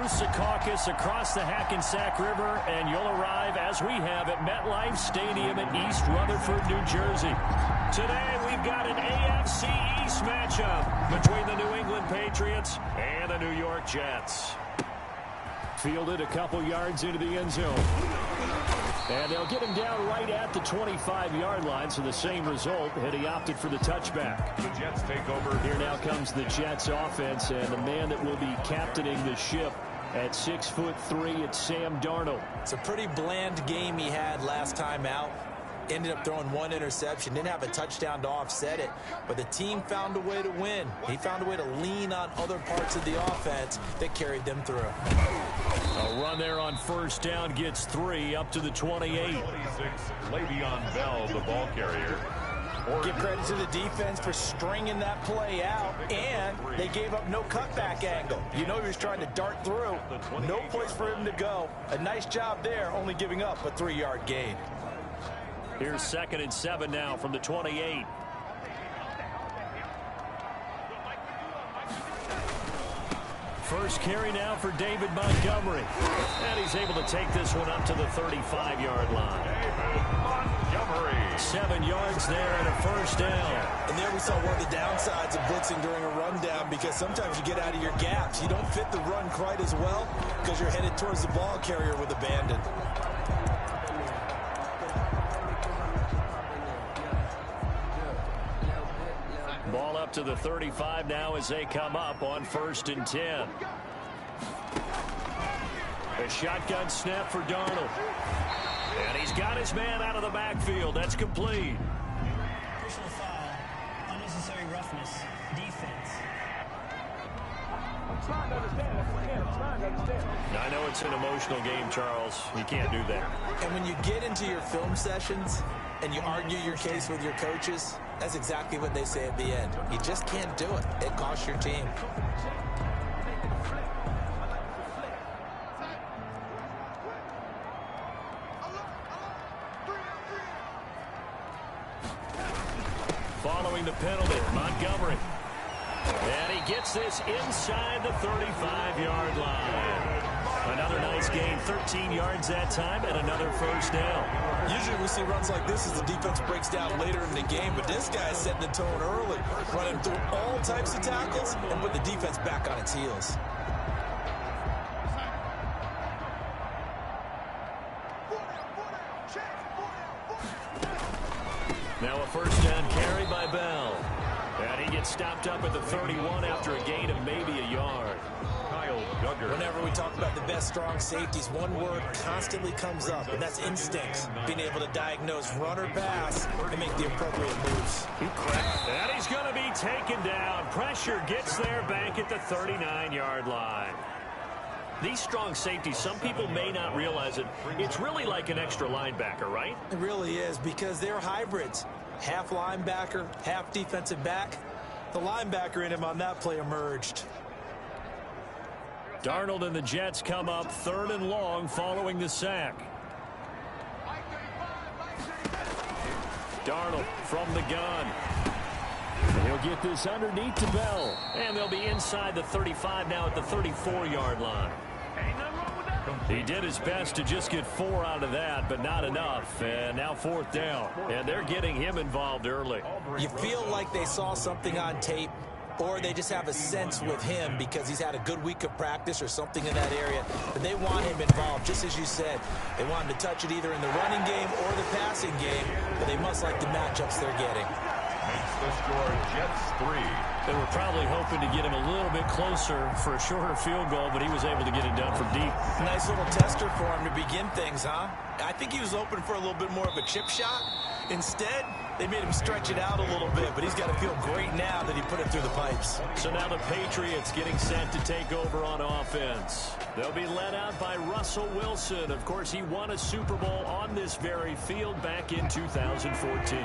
through Secaucus across the Hackensack River, and you'll arrive, as we have, at MetLife Stadium in East Rutherford, New Jersey. Today, we've got an AFC East matchup between the New England Patriots and the New York Jets. Fielded a couple yards into the end zone. And they'll get him down right at the 25-yard line, so the same result had he opted for the touchback. The Jets take over. Here now comes the Jets offense, and the man that will be captaining the ship at 6'3", it's Sam Darnold. It's a pretty bland game he had last time out. Ended up throwing one interception, didn't have a touchdown to offset it, but the team found a way to win. He found a way to lean on other parts of the offense that carried them through. A run there on first down gets 3 up to the 28. 26, Le'Veon Bell, the ball carrier. Give credit to the defense for stringing that play out, and they gave up no cutback angle. You know he was trying to dart through. No place for him to go. A nice job there, only giving up a 3-yard gain. Here's 2nd and 7 now from the 28. First carry now for David Montgomery. And he's able to take this one up to the 35-yard line. David Montgomery. 7 yards there and a first down. And there we saw one of the downsides of blitzing during a rundown, because sometimes you get out of your gaps. You don't fit the run quite as well because you're headed towards the ball carrier with abandon. Ball up to the 35 now as they come up on 1st and 10. A shotgun snap for Darnold. And he's got his man out of the backfield. That's complete. Personal foul, unnecessary roughness, defense. I know it's an emotional game, Charles. You can't do that. And when you get into your film sessions and you argue your case with your coaches, that's exactly what they say at the end. You just can't do it. It costs your team. Following the penalty, Montgomery. And he gets this inside the 35-yard line. Another nice gain, 13 yards that time, and another first down. Usually we see runs like this as the defense breaks down later in the game, but this guy is setting the tone early, running through all types of tackles and put the defense back on its heels. Now a first down carry by Bell. And he gets stopped up at the 31 after a gain of maybe a yard. Kyle Duggar. Whenever we talk about the best strong safeties, one word constantly comes up, and that's instincts. Being able to diagnose run or pass and make the appropriate moves. And he's going to be taken down. Pressure gets there back at the 39-yard line. These strong safeties, some people may not realize it. It's really like an extra linebacker, right? It really is, because they're hybrids. Half linebacker, half defensive back. The linebacker in him on that play emerged. Darnold and the Jets come up 3rd and long following the sack. Darnold from the gun. He'll get this underneath to Bell. And they'll be inside the 35 now at the 34-yard line. He did his best to just get 4 out of that, but not enough. And now 4th down. And they're getting him involved early. You feel like they saw something on tape, or they just have a sense with him because he's had a good week of practice or something in that area. But they want him involved, just as you said. They want him to touch it either in the running game or the passing game, but they must like the matchups they're getting. Makes the score Jets 3. They were probably hoping to get him a little bit closer for a shorter field goal, but he was able to get it done from deep. Nice little tester for him to begin things, huh? I think he was hoping for a little bit more of a chip shot. Instead, they made him stretch it out a little bit, but he's got to feel great now that he put it through the pipes. So now the Patriots getting set to take over on offense. They'll be led out by Russell Wilson. Of course, he won a Super Bowl on this very field back in 2014.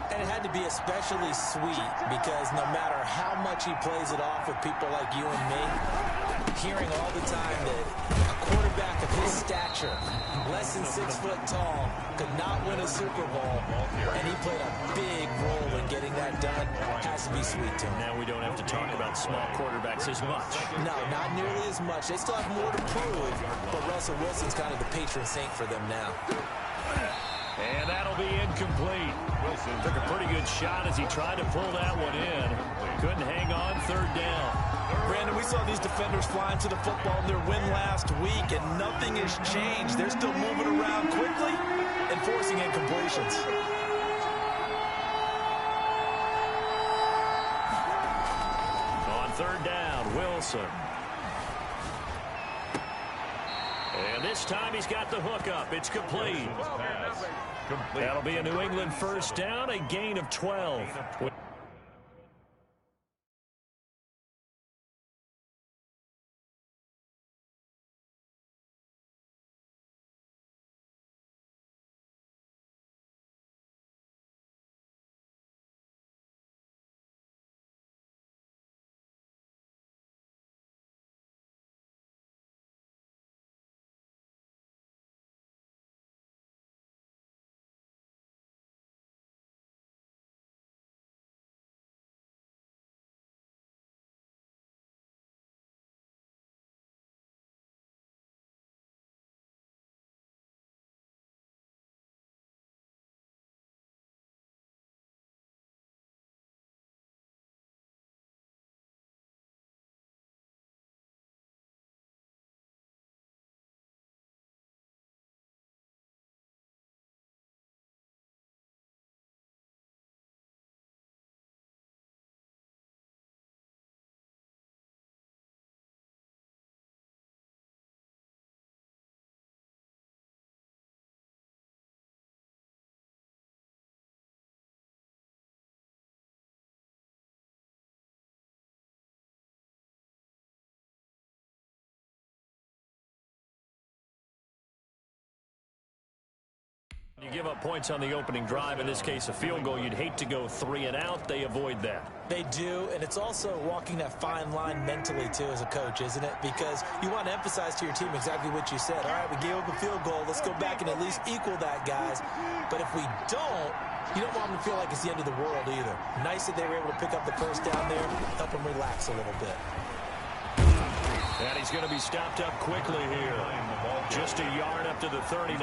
And it had to be especially sweet because no matter how much he plays it off with people like you and me, hearing all the time that a quarterback of his stature, less than 6 foot tall, could not win a Super Bowl, and he played a big role in getting that done. Has to be sweet to him. Now we don't have to talk about small quarterbacks as much. No, not nearly as much. They still have more to prove, but Russell Wilson's kind of the patron saint for them now. And that'll be incomplete. Wilson took a pretty good shot as he tried to pull that one in. Couldn't hang on, third down. Brandon, we saw these defenders flying to the football in their win last week, and nothing has changed. They're still moving around quickly and forcing incompletions. On third down, Wilson. And this time he's got the hook up. It's complete. That'll be a New England first down, a gain of 12. You give up points on the opening drive, in this case a field goal. You'd hate to go 3 and out. They avoid that. They do, and it's also walking that fine line mentally, too, as a coach, isn't it? Because you want to emphasize to your team exactly what you said. All right, we gave up a field goal. Let's go back and at least equal that, guys. But if we don't, you don't want them to feel like it's the end of the world either. Nice that they were able to pick up the first down there, help them relax a little bit. And he's going to be stopped up quickly here. Just a yard up to the 39.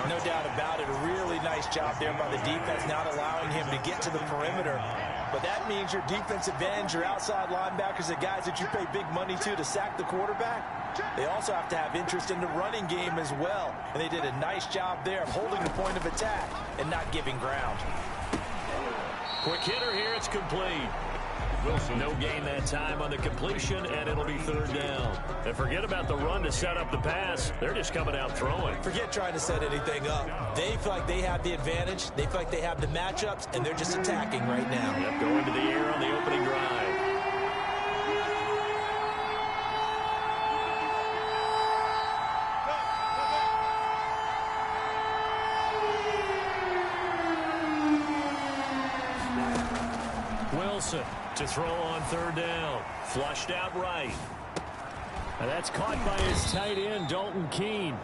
No doubt about it. A really nice job there by the defense, not allowing him to get to the perimeter. But that means your defensive ends, your outside linebackers, the guys that you pay big money to sack the quarterback, they also have to have interest in the running game as well. And they did a nice job there of holding the point of attack and not giving ground. Quick hitter here. It's complete. Wilson, no gain that time on the completion, and it'll be third down. And forget about the run to set up the pass. They're just coming out throwing. Forget trying to set anything up. They feel like they have the advantage. They feel like they have the matchups, and they're just attacking right now. Yep, going to the air on the opening drive. Wilson to throw on third down. Flushed out right. And that's caught by his tight end, Dalton Keene.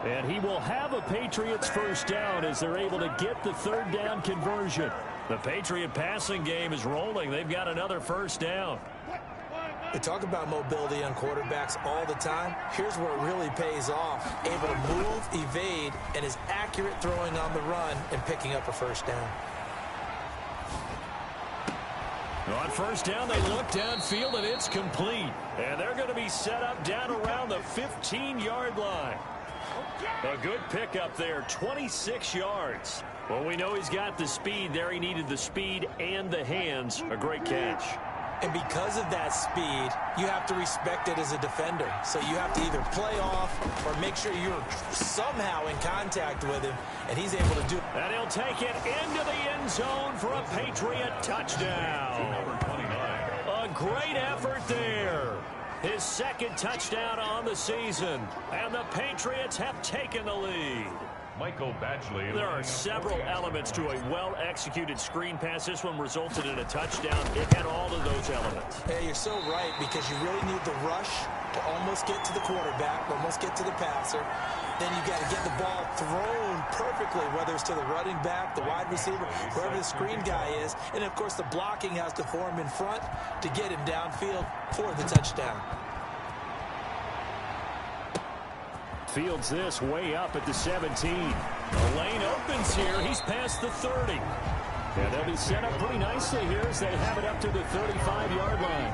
And he will have a Patriots first down as they're able to get the third down conversion. The Patriot passing game is rolling. They've got another first down. We talk about mobility on quarterbacks all the time. Here's where it really pays off. Able to move, evade, and is accurate throwing on the run and picking up a first down. On first down, they look downfield, and it's complete. And they're going to be set up down around the 15-yard line. A good pickup there, 26 yards. Well, we know he's got the speed there. He needed the speed and the hands. A great catch. And because of that speed, you have to respect it as a defender. So you have to either play off or make sure you're somehow in contact with him, and he's able to do it. And he'll take it into the end zone for a Patriot touchdown. A great effort there. His second touchdown on the season. And the Patriots have taken the lead. Michael Badgley. There are several elements to a well-executed screen pass. This one resulted in a touchdown. It had all of those elements. Hey, you're so right, because you really need the rush to almost get to the quarterback, almost get to the passer. Then you got to get the ball thrown perfectly, whether it's to the running back, the wide receiver, wherever the screen guy is. And, of course, the blocking has to form in front to get him downfield for the touchdown. Fields this way up at the 17. The lane opens here. He's past the 30. And they'll be set up pretty nicely here as they have it up to the 35-yard line.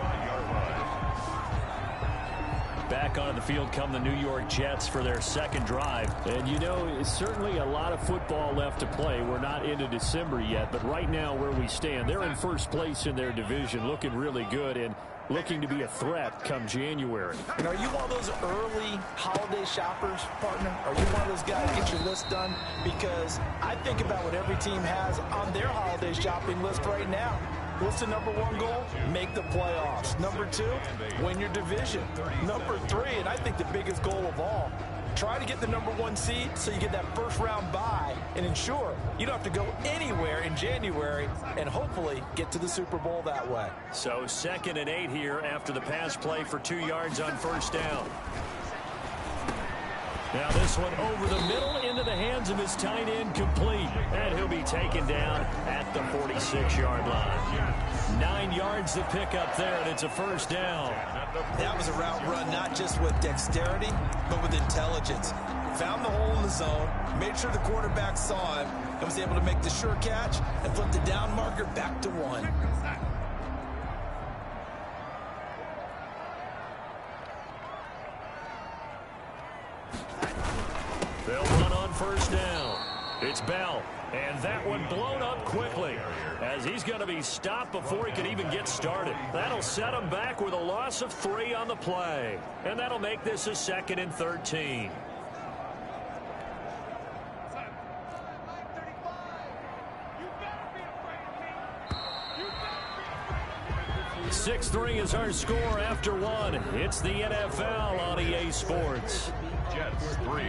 Back onto the field come the New York Jets for their second drive. And, you know, it's certainly a lot of football left to play. We're not into December yet, but right now where we stand, they're in first place in their division, looking really good and looking to be a threat come January. And are you one of those early holiday shoppers, partner? Are you one of those guys get your list done? Because I think about what every team has on their holiday shopping list right now. What's the number one goal? Make the playoffs. Number two, win your division. Number three, and I think the biggest goal of all, try to get the number one seed so you get that first round bye and ensure you don't have to go anywhere in January and hopefully get to the Super Bowl that way. So 2nd and 8 here after the pass play for 2 yards on first down. Now this one over the middle into the hands of his tight end, complete. And he'll be taken down at the 46-yard line. 9 yards to pick up there, and it's a first down. That was a route run not just with dexterity, but with intelligence. Found the hole in the zone, made sure the quarterback saw him, and was able to make the sure catch and flip the down marker back to 1. They'll run on first down. It's Bell, and that one blown up quickly as he's going to be stopped before he can even get started. That'll set him back with a loss of 3 on the play, and that'll make this a 2nd and 13. 6-3 is our score after 1. It's the NFL on EA Sports. Jets 3.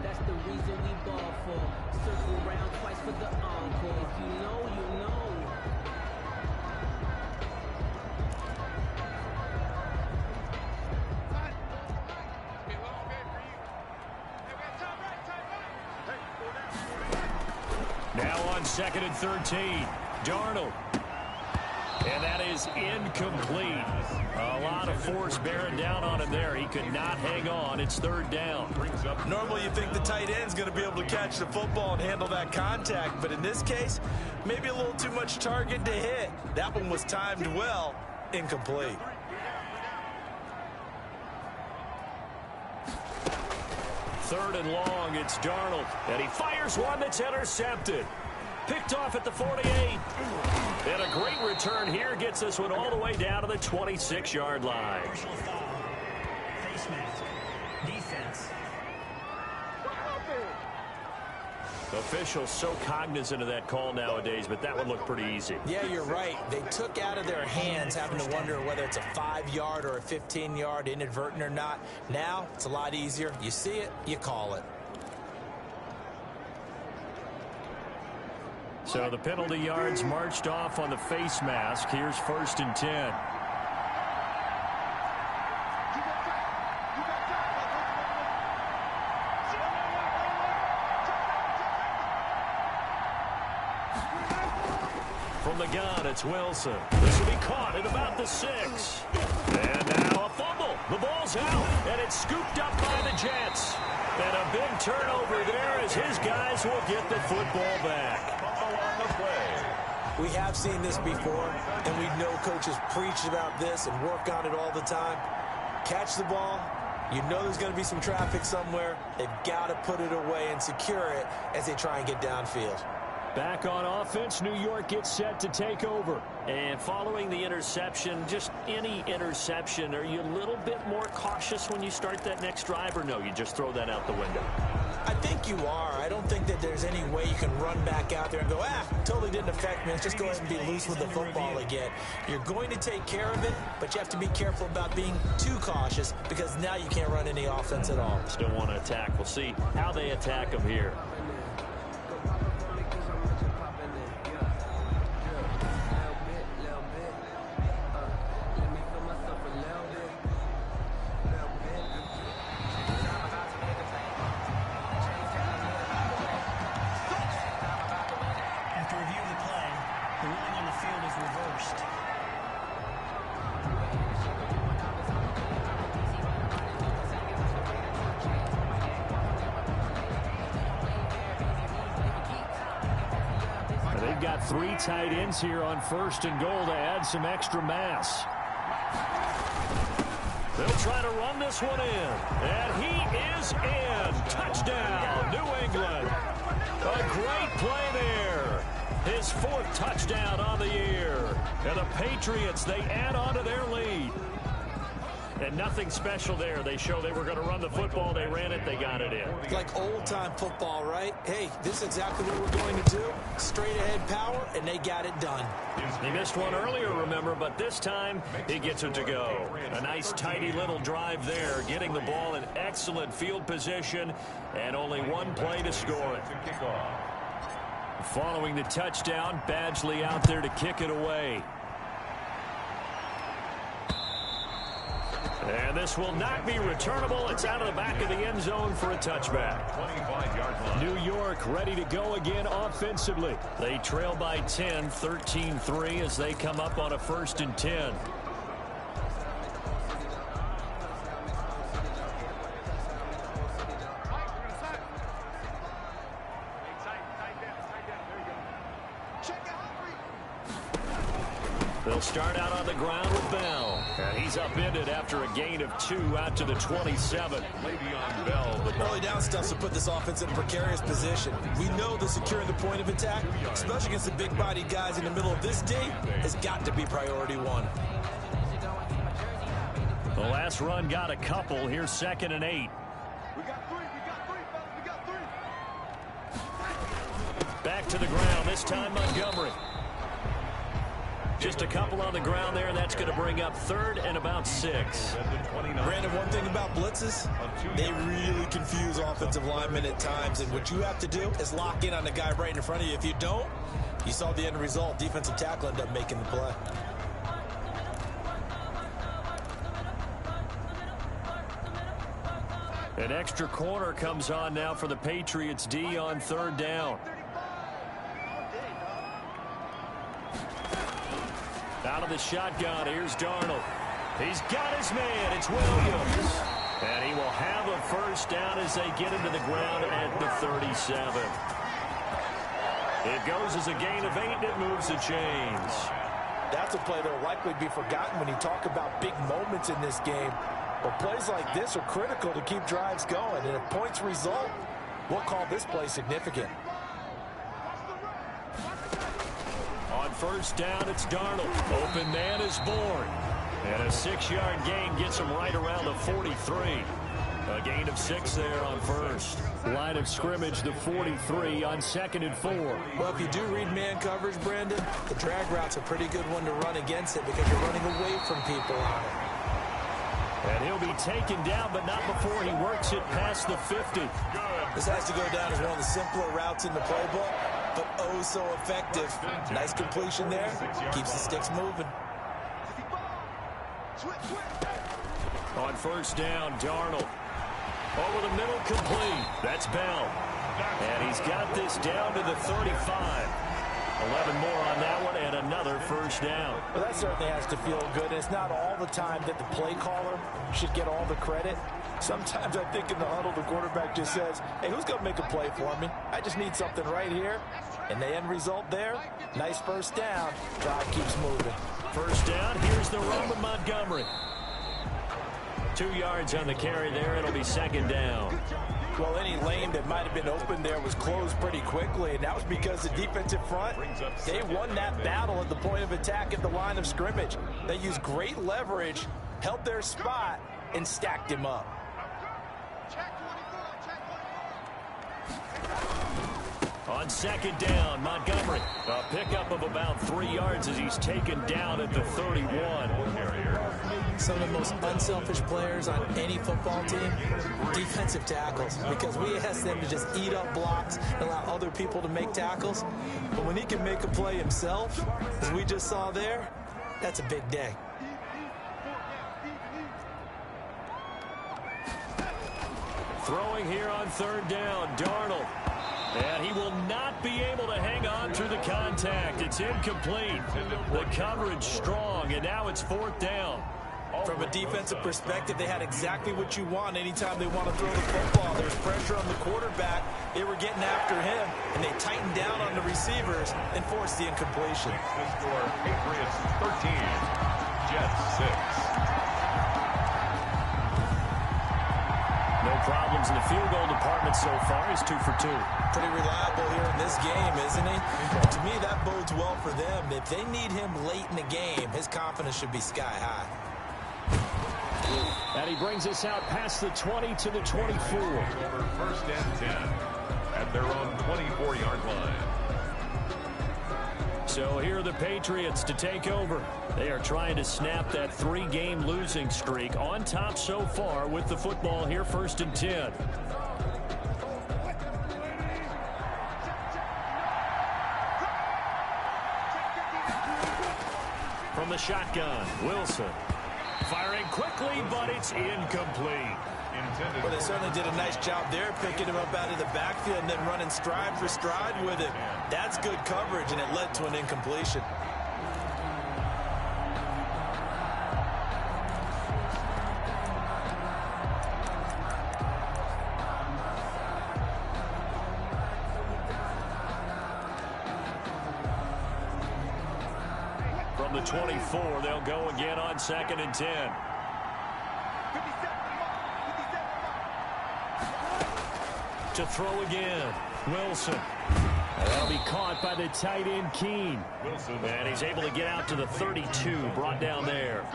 That's the reason we ball for. Circle around twice for the encore. If you know, you know. Now on 2nd and 13. Darnold. And that is incomplete. A lot of force bearing down on him there. He could not hang on. It's 3rd down. Normally you think the tight end's going to be able to catch the football and handle that contact, but in this case, maybe a little too much target to hit. That one was timed well, incomplete. Third and long, it's Darnold. And he fires one that's intercepted. Picked off at the 48. And a great return here gets this one all the way down to the 26-yard line. Personal foul. Face mask. Defense. Officials so cognizant of that call nowadays, but that would look pretty easy. Yeah, you're right. They took out of their hands having to wonder whether it's a 5-yard or a 15-yard, inadvertent or not. Now, it's a lot easier. You see it, you call it. So the penalty yards marched off on the face mask. Here's 1st and 10. From the gun, it's Wilson. This will be caught at about the 6. And now a fumble. The ball's out, and it's scooped up by the Jets. And a big turnover there as his guys will get the football back. We have seen this before, and we know coaches preach about this and work on it all the time. Catch the ball. You know there's going to be some traffic somewhere. They've got to put it away and secure it as they try and get downfield. Back on offense, New York gets set to take over. And following the interception, just any interception, are you a little bit more cautious when you start that next drive, or no, you just throw that out the window? I think you are. I don't think that there's any way you can run back out there and go, totally didn't affect me. Let's just go ahead and be loose with the football again. You're going to take care of it, but you have to be careful about being too cautious because now you can't run any offense at all. Still want to attack. We'll see how they attack them here. 3 tight ends here on 1st and goal to add some extra mass. They'll try to run this one in. And he is in. Touchdown, New England. A great play there. His 4th touchdown on the year. And the Patriots, they add on to their lead. And nothing special there. They show they were going to run the football. They ran it. They got it in. Like old-time football, right? Hey, this is exactly what we're going to do. Straight-ahead power, and they got it done. He missed one earlier, remember, but this time he gets it to go. A nice, tidy little drive there, getting the ball in excellent field position, and only one play to score it. Following the touchdown, Badgley out there to kick it away. And this will not be returnable. It's out of the back of the end zone for a touchback. 25-yard line. New York ready to go again offensively. They trail by 10, 13-3 as they come up on a 1st and 10. They'll start out on the ground with Bell. And he's upended after a gain of 2 out to the 27. Le'Veon Bell, the Early down stuff to put this offense in a precarious position. We know that securing the point of attack, especially against the big-bodied guys in the middle of this D, has got to be priority 1. The last run got a couple. Here's 2nd and 8. Back to the ground. This time Montgomery. Just a couple on the ground there, and that's going to bring up 3rd and about 6. Brandon, one thing about blitzes, they really confuse offensive linemen at times, and what you have to do is lock in on the guy right in front of you. If you don't, you saw the end result. Defensive tackle ended up making the play. An extra corner comes on now for the Patriots D on 3rd down. Out of the shotgun, here's Darnold. He's got his man, it's Williams. And he will have a 1st down as they get into the ground at the 37. It goes as a gain of 8, and it moves the chains. That's a play that will likely be forgotten when you talk about big moments in this game. But plays like this are critical to keep drives going. And if points result, we'll call this play significant. On 1st down, it's Darnold. Open man is born. And a 6-yard gain gets him right around the 43. A gain of 6 there on 1st. Line of scrimmage, the 43 on 2nd and 4. Well, if you do read man coverage, Brandon, the drag route's a pretty good one to run against it because you're running away from people on it. And he'll be taken down, but not before he works it past the 50. This has to go down as one of the simpler routes in the playbook, but oh so effective. Nice completion there. Keeps the sticks moving. On 1st down, Darnold. Over the middle, complete. That's Bell. And he's got this down to the 35. 11 more on that one, and another 1st down. Well, that certainly has to feel good. It's not all the time that the play caller should get all the credit. Sometimes I think in the huddle, the quarterback just says, hey, who's going to make a play for me? I just need something right here. And the end result there, nice 1st down. Drive keeps moving. 1st down, here's the run with Montgomery. 2 yards on the carry there. It'll be 2nd down. Well, any lane that might have been open there was closed pretty quickly, and that was because the defensive front, they won that battle at the point of attack at the line of scrimmage. They used great leverage, held their spot, and stacked him up. On 2nd down, Montgomery. A pickup of about 3 yards as he's taken down at the 31. Some of the most unselfish players on any football team, defensive tackles, because we ask them to just eat up blocks and allow other people to make tackles. But when he can make a play himself, as we just saw there, that's a big day. Throwing here on 3rd down, Darnold. And he will not be able to hang on through the contact. It's incomplete. The coverage strong, and now it's 4th down. From a defensive perspective, they had exactly what you want anytime they want to throw the football. There's pressure on the quarterback. They were getting after him, and they tightened down on the receivers and forced the incompletion. The score, Patriots 13, Jets 6. No problems in the field goal department so far. He's 2 for 2. Pretty reliable here in this game, isn't he? And to me, that bodes well for them. If they need him late in the game, his confidence should be sky high. And he brings us out past the 20 to the 24. Over first and 10 at their own 24-yard line. So here are the Patriots to take over. They are trying to snap that 3-game losing streak, on top so far with the football here, first and 10. From the shotgun, Wilson. Firing quickly, but it's incomplete. Well, they certainly did a nice job there, picking him up out of the backfield and then running stride for stride with him. That's good coverage, and it led to an incompletion. From the 24, they'll go again on second and 10. To throw again, Wilson. And that'll be caught by the tight end, Keene. And he's able to get out to the 32, brought down there.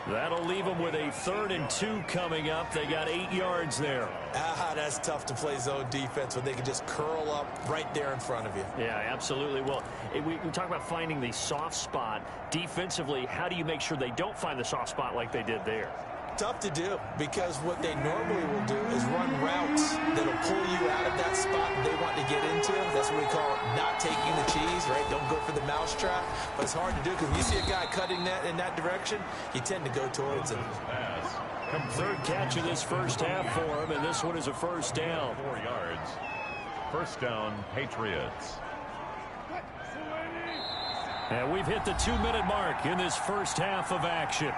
That'll leave him with a 3rd and 2 coming up. They got 8 yards there. That's tough to play zone defense when they can just curl up right there in front of you. Yeah, absolutely. Well, we talk about finding the soft spot. Defensively, how do you make sure they don't find the soft spot like they did there? Tough to do, because what they normally will do is run routes that'll pull you out of that spot they want to get into. That's what we call not taking the cheese, right? Don't go for the mousetrap. But it's hard to do because when you see a guy cutting that in that direction, you tend to go towards him. Third catch of this first half for him, and this one is a first down. 4 yards. First down, Patriots. And we've hit the 2-minute mark in this first half of action.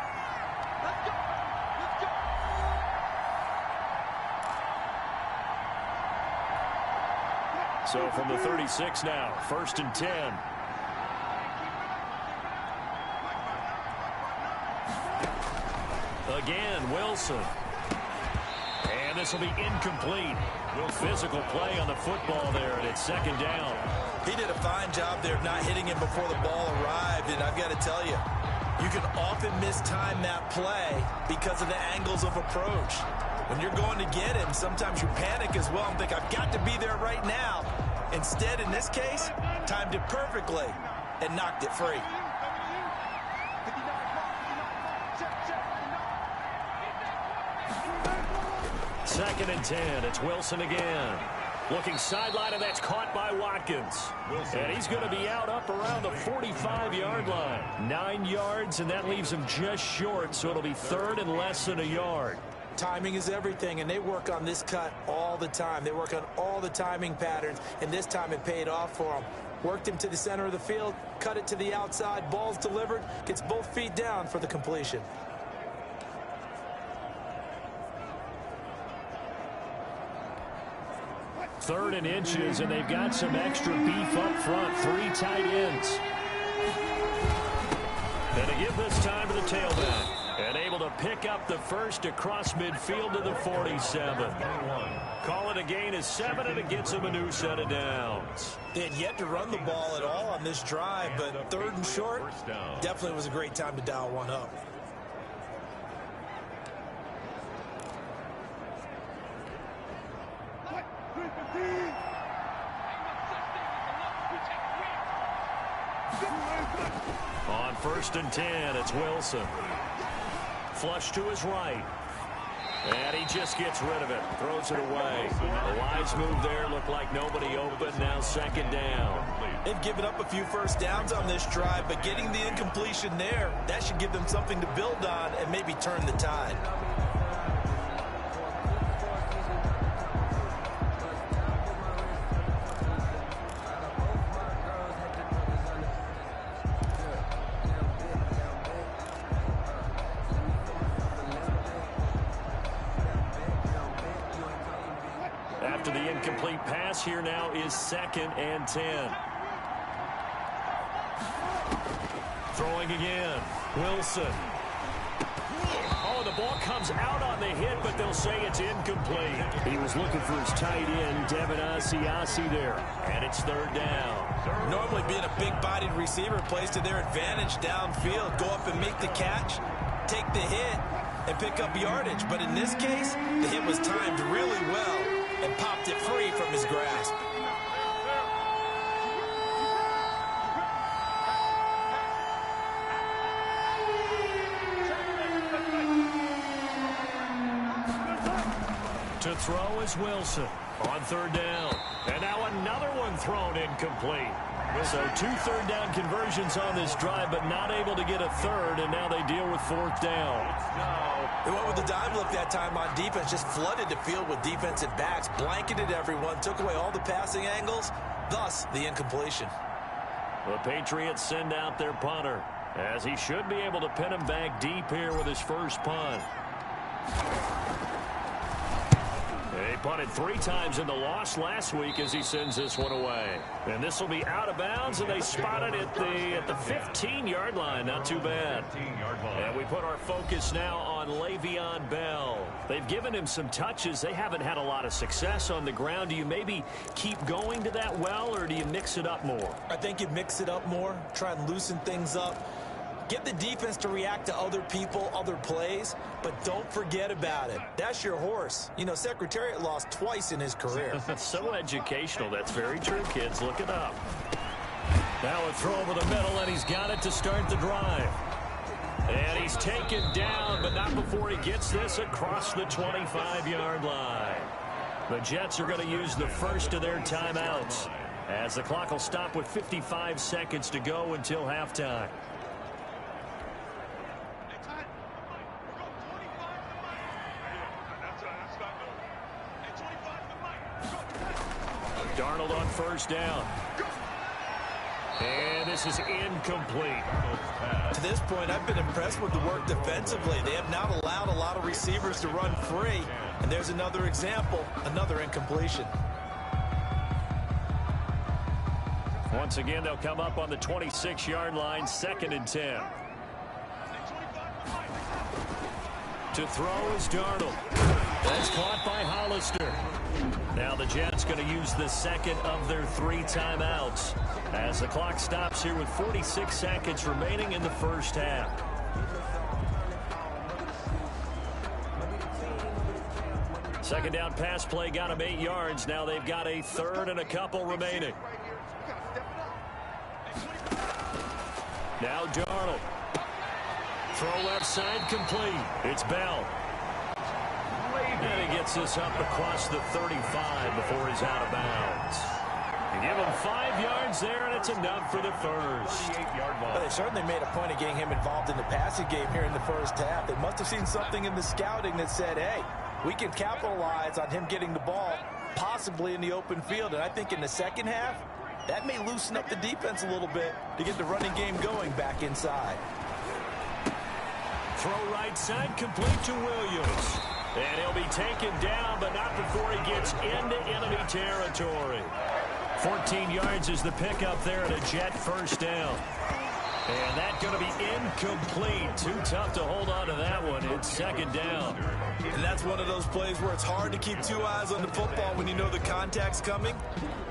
So from the 36 now, first and 10. Again, Wilson. And this will be incomplete. Physical play on the football there, and it's second down. He did a fine job there of not hitting him before the ball arrived, and I've got to tell you, you can often mistime that play because of the angles of approach. When you're going to get him, sometimes you panic as well and think, I've got to be there right now. Instead, in this case, timed it perfectly and knocked it free. Second and 10. It's Wilson again. Looking sideline, and that's caught by Watkins. And he's going to be out up around the 45-yard line. 9 yards, and that leaves him just short, so it'll be 3rd and less than a yard. Timing is everything, and they work on this cut all the time. They work on all the timing patterns, and this time it paid off for them. Worked him to the center of the field, cut it to the outside, ball's delivered, gets both feet down for the completion. Third and inches, and they've got some extra beef up front. 3 tight ends. And to give this time to the tailback. And able to pick up the first across midfield to the 47. Call it a gain of 7, and it gets him a new set of downs. They had yet to run the ball at all on this drive, but 3rd and short definitely was a great time to dial one up. On first and 10, it's Wilson. Flush to his right. And he just gets rid of it. Throws it away. A wise move there. Looked like nobody open. Now second down. They've given up a few first downs on this drive, but getting the incompletion there, that should give them something to build on and maybe turn the tide. after the incomplete pass. Here now is 2nd and 10. Throwing again. Wilson. Oh, the ball comes out on the hit, but they'll say it's incomplete. He was looking for his tight end, Devin Asiasi there. And it's 3rd down. Normally being a big-bodied receiver plays to their advantage downfield. Go up and make the catch, take the hit, and pick up yardage. But in this case, the hit was timed really well and popped it free from his grasp. To throw is Wilson on 3rd down. And now another one thrown incomplete. So 2 3rd-down conversions on this drive, but not able to get a 3rd, and now they deal with 4th down. They went with the dime look that time on defense, just flooded the field with defensive backs, blanketed everyone, took away all the passing angles, thus the incompletion. The Patriots send out their punter, as he should be able to pin him back deep here with his first punt. They punted 3 times in the loss last week as he sends this one away. And this will be out of bounds, and they spot it at the 15-yard line. Not too bad. And we put our focus now on Le'Veon Bell. They've given him some touches. They haven't had a lot of success on the ground. Do you maybe keep going to that well, or do you mix it up more? I think you mix it up more, try and loosen things up. Get the defense to react to other people, other plays, but don't forget about it. That's your horse. You know, Secretariat lost twice in his career. So educational. That's very true, kids. Look it up. Now a throw over the middle, and he's got it to start the drive. And he's taken down, but not before he gets this across the 25-yard line. The Jets are going to use the first of their timeouts, as the clock will stop with 55 seconds to go until halftime. Darnold on 1st down. And this is incomplete. To this point, I've been impressed with the work defensively. They have not allowed a lot of receivers to run free. And there's another example, another incompletion. Once again, they'll come up on the 26-yard line, 2nd and 10. To throw is Darnold. That's caught by Hollister. Now the Jets going to use the 2nd of their 3 timeouts as the clock stops here with 46 seconds remaining in the first half. Second down pass play got him 8 yards. Now they've got a 3rd and a couple remaining. Now Darnold. Throw left side complete. It's Bell. And he gets this up across the 35 before he's out of bounds. You give him 5 yards there, and it's enough for the first. Well, they certainly made a point of getting him involved in the passing game here in the first half. They must have seen something in the scouting that said, hey, we can capitalize on him getting the ball, possibly in the open field. And I think in the second half, that may loosen up the defense a little bit to get the running game going back inside. Throw right side complete to Williams. And he'll be taken down, but not before he gets into enemy territory. 14 yards is the pickup there at a Jet first down. And that's going to be incomplete. Too tough to hold on to that one. It's 2nd down. And that's one of those plays where it's hard to keep 2 eyes on the football when you know the contact's coming,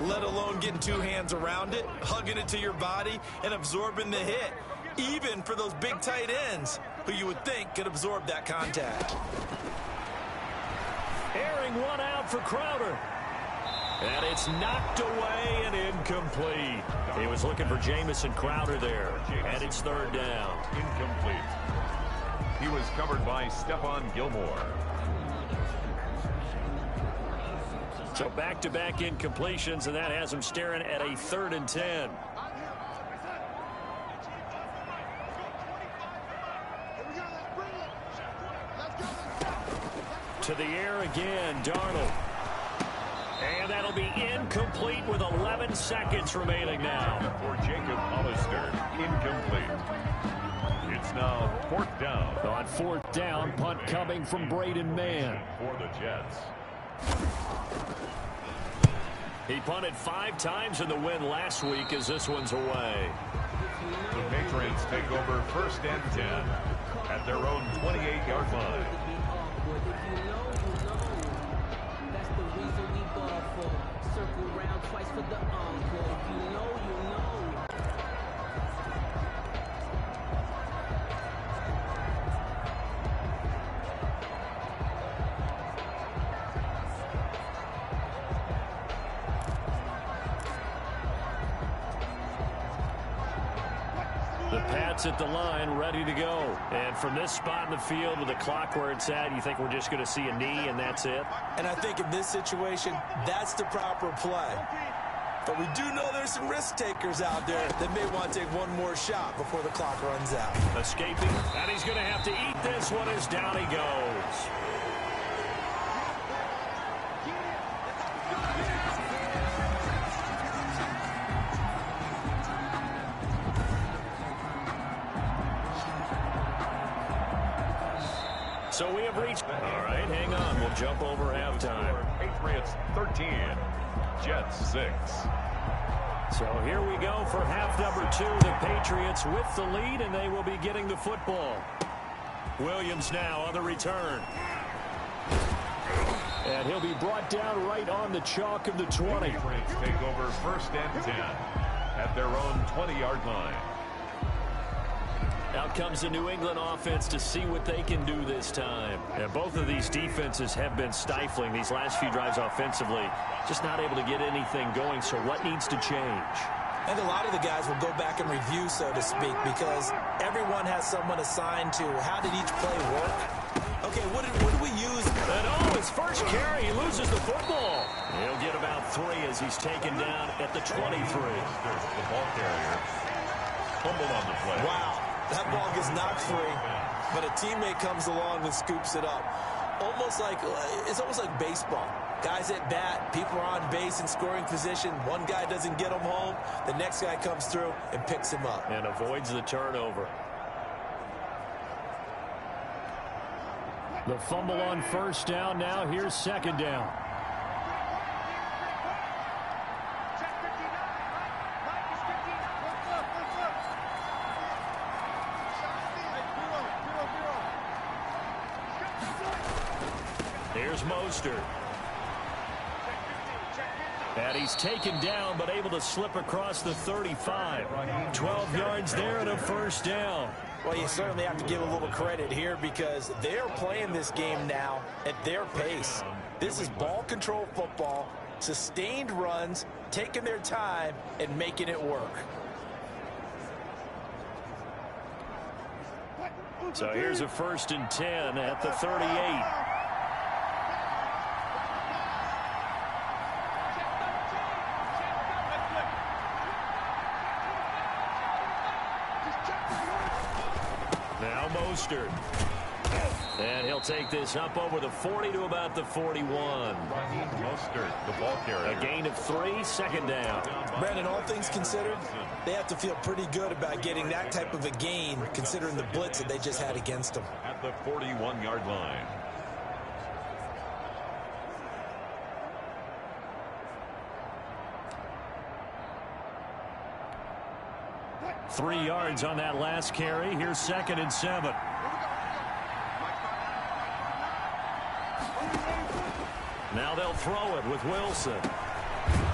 let alone getting 2 hands around it, hugging it to your body, and absorbing the hit. Even for those big tight ends who you would think could absorb that contact. Airing one out for Crowder. And it's knocked away and incomplete. He was looking for Jamison Crowder there. And it's 3rd down. Incomplete. He was covered by Stephon Gilmore. So back-to-back incompletions, and that has him staring at a 3rd and 10. To the air again, Darnold. And that'll be incomplete with 11 seconds remaining now. For Jacob Hollister, incomplete. It's now 4th down. On 4th down, punt coming from Braden Mann. For the Jets. He punted 5 times in the win last week as this one's away. The Patriots take over 1st and 10 at their own 28-yard line. That's the reason we ball for. Circle round twice for the encore. If you know, you know. The Pats at the line, ready to go. And from this spot in the field with the clock where it's at, you think we're just going to see a knee and that's it? And I think in this situation, that's the proper play. But we do know there's some risk takers out there that may want to take one more shot before the clock runs out. Escaping, and he's going to have to eat this one as down he goes. So we have reached. All right, hang on. We'll jump over halftime. Patriots 13, Jets 6. So here we go for half number 2. The Patriots with the lead, and they will be getting the football. Williams now on the return. And he'll be brought down right on the chalk of the 20. Patriots take over 1st and 10 at their own 20-yard line. Out comes the New England offense to see what they can do this time. And both of these defenses have been stifling these last few drives offensively. Just not able to get anything going, so what needs to change? And a lot of the guys will go back and review, so to speak, because everyone has someone assigned to how did each play work. Okay, what did we use? And his first carry, he loses the football. He'll get about 3 as he's taken down at the 23. The ball carrier fumbled on the play. Wow. That ball gets knocked free, but a teammate comes along and scoops it up. It's almost like baseball. Guys at bat, people are on base in scoring position. One guy doesn't get him home. The next guy comes through and picks him up. And avoids the turnover. The fumble on first down. Now here's second down. Here's Mostert. And he's taken down, but able to slip across the 35. 12 yards there and a first down. Well, you certainly have to give a little credit here because they're playing this game now at their pace. This is ball control football, sustained runs, taking their time, and making it work. So here's a 1st and 10 at the 38. Now Mostert. And he'll take this up over the 40 to about the 41. Mostert, the ball carrier. A gain of 3, second down. Brandon, all things considered, they have to feel pretty good about getting that type of a gain considering the blitz that they just had against them. At the 41-yard line. Three yards on that last carry. Here's 2nd and 7. Now they'll throw it with Wilson.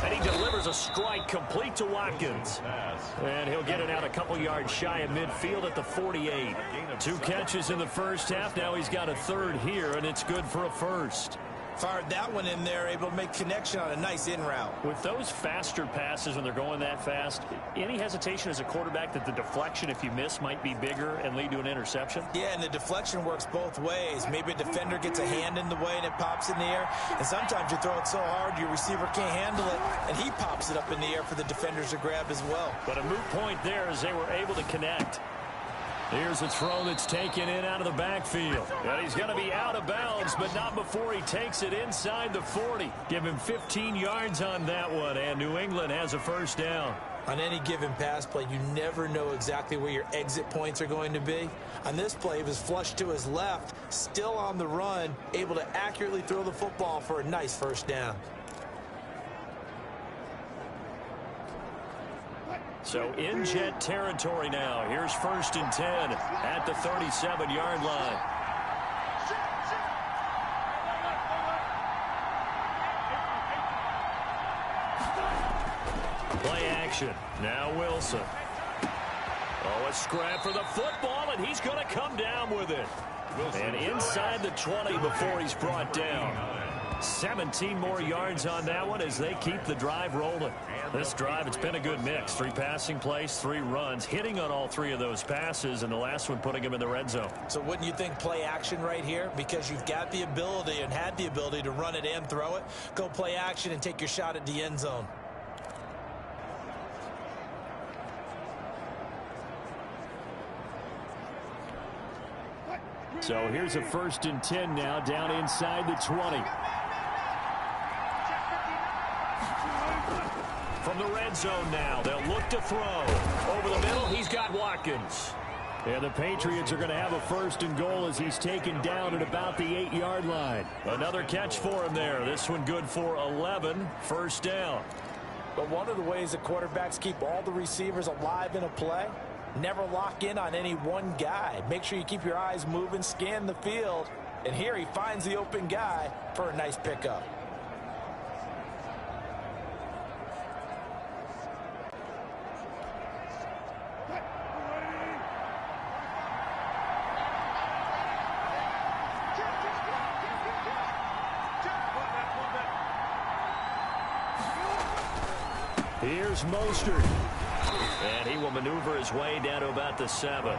And he delivers a strike complete to Watkins. And he'll get it out a couple yards shy of midfield at the 48. 2 catches in the first half. Now he's got a 3rd here, and it's good for a 1st. Fired that one in there, able to make connection on a nice in route. With those faster passes when they're going that fast, any hesitation as a quarterback that the deflection, if you miss, might be bigger and lead to an interception? Yeah, and the deflection works both ways. Maybe a defender gets a hand in the way and it pops in the air. And sometimes you throw it so hard your receiver can't handle it, and he pops it up in the air for the defenders to grab as well. But a moot point there as they were able to connect. Here's a throw that's taken in out of the backfield. And he's going to be out of bounds, but not before he takes it inside the 40. Give him 15 yards on that one, and New England has a 1st down. On any given pass play, you never know exactly where your exit points are going to be. On this play, he was flushed to his left, still on the run, able to accurately throw the football for a nice 1st down. So in Jet territory now. Here's 1st and 10 at the 37-yard line. Play action. Now Wilson. Oh, a scrap for the football, and he's going to come down with it. And inside the 20 before he's brought down. 17 more yards on that one as they keep the drive rolling. This drive, it's been a good mix. 3 passing plays, 3 runs, hitting on all 3 of those passes, and the last one putting him in the red zone. So wouldn't you think play action right here? Because you've got the ability and had the ability to run it and throw it. Go play action and take your shot at the end zone. So here's a 1st and 10 now down inside the 20. From the red zone now, they'll look to throw. Over the middle, he's got Watkins. And the Patriots are going to have a 1st and goal as he's taken down at about the 8-yard line. Another catch for him there. This one good for 11. 1st down. But one of the ways that quarterbacks keep all the receivers alive in a play, never lock in on any one guy. Make sure you keep your eyes moving, scan the field. And here he finds the open guy for a nice pickup. Here's Mostert. And he will maneuver his way down to about the 7.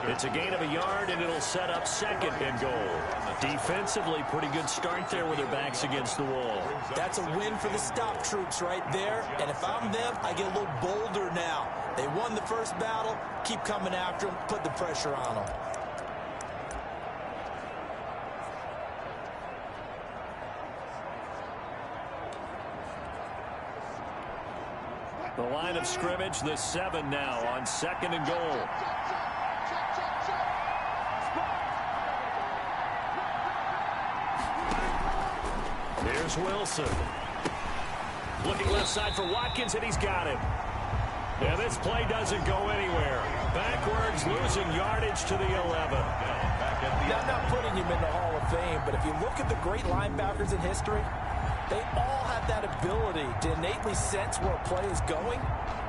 It's a gain of a yard, and it'll set up 2nd and goal. Defensively, pretty good start there with their backs against the wall. That's a win for the stop troops right there. And if I'm them, I get a little bolder now. They won the first battle. Keep coming after them. Put the pressure on them. The line of scrimmage, the 7 now on 2nd and goal. Here's Wilson. Looking left side for Watkins, and he's got him. Yeah, this play doesn't go anywhere. Backwards, losing yardage to the 11. Now, I'm not putting him in the Hall of Fame, but if you look at the great linebackers in history, they all have that ability to innately sense where a play is going,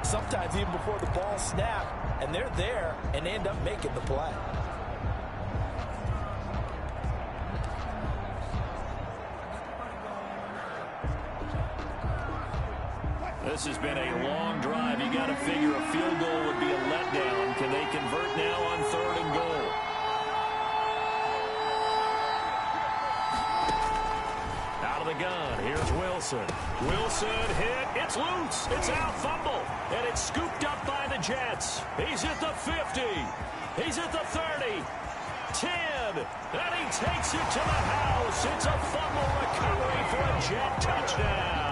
sometimes even before the ball snapped, and they're there and end up making the play. This has been a long drive. You got to figure a field goal would be a letdown. Can they convert now on 3rd and goal? Out of the gun. Here's Wilson. Wilson hit. It's loose. It's out. Fumble. And it's scooped up by the Jets. He's at the 50. He's at the 30. 10. And he takes it to the house. It's a fumble recovery for a Jet touchdown.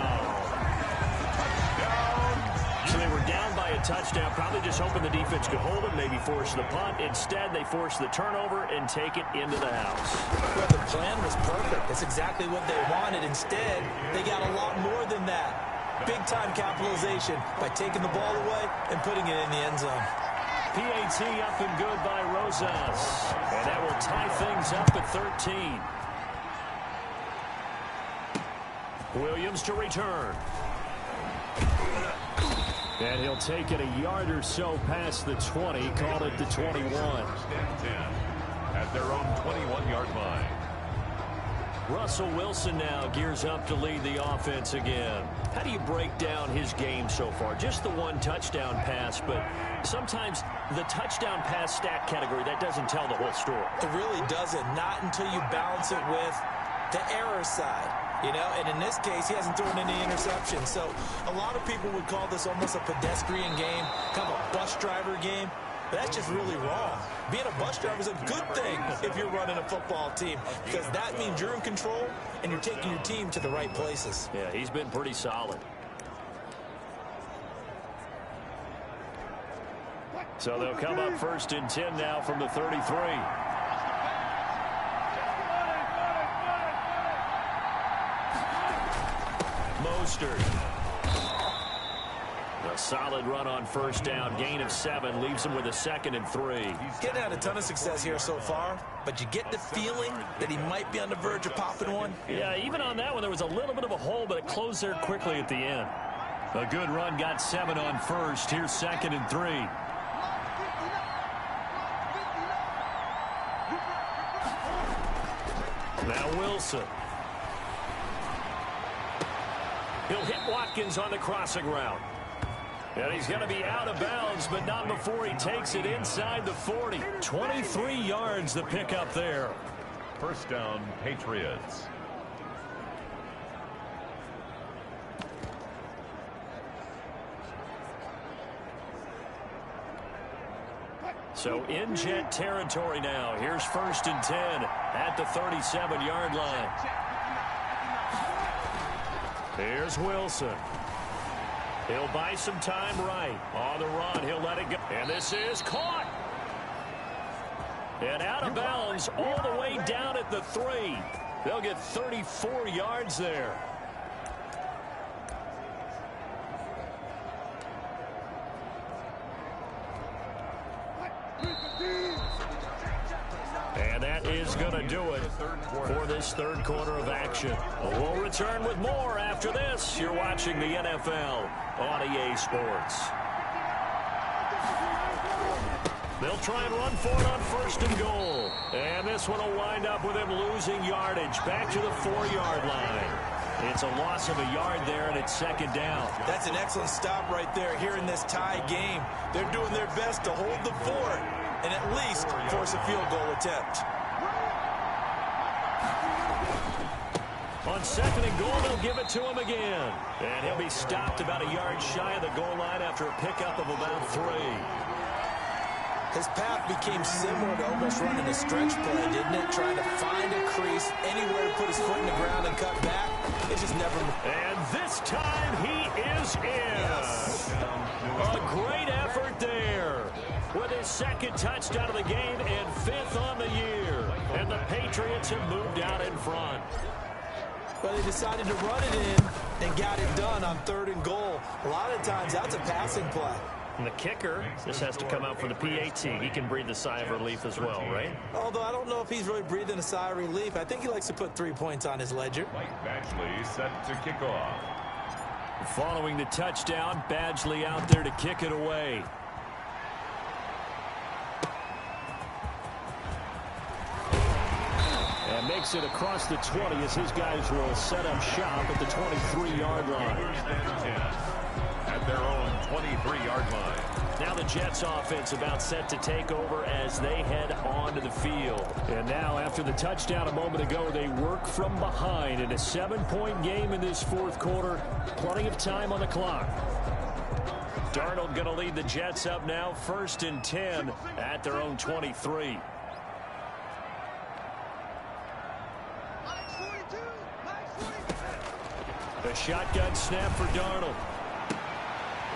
So they were down by a touchdown, probably just hoping the defense could hold it, maybe force the punt. Instead, they force the turnover and take it into the house. Well, the plan was perfect. That's exactly what they wanted. Instead, they got a lot more than that. Big-time capitalization by taking the ball away and putting it in the end zone. PAT up and good by Rosas. And that will tie things up at 13. Williams to return. And he'll take it a yard or so past the 20, call it the 21. At their own 21-yard line. Russell Wilson now gears up to lead the offense again. How do you break down his game so far? Just the 1 touchdown pass, but sometimes the touchdown pass stat category, that doesn't tell the whole story. It really doesn't, not until you balance it with the error side. You know, and in this case, he hasn't thrown any interceptions. So a lot of people would call this almost a pedestrian game, kind of a bus driver game. But that's just really wrong. Being a bus driver is a good thing if you're running a football team, because that means you're in control and you're taking your team to the right places. Yeah, he's been pretty solid. So they'll come up 1st and 10 now from the 33. Mostert. The A solid run on first down. Gain of 7 leaves him with a 2nd and 3. Getting had a ton of success here so far, but you get the feeling that he might be on the verge of popping one. Yeah, even on that one, there was a little bit of a hole, but it closed there quickly at the end. A good run, got 7 on first. Here's 2nd and 3. Now Wilson. He'll hit Watkins on the crossing route. And he's going to be out of bounds, but not before he takes it inside the 40. 23 yards the pickup there. First down, Patriots. So in Jet territory now. Here's 1st and 10 at the 37-yard line. Here's Wilson. He'll buy some time right. On the run, he'll let it go. And this is caught. And out of bounds all the way down at the 3. They'll get 34 yards there. And that is going to do it for this third quarter of action. We'll return with more after this. You're watching the NFL on EA Sports. They'll try and run for it on 1st and goal. And this one will wind up with him losing yardage back to the 4-yard line. It's a loss of a yard there, and it's 2nd down. That's an excellent stop right there here in this tie game. They're doing their best to hold the fort and at least force a field goal attempt. On 2nd and goal, they'll give it to him again. And he'll be stopped about a yard shy of the goal line after a pickup of about 3. His path became similar to almost running a stretch play, didn't it? Trying to find a crease, anywhere to put his foot in the ground and cut back. It just never... And this time he is in. Yes. A great effort there. With his 2nd touchdown of the game and 5th on the year. And the Patriots have moved out in front. Well, they decided to run it in and got it done on 3rd and goal. A lot of times that's a passing play. And the kicker, this has to come out for the PAT. He can breathe a sigh of relief as well, right? Although I don't know if he's really breathing a sigh of relief. I think he likes to put 3 points on his ledger. Badgley set to kick off. Following the touchdown, Badgley out there to kick it away. And makes it across the 20 as his guys will set up shop at the 23-yard line. At their own 23-yard line. Now the Jets offense about set to take over as they head onto the field. And now after the touchdown a moment ago, they work from behind in a 7-point game in this 4th quarter. Plenty of time on the clock. Darnold going to lead the Jets up now, 1st and 10 at their own 23. The shotgun snap for Darnold.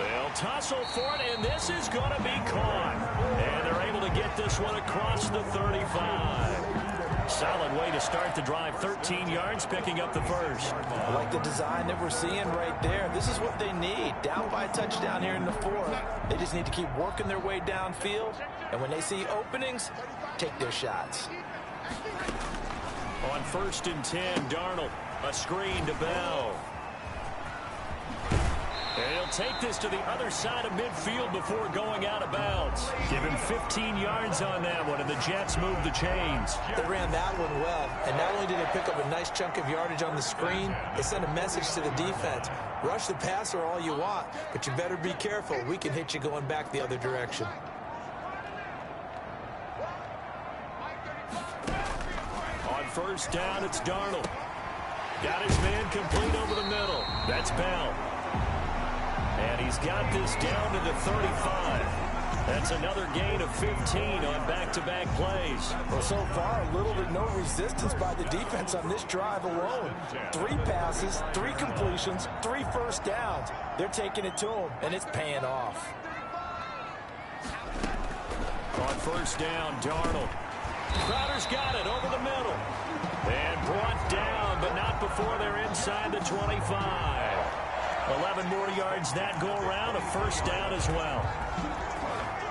They'll tussle for it, and this is going to be caught. And they're able to get this one across the 35. Solid way to start the drive. 13 yards, picking up the 1st. I like the design that we're seeing right there. This is what they need. Down by a touchdown here in the 4th. They just need to keep working their way downfield. And when they see openings, take their shots. On 1st and 10, Darnold. A screen to Bell. And he'll take this to the other side of midfield before going out of bounds. Give him 15 yards on that one, and the Jets move the chains. They ran that one well, and not only did they pick up a nice chunk of yardage on the screen, they sent a message to the defense. Rush the passer all you want, but you better be careful. We can hit you going back the other direction. On 1st down, it's Darnold. Got his man complete over the middle. That's Bell. And he's got this down to the 35. That's another gain of 15 on back-to-back plays. Well, so far, little to no resistance by the defense on this drive alone. 3 passes, 3 completions, 3 first downs. They're taking it to him, and it's paying off. On 1st down, Darnold. Crowder's got it over the middle. And brought down, but not before they're inside the 25. 11 more yards that go around, a first down as well.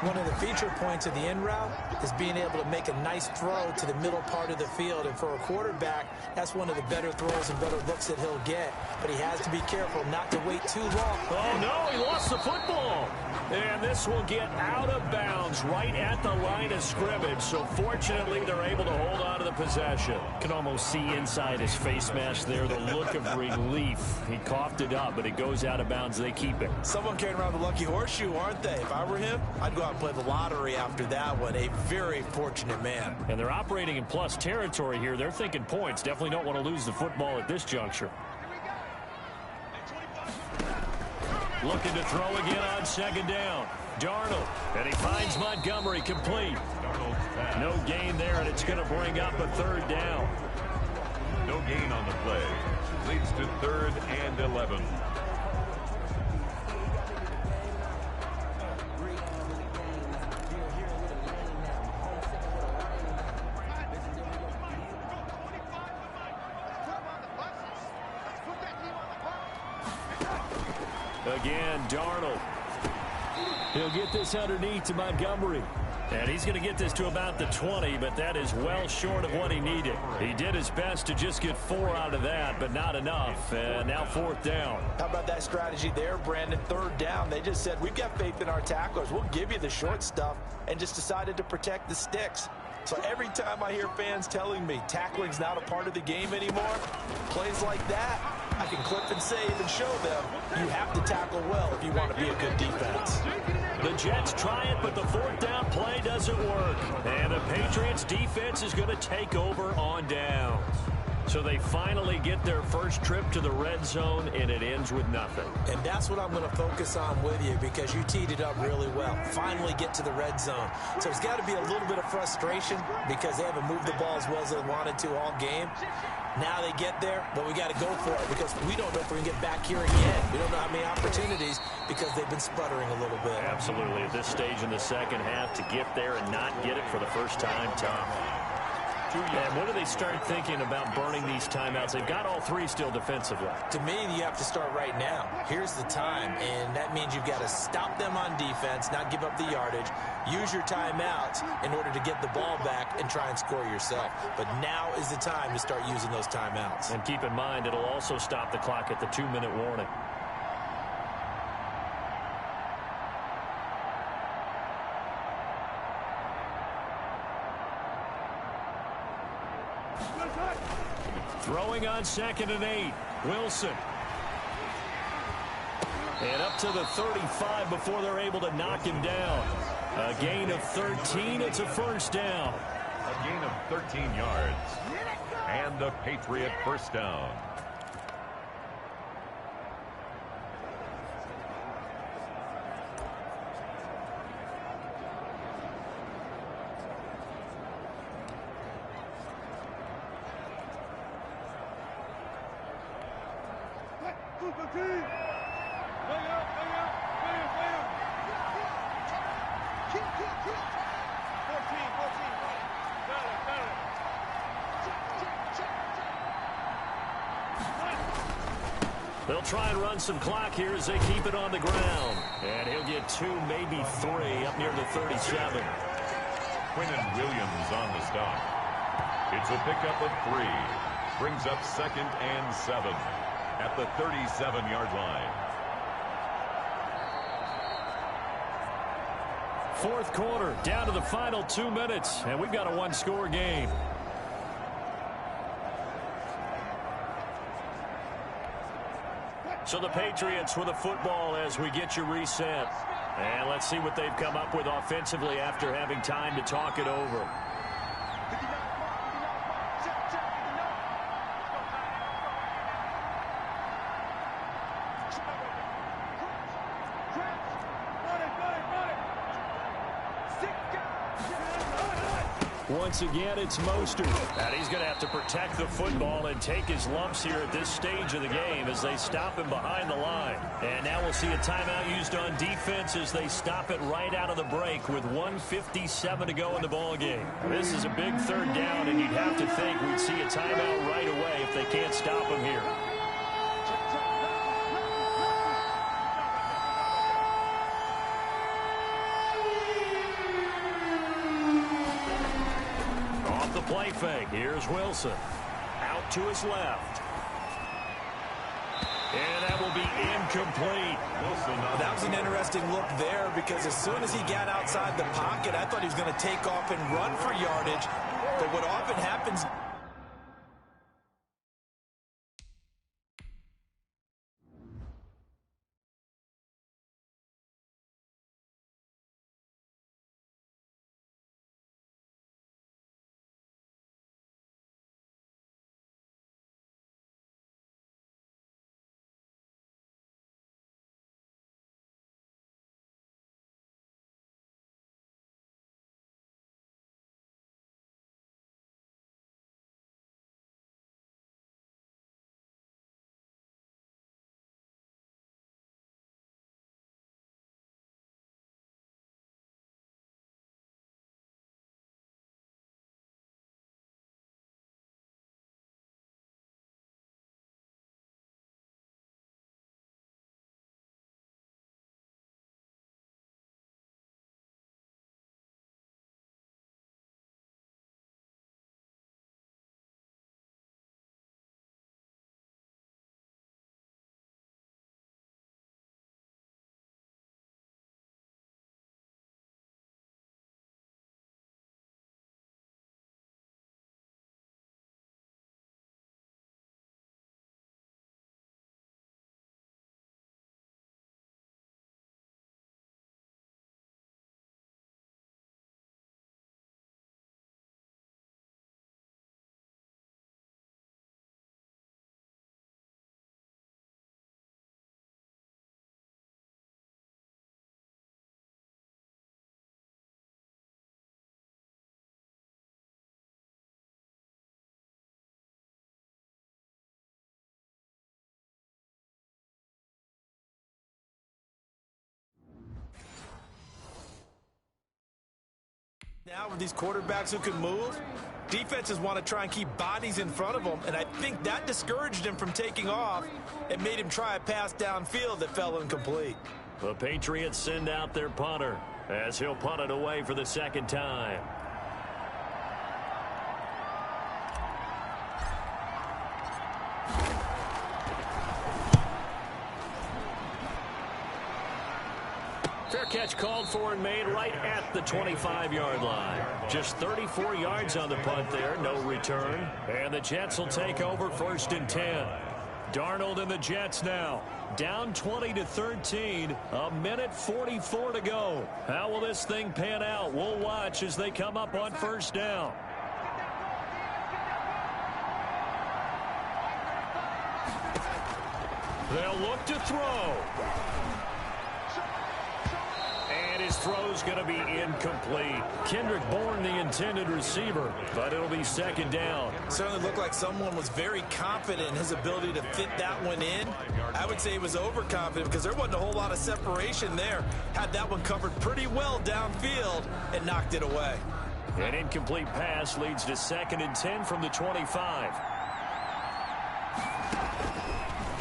One of the feature points of the in route is being able to make a nice throw to the middle part of the field. And for a quarterback, that's one of the better throws and better looks that he'll get. But he has to be careful not to wait too long. Oh, no, he lost the football. And this will get out of bounds right at the line of scrimmage. So fortunately, they're able to hold on to the possession. Can almost see inside his face mask there the look of relief. He coughed it up, but it goes out of bounds. They keep it. Someone carrying around the lucky horseshoe, aren't they? If I were him, I'd go out and play the lottery after that one. A very fortunate man. And they're operating in plus territory here. They're thinking points. Definitely don't want to lose the football at this juncture. Looking to throw again on second down. Darnold, and he finds Montgomery complete. No gain there, and it's going to bring up a third down. No gain on the play. Leads to 3rd and 11. Again, Darnold. He'll get this underneath to Montgomery. And he's going to get this to about the 20, but that is well short of what he needed. He did his best to just get 4 out of that, but not enough. And now 4th down. How about that strategy there, Brandon? 3rd down. They just said, we've got faith in our tacklers. We'll give you the short stuff, and just decided to protect the sticks. So every time I hear fans telling me tackling's not a part of the game anymore, plays like that, I can clip and save and show them you have to tackle well if you want to be a good defense. The Jets try it, but the 4th down play doesn't work. And the Patriots defense is going to take over on downs. So they finally get their first trip to the red zone, and it ends with nothing. And that's what I'm going to focus on with you, because you teed it up really well. Finally get to the red zone. So there's got to be a little bit of frustration because they haven't moved the ball as well as they wanted to all game. Now they get there, but we got to go for it because we don't know if we're going to get back here again. We don't know how many opportunities because they've been sputtering a little bit. Absolutely. At this stage in the second half, to get there and not get it for the first time, tough. And what do they start thinking about burning these timeouts? They've got all 3 still defensively. To me, you have to start right now. Here's the time, and that means you've got to stop them on defense, not give up the yardage, use your timeouts in order to get the ball back and try and score yourself. But now is the time to start using those timeouts. And keep in mind, it'll also stop the clock at the 2-minute warning. Throwing on 2nd and 8. Wilson. And up to the 35 before they're able to knock him down. A gain of 13. It's a first down. A gain of 13 yards. And the Patriot first down. They'll try and run some clock here as they keep it on the ground. And he'll get 2, maybe 3 up near the 37. Quinnen Williams on the stop. It's a pickup of 3. Brings up 2nd and 7 at the 37-yard line. 4th quarter, down to the final 2 minutes, and we've got a 1-score game. So the Patriots with a football as we get you reset. And let's see what they've come up with offensively after having time to talk it over. Once again, it's Mostert. And he's going to have to protect the football and take his lumps here at this stage of the game as they stop him behind the line. And now we'll see a timeout used on defense as they stop it right out of the break with 1:57 to go in the ballgame. This is a big 3rd down, and you'd have to think we'd see a timeout right away if they can't stop him here. fake. Here's Wilson. Out to his left. And that will be incomplete. That was an interesting look there because as soon as he got outside the pocket, I thought he was going to take off and run for yardage. But what often happens... Now with these quarterbacks who can move, defenses want to try and keep bodies in front of them, and I think that discouraged him from taking off and made him try a pass downfield that fell incomplete. The Patriots send out their punter as he'll punt it away for the second time. Fair catch called for and made right at the 25-yard line. Just 34 yards on the punt there, no return. And the Jets will take over 1st and 10. Darnold and the Jets now. Down 20-13, a minute 44 to go. How will this thing pan out? We'll watch as they come up on 1st down. They'll look to throw. And his throw's going to be incomplete. Kendrick Bourne, the intended receiver, but it'll be 2nd down. Certainly looked like someone was very confident in his ability to fit that one in. I would say he was overconfident because there wasn't a whole lot of separation there. Had that one covered pretty well downfield and knocked it away. An incomplete pass leads to 2nd and 10 from the 25.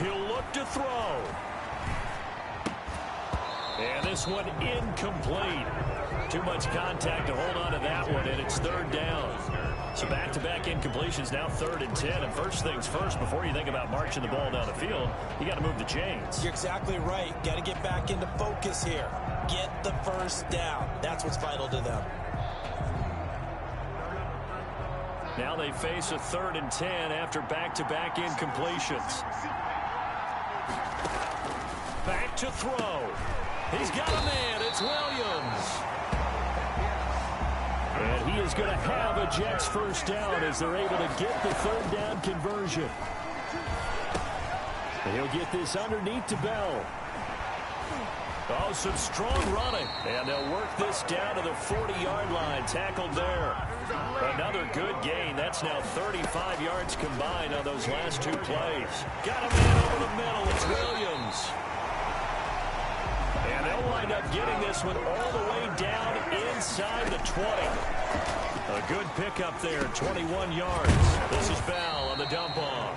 He'll look to throw. And this one incomplete. Too much contact to hold on to that one, and it's 3rd down. So back-to-back incompletions, now 3rd and 10. And first things first, before you think about marching the ball down the field, you got to move the chains. You're exactly right. Got to get back into focus here. Get the 1st down. That's what's vital to them. Now they face a 3rd and 10 after back-to-back incompletions. Back to throw. He's got a man. It's Williams. And he is going to have a Jets 1st down as they're able to get the 3rd down conversion. And he'll get this underneath to Bell. Oh, some strong running. And they'll work this down to the 40-yard line. Tackled there. Another good gain. That's now 35 yards combined on those last 2 plays. Got a man over the middle. It's Williams. And they'll wind up getting this one all the way down inside the 20. A good pickup there, 21 yards. This is Bell on the dump-off.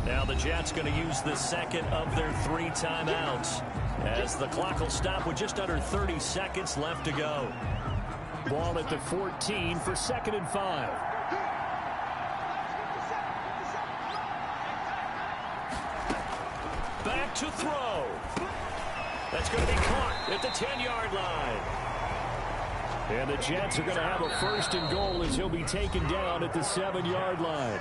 Now the Jets going to use the 2nd of their 3 timeouts as the clock will stop with just under 30 seconds left to go. Ball at the 14 for 2nd and 5. back to throw. That's going to be caught at the 10-yard line. And the Jets are going to have a 1st and goal as he'll be taken down at the 7-yard line.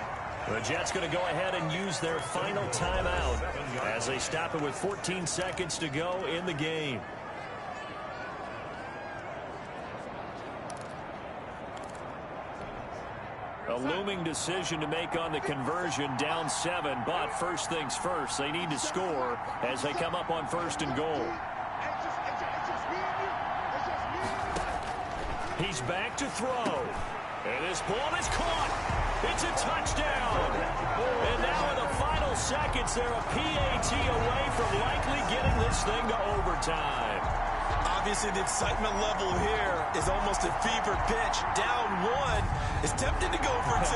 The Jets going to go ahead and use their final timeout as they stop it with 14 seconds to go in the game. A looming decision to make on the conversion, down 7, but first things first, they need to score as they come up on 1st and goal. He's back to throw. And this ball is caught. It's a touchdown. And now in the final seconds, they're a PAT away from likely getting this thing to overtime. Obviously, the excitement level here is almost a fever pitch. Down 1 is tempted to go for 2.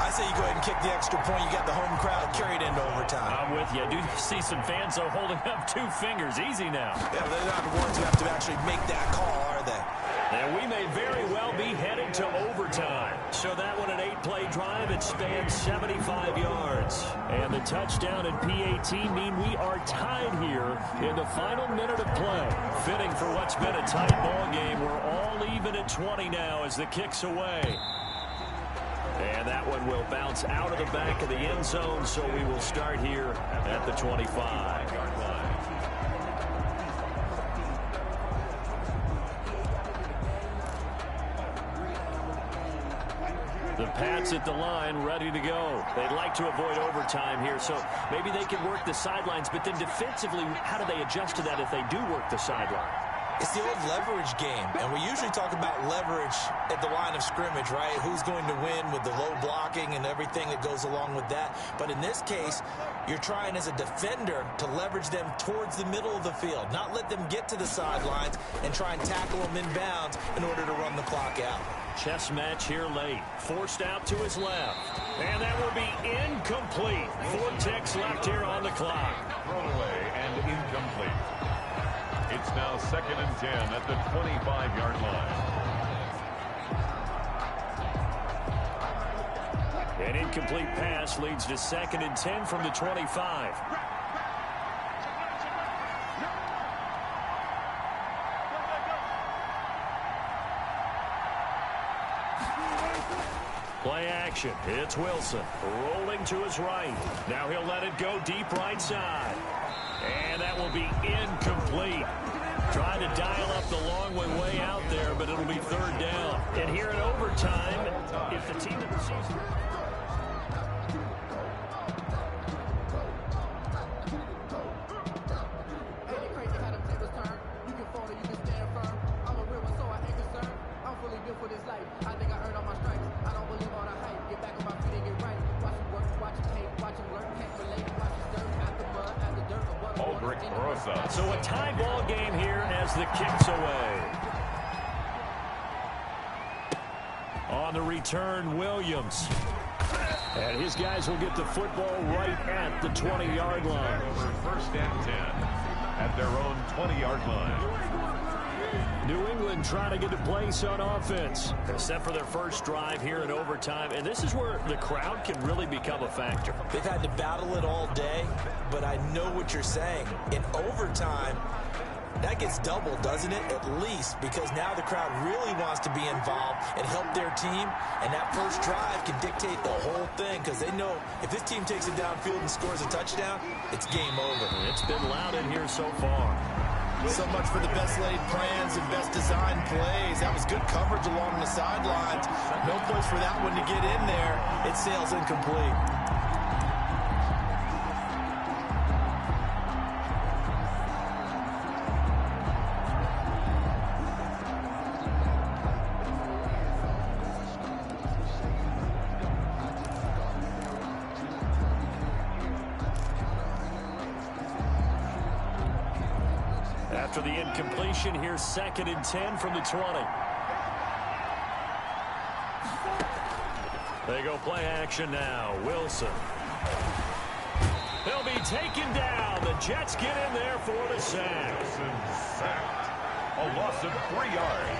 I say you go ahead and kick the extra point. You got the home crowd carried into overtime. I'm with you. I do see some fans, though, holding up 2 fingers. Easy now. Yeah, they're not the ones who have to actually make that call, are they? And we may very well be headed to overtime. So that one, an 8-play drive. It spans 75 yards. And the touchdown and PAT mean we are tied here in the final minute of play. Fitting for what's been a tight ball game. We're all even at 20 now as the kick's away. And that one will bounce out of the back of the end zone, so we will start here at the 25-yard line. The Pats at the line, ready to go. They'd like to avoid overtime here, so maybe they can work the sidelines, but then defensively, how do they adjust to that if they do work the sideline? It's the old leverage game, and we usually talk about leverage at the line of scrimmage, right? Who's going to win with the low blocking and everything that goes along with that. But in this case, you're trying as a defender to leverage them towards the middle of the field, not let them get to the sidelines and try and tackle them inbounds in order to run the clock out. Chess match here late. Forced out to his left. And that will be incomplete. 4 ticks left here on the clock. Thrown away and incomplete. It's now 2nd and 10 at the 25-yard line. An incomplete pass leads to 2nd and 10 from the 25. Play action. It's Wilson rolling to his right. Now he'll let it go deep right side. And that will be incomplete. Trying to dial up the long way out there, but it'll be 3rd down. And here in overtime, if the team of the season... So a tie ball game here as the kick's away. On the return, Williams. And his guys will get the football right at the 20-yard line. 1st and 10 at their own 20-yard line. New England trying to get a place on offense. Set for their first drive here in overtime. And this is where the crowd can really become a factor. They've had to battle it all day, but I know what you're saying. In overtime, that gets doubled, doesn't it? At least, because now the crowd really wants to be involved and help their team. And that first drive can dictate the whole thing because they know if this team takes it downfield and scores a touchdown, it's game over. It's been loud in here so far. So much for the best laid plans and best designed plays. That was good coverage along the sidelines. No place for that one to get in there. It sails incomplete. After the incompletion, here's 2nd and 10 from the 20. They go play action now. Wilson. He'll be taken down. The Jets get in there for the sack. Sacked A loss of 3 yards.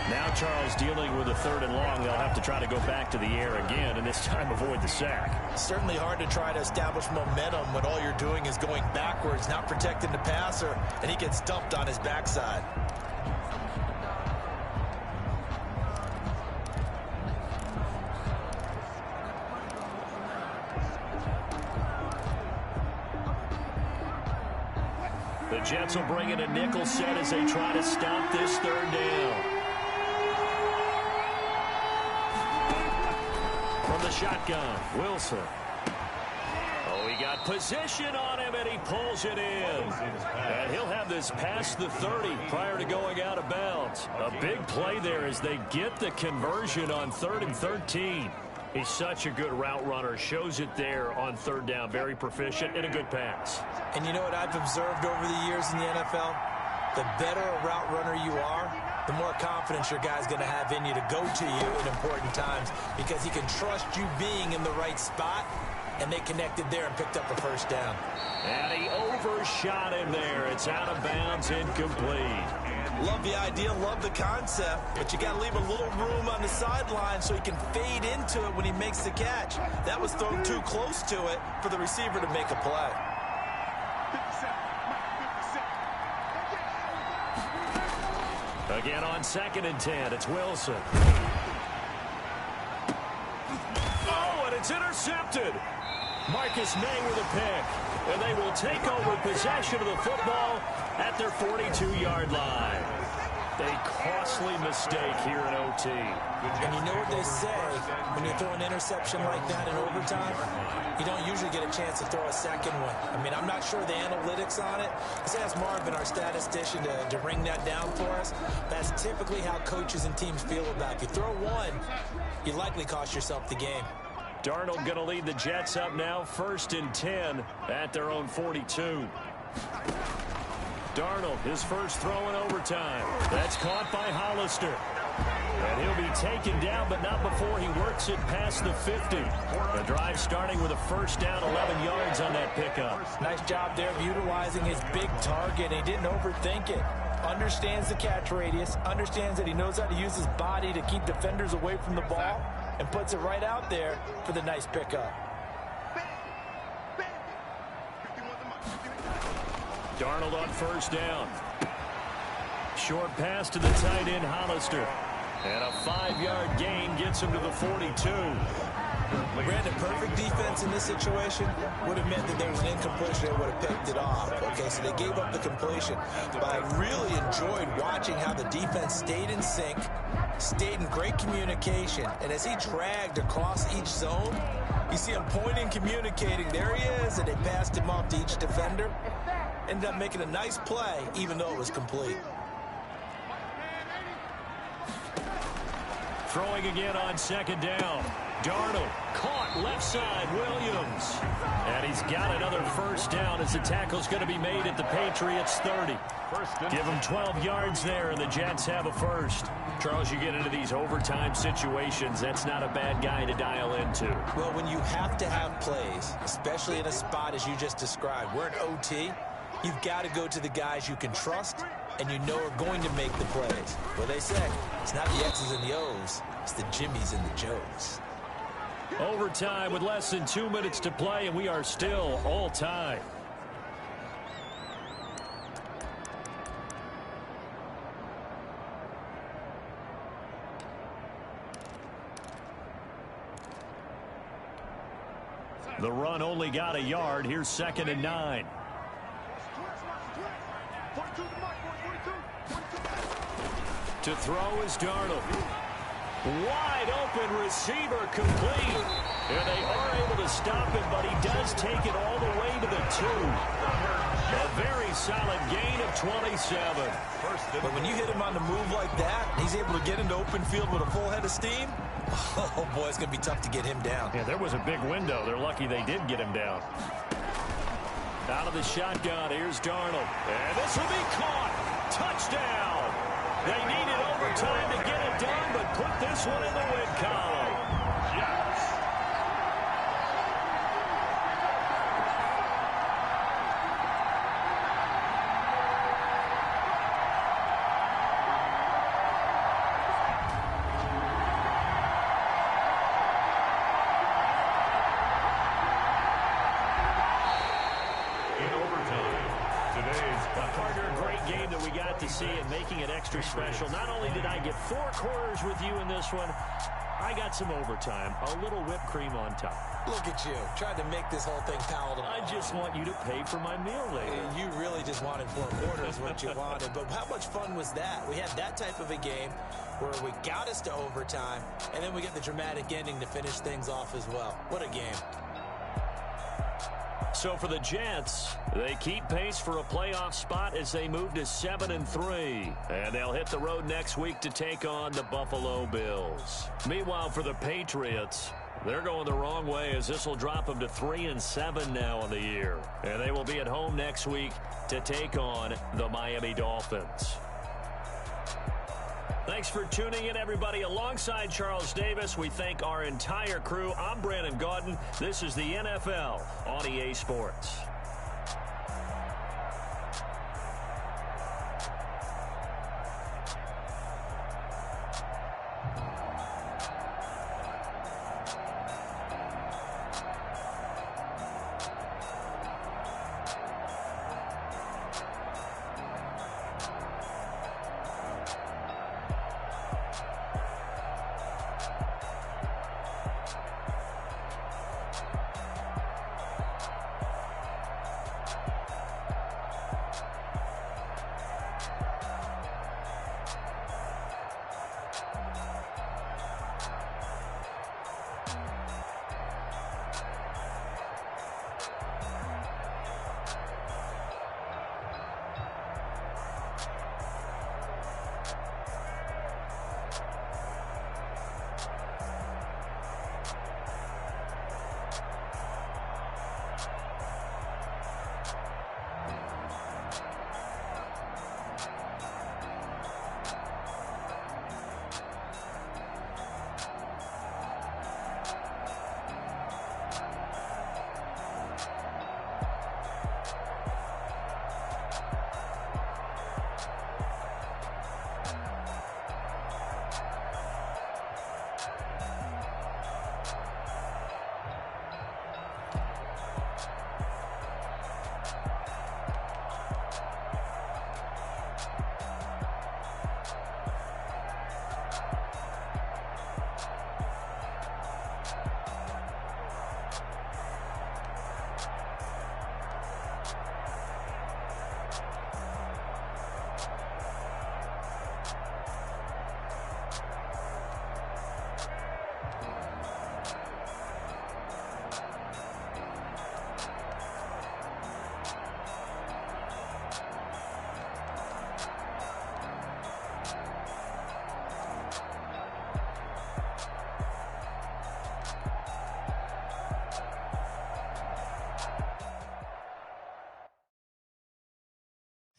Now Charles dealing with a 3rd and long. They'll have to try to go back to the air again, and this time avoid the sack. Certainly hard to try to establish momentum when all you're doing is going backwards, not protecting the passer, and he gets dumped on his backside. The Jets will bring in a nickel set as they try to stop this 3rd down. From the shotgun, Wilson. Oh, he got position on him, and he pulls it in. And he'll have this past the 30 prior to going out of bounds. A big play there as they get the conversion on 3rd and 13. He's such a good route runner. Shows it there on 3rd down. Very proficient and a good pass. And you know what I've observed over the years in the NFL? The better a route runner you are, the more confidence your guy's going to have in you to go to you in important times because he can trust you being in the right spot, and they connected there and picked up a 1st down. And he overshot him there. It's out of bounds, incomplete. Love the idea, love the concept, but you got to leave a little room on the sideline so he can fade into it when he makes the catch. That was thrown too close to it for the receiver to make a play. Again on 2nd and 10, it's Wilson. Oh, and it's intercepted. Marcus May with a pick. And they will take over possession of the football at their 42-yard line. A costly mistake here in OT. And you know what they say, when you throw an interception like that in overtime, you don't usually get a chance to throw a 2nd one. I mean, I'm not sure the analytics on it. Let's ask Marvin, our statistician, to ring that down for us. That's typically how coaches and teams feel about it. If you throw one, you likely cost yourself the game. Darnold going to lead the Jets up now, 1st and 10 at their own 42. Darnold, his first throw in overtime. That's caught by Hollister. And he'll be taken down, but not before he works it past the 50. The drive starting with a 1st down, 11 yards on that pickup. Nice job there of utilizing his big target. He didn't overthink it. Understands the catch radius, understands that he knows how to use his body to keep defenders away from the ball, and puts it right out there for the nice pickup. Darnold on 1st down. Short pass to the tight end, Hollister. And a 5-yard gain gets him to the 42. Brandon, perfect defense in this situation would have meant that there was an incompletion that would have picked it off. Okay, so they gave up the completion. But I really enjoyed watching how the defense stayed in sync, stayed in great communication. And as he dragged across each zone, you see him pointing, communicating. There he is, and they passed him off to each defender. Ended up making a nice play, even though it was complete. Throwing again on 2nd down. Darnold caught left side, Williams. And he's got another 1st down as the tackle's going to be made at the Patriots 30. Give them 12 yards there, and the Jets have a 1st. Charles, you get into these overtime situations, that's not a bad guy to dial into. Well, when you have to have plays, especially in a spot as you just described, we're in OT, you've got to go to the guys you can trust and you know are going to make the plays. Well, they say it's not the X's and the O's, it's the Jimmies and the Joes. Overtime with less than 2 minutes to play, and we are still all tied. The run only got a yard. Here's 2nd and 9. To throw is Darnold. Wide open receiver, complete. And they are able to stop him, but he does take it all the way to the 2. A very solid gain of 27. But when you hit him on the move like that, he's able to get into open field with a full head of steam. Oh, boy, it's going to be tough to get him down. Yeah, there was a big window. They're lucky they did get him down. Out of the shotgun, here's Darnold. And this will be caught. Touchdown. They needed overtime to get it done, but put this one in the win column. Yes. to see, and making it extra special. Not only did I get 4 quarters with you in this one, I got some overtime, a little whipped cream on top. Look at you, trying to make this whole thing palatable. I just want you to pay for my meal later. You really just wanted 4 quarters, what you wanted. But how much fun was that? We had that type of a game where we got us to overtime, and then we get the dramatic ending to finish things off as well. What a game. So for the Jets, they keep pace for a playoff spot as they move to 7-3. And they'll hit the road next week to take on the Buffalo Bills. Meanwhile, for the Patriots, they're going the wrong way as this will drop them to 3-7 now on the year. And they will be at home next week to take on the Miami Dolphins. Thanks for tuning in, everybody. Alongside Charles Davis, we thank our entire crew. I'm Brandon Gaudin. This is the NFL on EA Sports.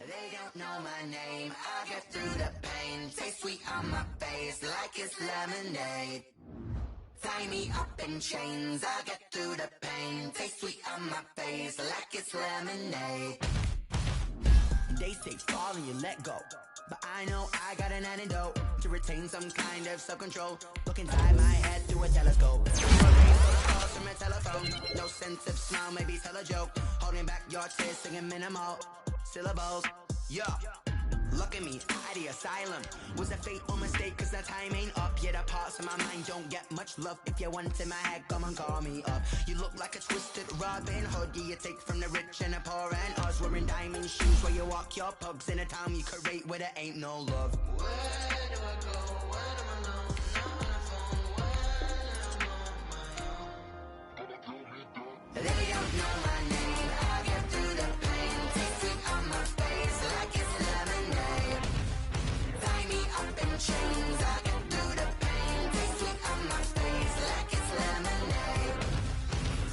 They don't know my name, I get through the pain. Taste sweet on my face like it's lemonade. Tie me up in chains, I get through the pain. Taste sweet on my face like it's lemonade. They say fall and you let go, but I know I got an antidote to retain some kind of self-control. Look inside my head through a telescope. Calls from a telephone, no sense of smile, maybe tell a joke. Holding back your tears, singing minimal syllables. Yeah, look at me, at the asylum. Was a fate or mistake, cause the time ain't up. Yeah, the parts of my mind don't get much love. If you want in my head, come and call me up. You look like a twisted Robin Hood. Yeah, you take from the rich and the poor and us. Wearing diamond shoes where you walk your pugs in a town you create where there ain't no love. Where do I go? Where do I know? Now on the phone, when I'm on my own. They don't know my name, I get through the pain. Taste sweet on my face like it's lemonade. Tie me up in chains, I get through the pain. Taste sweet on my face like it's lemonade.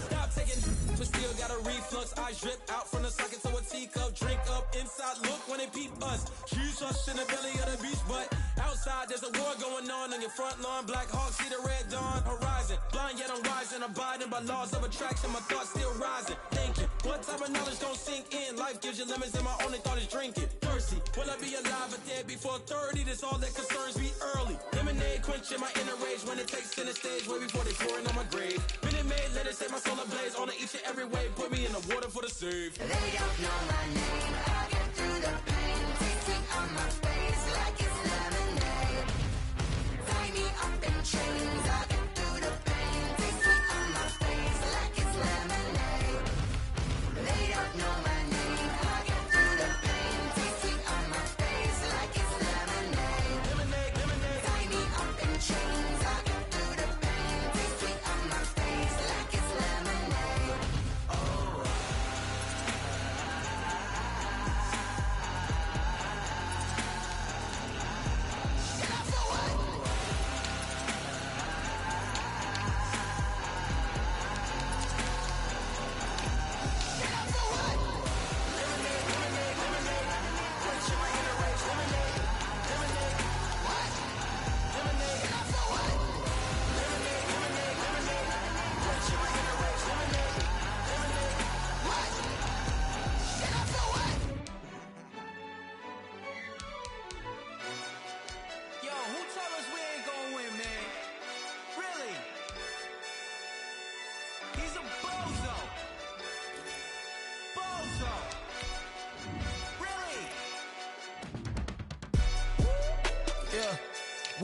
Stop taking, but still got a reflux. Eyes drip out from the socket to a teacup. Drink up inside, look when they peep us. Choose us in the belly of the beast, but outside there's a war going on your front lawn. Black Hawk, see the red dawn horizon. Blind yet I'm rising, abiding by laws of attraction. My thoughts still rising, thinking what type of knowledge don't sink in. Life gives you lemons and my only thought is drinking. Thirsty, will I be alive or dead before 30? That's all that concerns me early. Lemonade quenching my inner rage when it takes center stage way before they pouring on my grave. Minute Maid, let it set my soul ablaze on each and every way. Put me in the water for the save. They don't know my name, I get through the pain. Taste sweet on my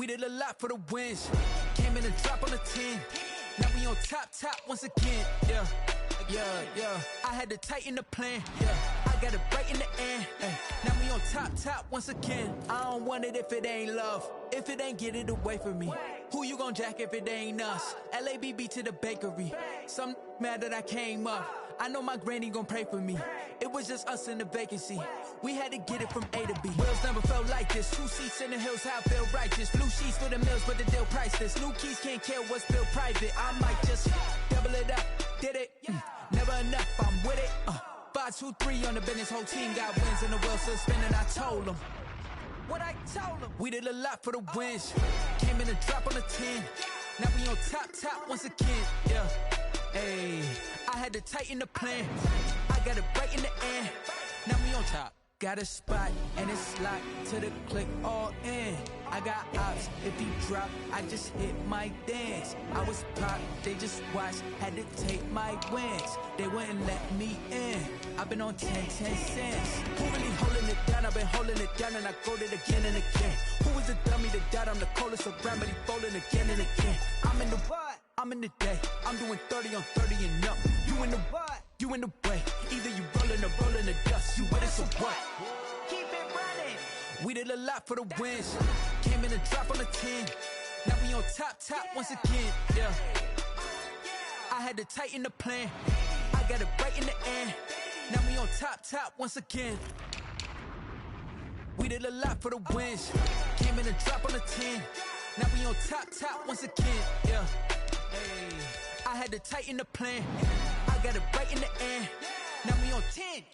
We did a lot for the wins. Came in and drop on the 10. Now we on top once again. Yeah. I had to tighten the plan. I got it right in the end. Now we on top once again. I don't want it if it ain't love. If it ain't, get it away from me. Who you gon' jack if it ain't us? LABB to the bakery. Some mad that I came up. I know my granny gon' pray for me. It was just us in the vacancy. We had to get it from A to B. Wheels never felt like this. 2 seats in the hills, how I feel righteous. Blue sheets for the mills, but the deal priceless. New keys can't care what's still private. I might just double it up. Did it? Never enough, I'm with it. 5, 2, 3 on the business. Whole team got wins and the wheels still spinning. I told them what I told them. We did a lot for the wins. Came in and drop on the 10. Now we on top once again. Hey, I had to tighten the plan. I got it right in the end. Now we on top. Got a spot and it's locked to the click all in. I got ops, if he drop, I just hit my dance. I was pop, they just watched, had to take my wins. They wouldn't let me in. I've been on 10 cents. Who really holding it down? I've been holding it down and I go it again and again. Who was the dummy that died? I'm the coldest around, but he folding again and again. I'm in the what? I'm in the day. I'm doing 30 on 30 and up. You in the what? You in the way. Either you rollin' or rollin' the dust. You with us or what? Keep it running. We did a lot for the wins. Came in and drop on the 10. Now we on top once again. I had to tighten the plan. I got it right in the end. Now we on top once again. We did a lot for the wins. Came in and drop on the 10. Now we on top once again. Hey, I had to tighten the plan. I got it right in the end. Now we on 10.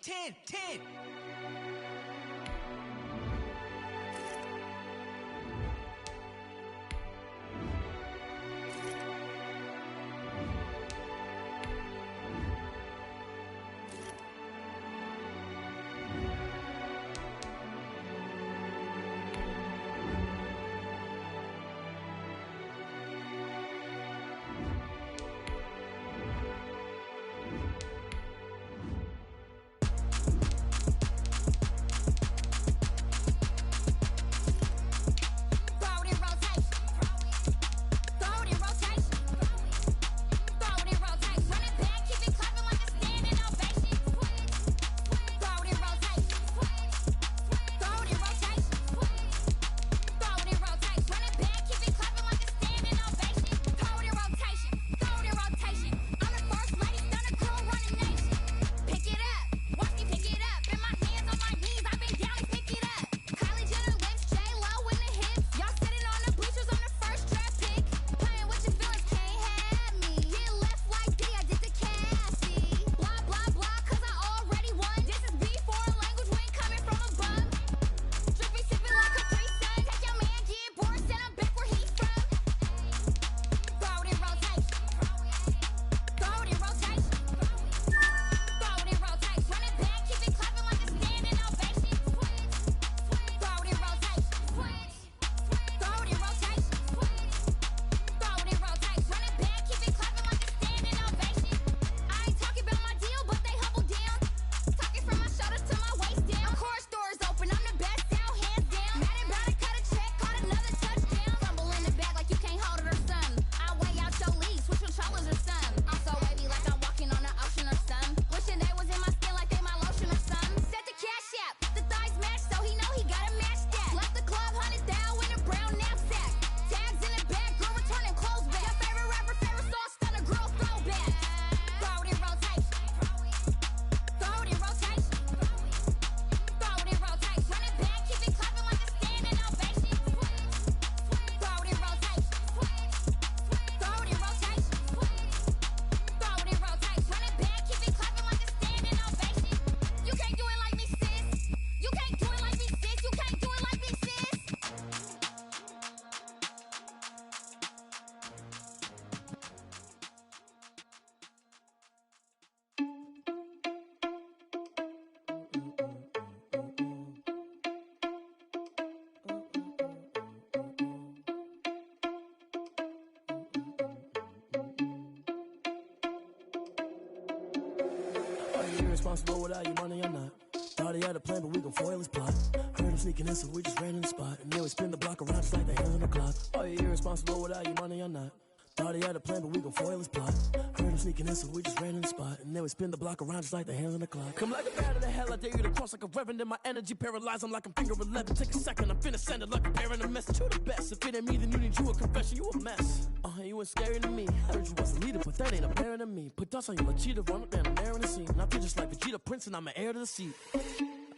Are you irresponsible without your money or not? Thought he had a plan, but we gon' foil his plot. Heard him sneaking in, so we just ran in the spot. And then we spin the block around just like the hands on the clock. Are you irresponsible without your money or not? Thought he had a plan, but we gon' foil his plot. Heard him sneaking in, so we just ran in the spot. And then we spin the block around just like the hands on the clock. Come like a bat of the hell, I dare you to cross like a reverend. In my energy paralyzed, I'm like I'm finger 11. Take a second, I'm finna send it like a bearing a message. You the best, if it ain't me, then you need you a confession. You a mess, you ain't scary to me. Heard you was a leader, but that ain't apparent to me. Put dust on you, Cheetah, run up down the air in the scene. And I feel just like Vegeta Prince, and I'm an heir to the seat.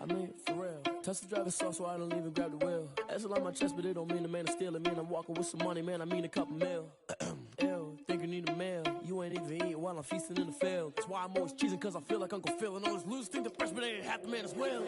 I mean, for real. Touch the driver's sauce so I don't even grab the wheel. That's on my chest, but it don't mean the man is stealing. Mean I'm walking with some money, man, I mean a couple mil. Ew, think you need a meal. You ain't even eating while I'm feasting in the field. That's why I'm always cheesing, cause I feel like Uncle Phil. And all those losers think the freshman ain't half the man as well.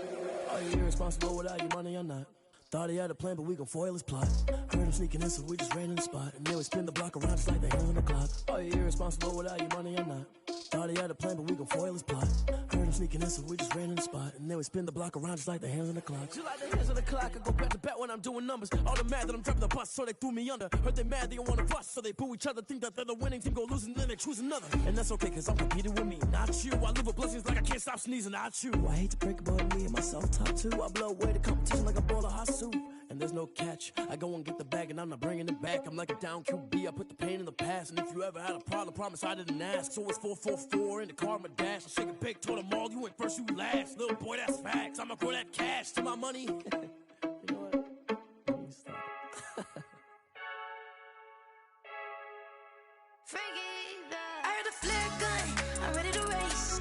Are you irresponsible without your money or not? Thought he had a plan, but we gon' foil his plot. Heard him sneaking in, so we just ran in the spot. And then we spin the block around just like the hands on the clock. Are you irresponsible without your money or not? Thought he had a plan, but we gon' foil his plot. Heard him sneaking in, so we just ran in the spot. And then we spin the block around just like the hands on the clock. Just like the hands on the clock, I go back to back when I'm doing numbers. All the mad that I'm driving the bus, so they threw me under. Heard they mad, they don't wanna bust, so they boo each other. Think that they're the winning team, go losing, then they choose another. And that's okay, cause I'm competing with me, not you. I live with blessings like I can't stop sneezing, not you. I hate to break about me and my self-talk too. I blow away the competition like a bowl of hot soup. And there's no catch. I go and get the bag and I'm not bringing it back. I'm like a down QB, I put the pain in the past. And if you ever had a problem, promise I didn't ask. So it's 444 in the car, my dash. I shake a big, told them all, you ain't first, you last. Little boy, that's facts. I'ma grow that cash to my money. You know what? Let me stop. I heard the flare gun, I'm ready to race.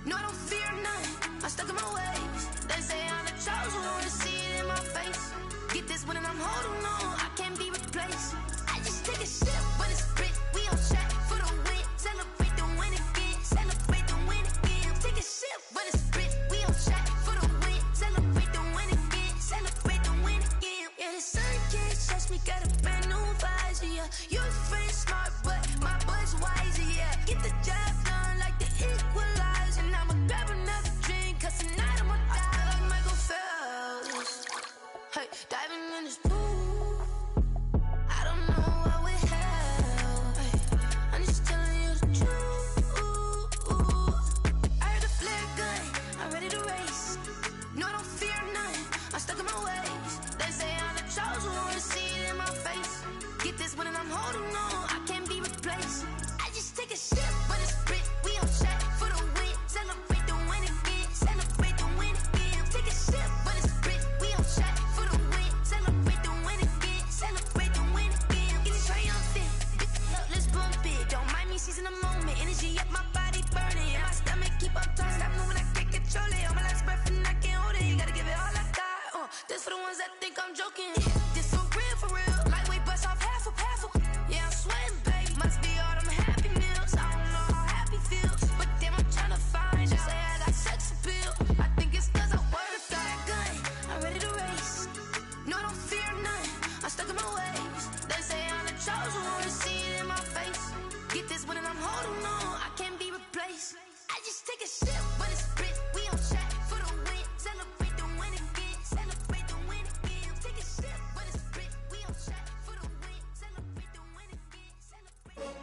No, I don't fear none, I'm stuck in my ways. They say I'm the chosen one, see it in my face. Get this one and I'm holding on, I can't be replaced. I just take a sip, but it's spit, we on track for the win. Celebrate the win again, celebrate the win again. Take a sip, but it's spit, we on track for the win. Celebrate the win again, celebrate the win again. Yeah, the sun can't touch me, got a brand new visor, yeah. Your friend smart, but my bud's wiser, yeah. Get the job done like the equalizer. And I'ma grab another drink, cause tonight I'ma die like Michael Phelps. Hey, diving in this pool, I don't know what would help. Hey, I'm just telling you the truth. I heard the flare gun, I'm ready to race. No, I don't fear none, I'm stuck in my ways. They say I'm the chosen one, see it in my face. Get this one and I'm holding on, I can't be replaced. I just take a sip, but it's spit, we on track for the win. Celebrate the win again, celebrate the win again. Take a sip, but it's spit, we on track for the win. Celebrate the win again, celebrate the win again. Get it triumphant, look, let's bump it. Don't mind me seizing the moment, energy up my body burning. And my stomach keep up tight, stop moving, I can't control it. On my last breath and I can't hold it, you gotta give it all I got. This for the ones that think I'm joking. This for real, lightweight bust off half a. Yeah, I'm sweating, babe, must be all them happy meals. I don't know how happy feels, but damn, I'm tryna find you. Say I got sex appeal, I think it's cause I work a fire gun, I'm ready to race. No, I don't fear none, I'm stuck in my ways. They say I'm the chosen one, see it in my face. Get this one and I'm holding on, I can't be replaced. I just take a sip, but it's spit, we on track for the win. Celebrate the win again, celebrate the win again. Take a sip, but it's spit, we on track for the win. Celebrate the win again, celebrate.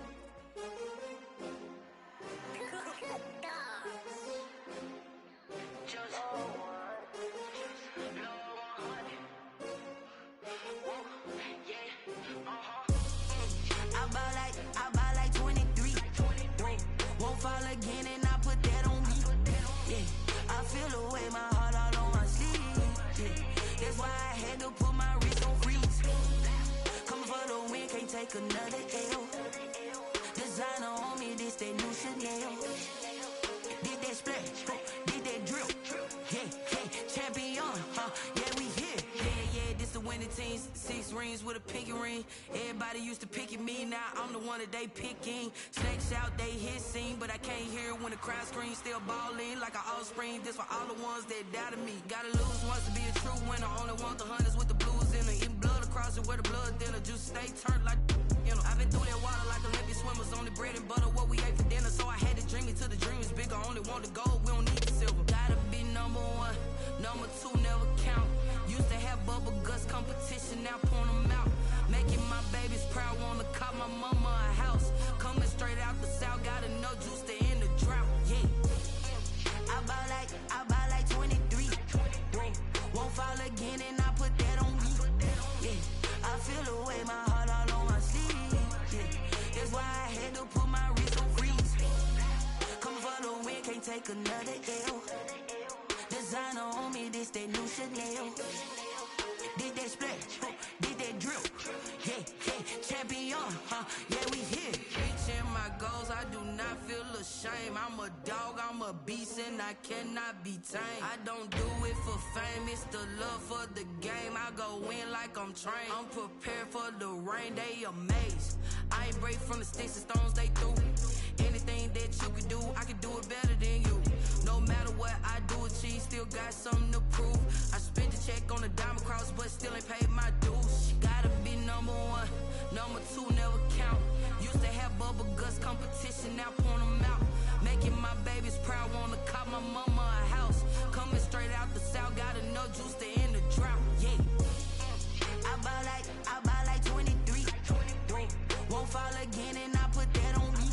I buy like 23. Won't fall again and I put that on me. Yeah, I feel the way, my heart all on my sleeve. Yeah, that's why I had to put my wrist on freeze. Come for the win, can't take another L. Designer on me, this that new Chanel. Did that splash, did that drip. Yeah, champion, yeah, we here. Yeah, this the winning team. 6 rings with a pinky ring. Everybody used to picking me, now I'm the one that they picking. Snakes out, they hit scene, but I can't hear when the crowd screams. Still balling like an offspring. This for all the ones that doubted me. Gotta lose once to be a true winner. Only want the hunters with the blues in it. Eating blood across it where the blood dinner. Just stay turned like, you know. I've been through that water like Olympic swimmers. Only bread and butter, what we ate for dinner. So I had to dream it till the dream is bigger. Only want the gold, we don't need the silver. Gotta be number 1, number 2 never count. Used to have bubble guts competition, now point them out. Making my babies proud, wanna call my mama a house. Coming straight out the south, got enough juice to end the drought. Yeah, I buy like 23. another L. Designer on me, this that new Chanel. Did that splash, did that drill. Yeah, champion, yeah, we here. Reaching my goals, I do not feel ashamed. I'm a dog, I'm a beast, and I cannot be tamed. I don't do it for fame, it's the love for the game. I go in like I'm trained. I'm prepared for the rain, they amazed. I ain't break from the sticks and stones they threw. Anything that you could do, I could do it better than you. No matter what I do, achieve, still got something to prove. I spent the check on the diamond cross, but still ain't paid my dues. Gotta be number one, number two never count. Used to have bubble guts competition, now point them out. Making my babies proud, wanna cop my mama a house. Coming straight out the south, got enough juice to end the drought. Yeah, I buy like 23. Won't fall again, and I put that on me.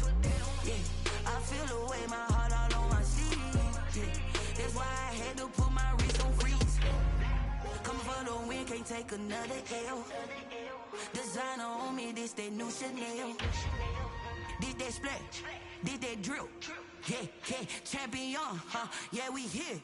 Yeah, I feel the way, my heart all on my sleeve. Yeah, that's why I had to put my wrist on freeze. Coming for the win, can't take another L. Designer on me, this that new Chanel. Did that splash, did that drill. Yeah, champion, yeah, we here.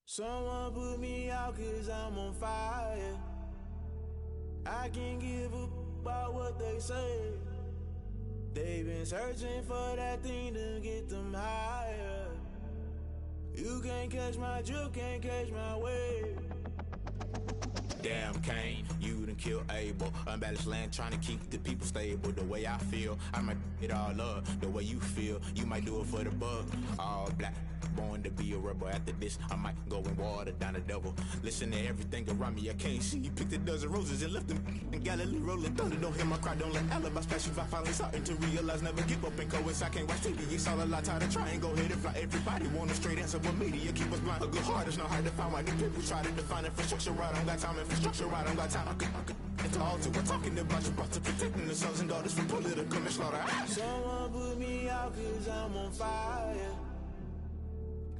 Someone put me out 'cause I'm on fire. I can't give up about what they say. They've been searching for that thing to get them higher. You can't catch my drift, can't catch my wave. Damn, Kane, you done killed Abel. Unbalanced land, trying to keep the people stable. The way I feel, I might it all up. The way you feel, you might do it for the bug. All black, born to be a rebel. After this, I might go and water down the devil. Listen to everything around me, I can't see. Picked a dozen roses and left them in Galilee rolling thunder. Don't hear my cry, don't let alibis pass you. I finally starting to realize, never give up and coincide. Can't watch TV, it's all a lot. Tired of trying, go ahead and fly. Everybody want a straight answer, but media keep us blind. A good heart is not hard to find. Why do people try to define infrastructure right? I don't got time, infrastructure right, I don't got time. I could it's all to we're talking about you, about to protecting the sons and daughters from political manslaughter. Someone put me out 'cause I'm on fire.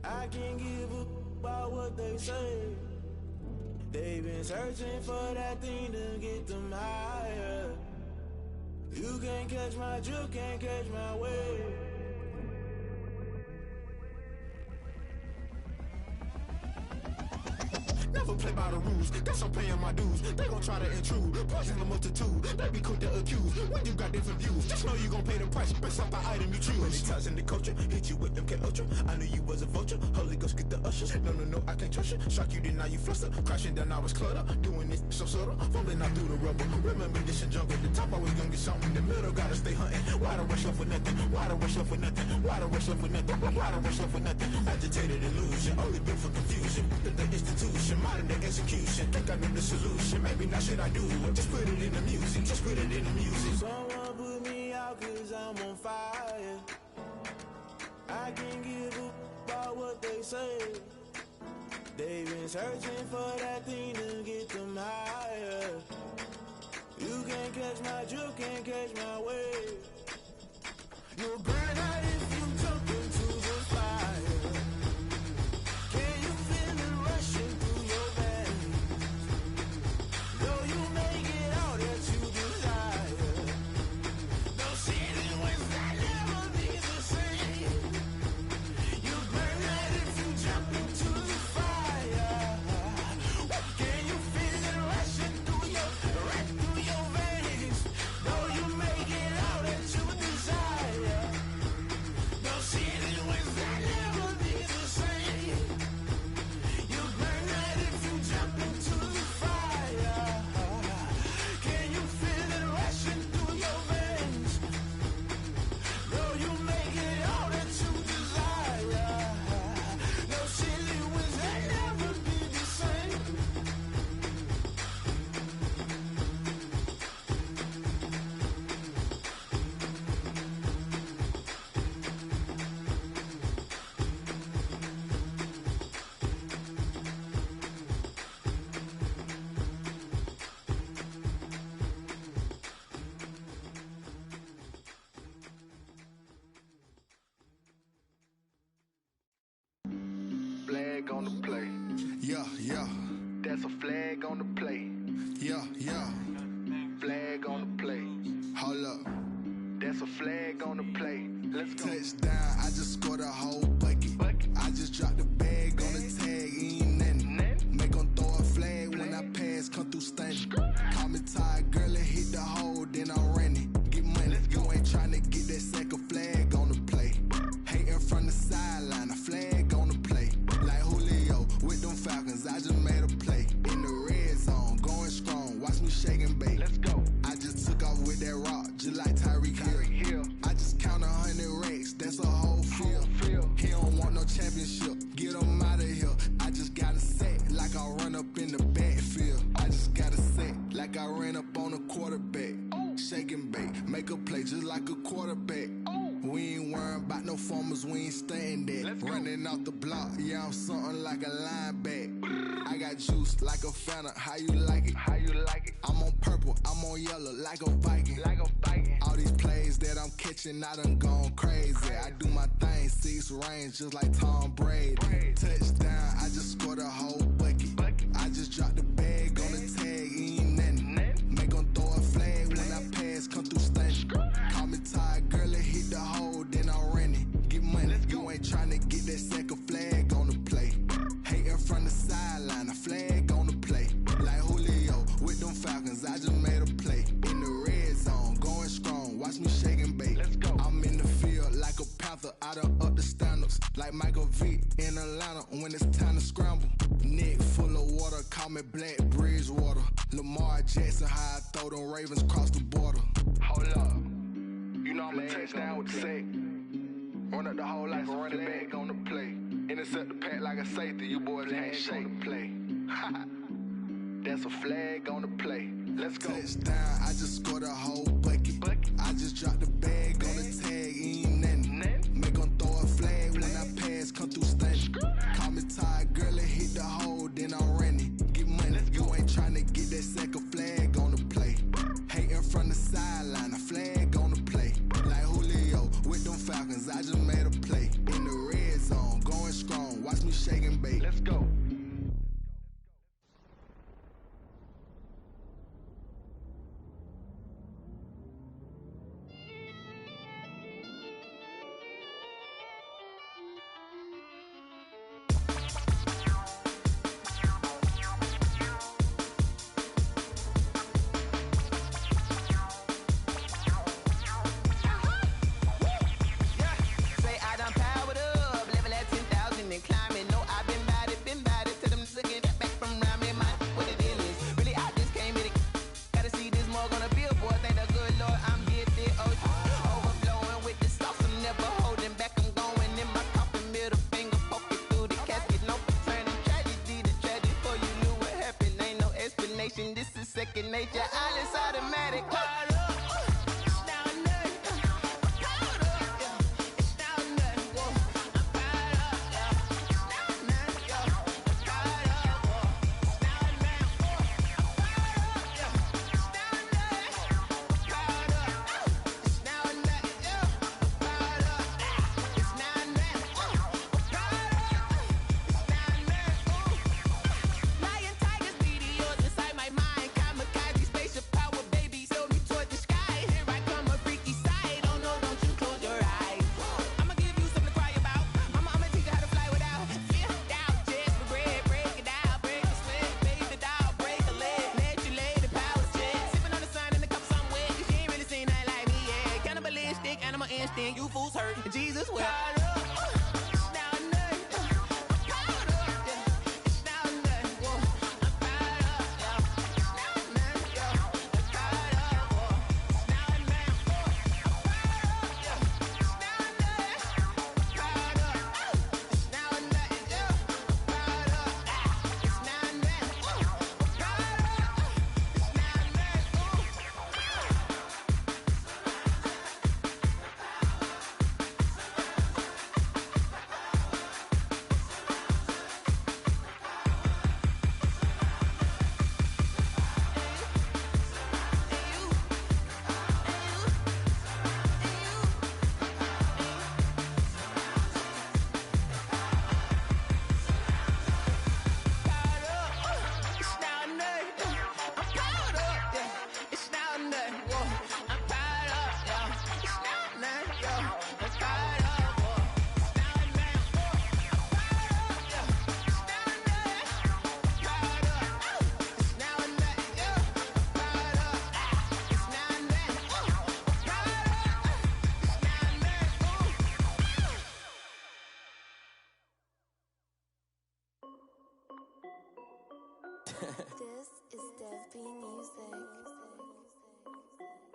I can't give up about what they say. They've been searching for that thing to get them higher. You can't catch my drift, can't catch my wave. Never play by the rules, guess I'm paying my dues. They gon' try to intrude, poison the multitude. They be quick to accuse, when you got different views. Just know you gon' pay the price, based off the item you choose. Many times in the culture, hit you with MK Ultra. I knew you was a vulture, Holy Ghost get the ushers. No, I can't trust you. Shock you, then now you fluster. Crashing down, I was cluttered. Doing this so subtle, falling out through the rubble. Remember this in jungle, the top always gonna get something. The middle gotta stay hunting. Why the rush left for nothing? Why the rush left for nothing? Why the rush left for nothing? Why the rush left for nothing? Agitated illusion, only built for confusion. The institution, modern day execution. Think I know the solution, maybe not should I do it? Just put it in the music, just put it in the music. Someone put me out 'cause I'm on fire. I can't give up about what they say. They've been searching for that thing to get them higher. You can't catch my drift, can't catch my wave. You'll burn out if you jump into the fire. Can you feel it rushing through your veins? Though you make it all that you desire. No city was that never be the same. You burn out if you jump into the fire. Can you feel it rushing through your veins? Though you make it all that you desire. That's a flag on the play. Yeah, yeah. Flag on the play. Hold up. That's a flag on the play. Let's go. Touchdown, I just scored a whole bucket. I just dropped the bag on the tag, ain't nothing. Make 'em throw a flag when I pass, come through stunning. Call me tired, girl, and hit the hole, then I'm running. Get money, you ain't tryna get that second flag on the play. Hating from the sideline, a flag on the play. Like Julio with them Falcons, I just made a play. In the red zone, going strong, watch me shake and bake. Let's go. I just took off with that rock, just like Tyreek Hill. I just count 100 racks, that's a whole field. He don't want no championship, get him out of here. I just got a set, like I run up in the backfield. I just got a set, like I ran up on a quarterback. Shake and bake, make a play just like a quarterback. We ain't worrying about no formers, we ain't staying there. Running off the block, yeah, I'm something like a lineback. I got juice like a Fanta, how you like it? How you like it? I'm on purple, I'm on yellow, like a Viking. Like a Viking. All these plays that I'm catching, I done gone crazy. I do my thing, 6 range, just like Tom Brady. Touchdown, I just scored a whole bucket. I just dropped the bag on the tag, ain't nothing. Make 'em throw a flag when I pass, come through stunning. Call me tired, girl, and hit the hole, then I'm running. Get money, you ain't tryna get that second flag on the play. Hating from the sideline, a flag on the play. Like Julio with them Falcons, I just made a play. In the red zone, going strong, watch me shake and bake. Let's go. I'm in the field like a panther, I done up the standards. Like Michael Vick in Atlanta when it's time to scramble. Neck full of water, call me Black Bridgewater. Lamar Jackson, how I throw them Ravens cross the border. Hold up. You know I'm a touchdown with the sack. Run up the whole like a running back on the play. Intercept the pack like a safety, you boys ain't shake the play. That's a flag on the play. Let's go. Touchdown, I just scored a whole bucket. I just dropped the bag on the tag, ain't nothing. Make 'em throw a flag when I pass, come through stunning. Call me tired, girl, and hit the hole, then I'm running. Get money, you ain't tryna get that second flag on the play. Hating from the sideline, a flag on the play. Like Julio with them Falcons, I just made a play. In the red zone, going strong, watch me shake and bake. Let's go. This is second nature, all is automatic. Lion, tigers, meteors inside my mind. Kamikaze, spaceship power, baby. Sold me toward the This is Dev B Music.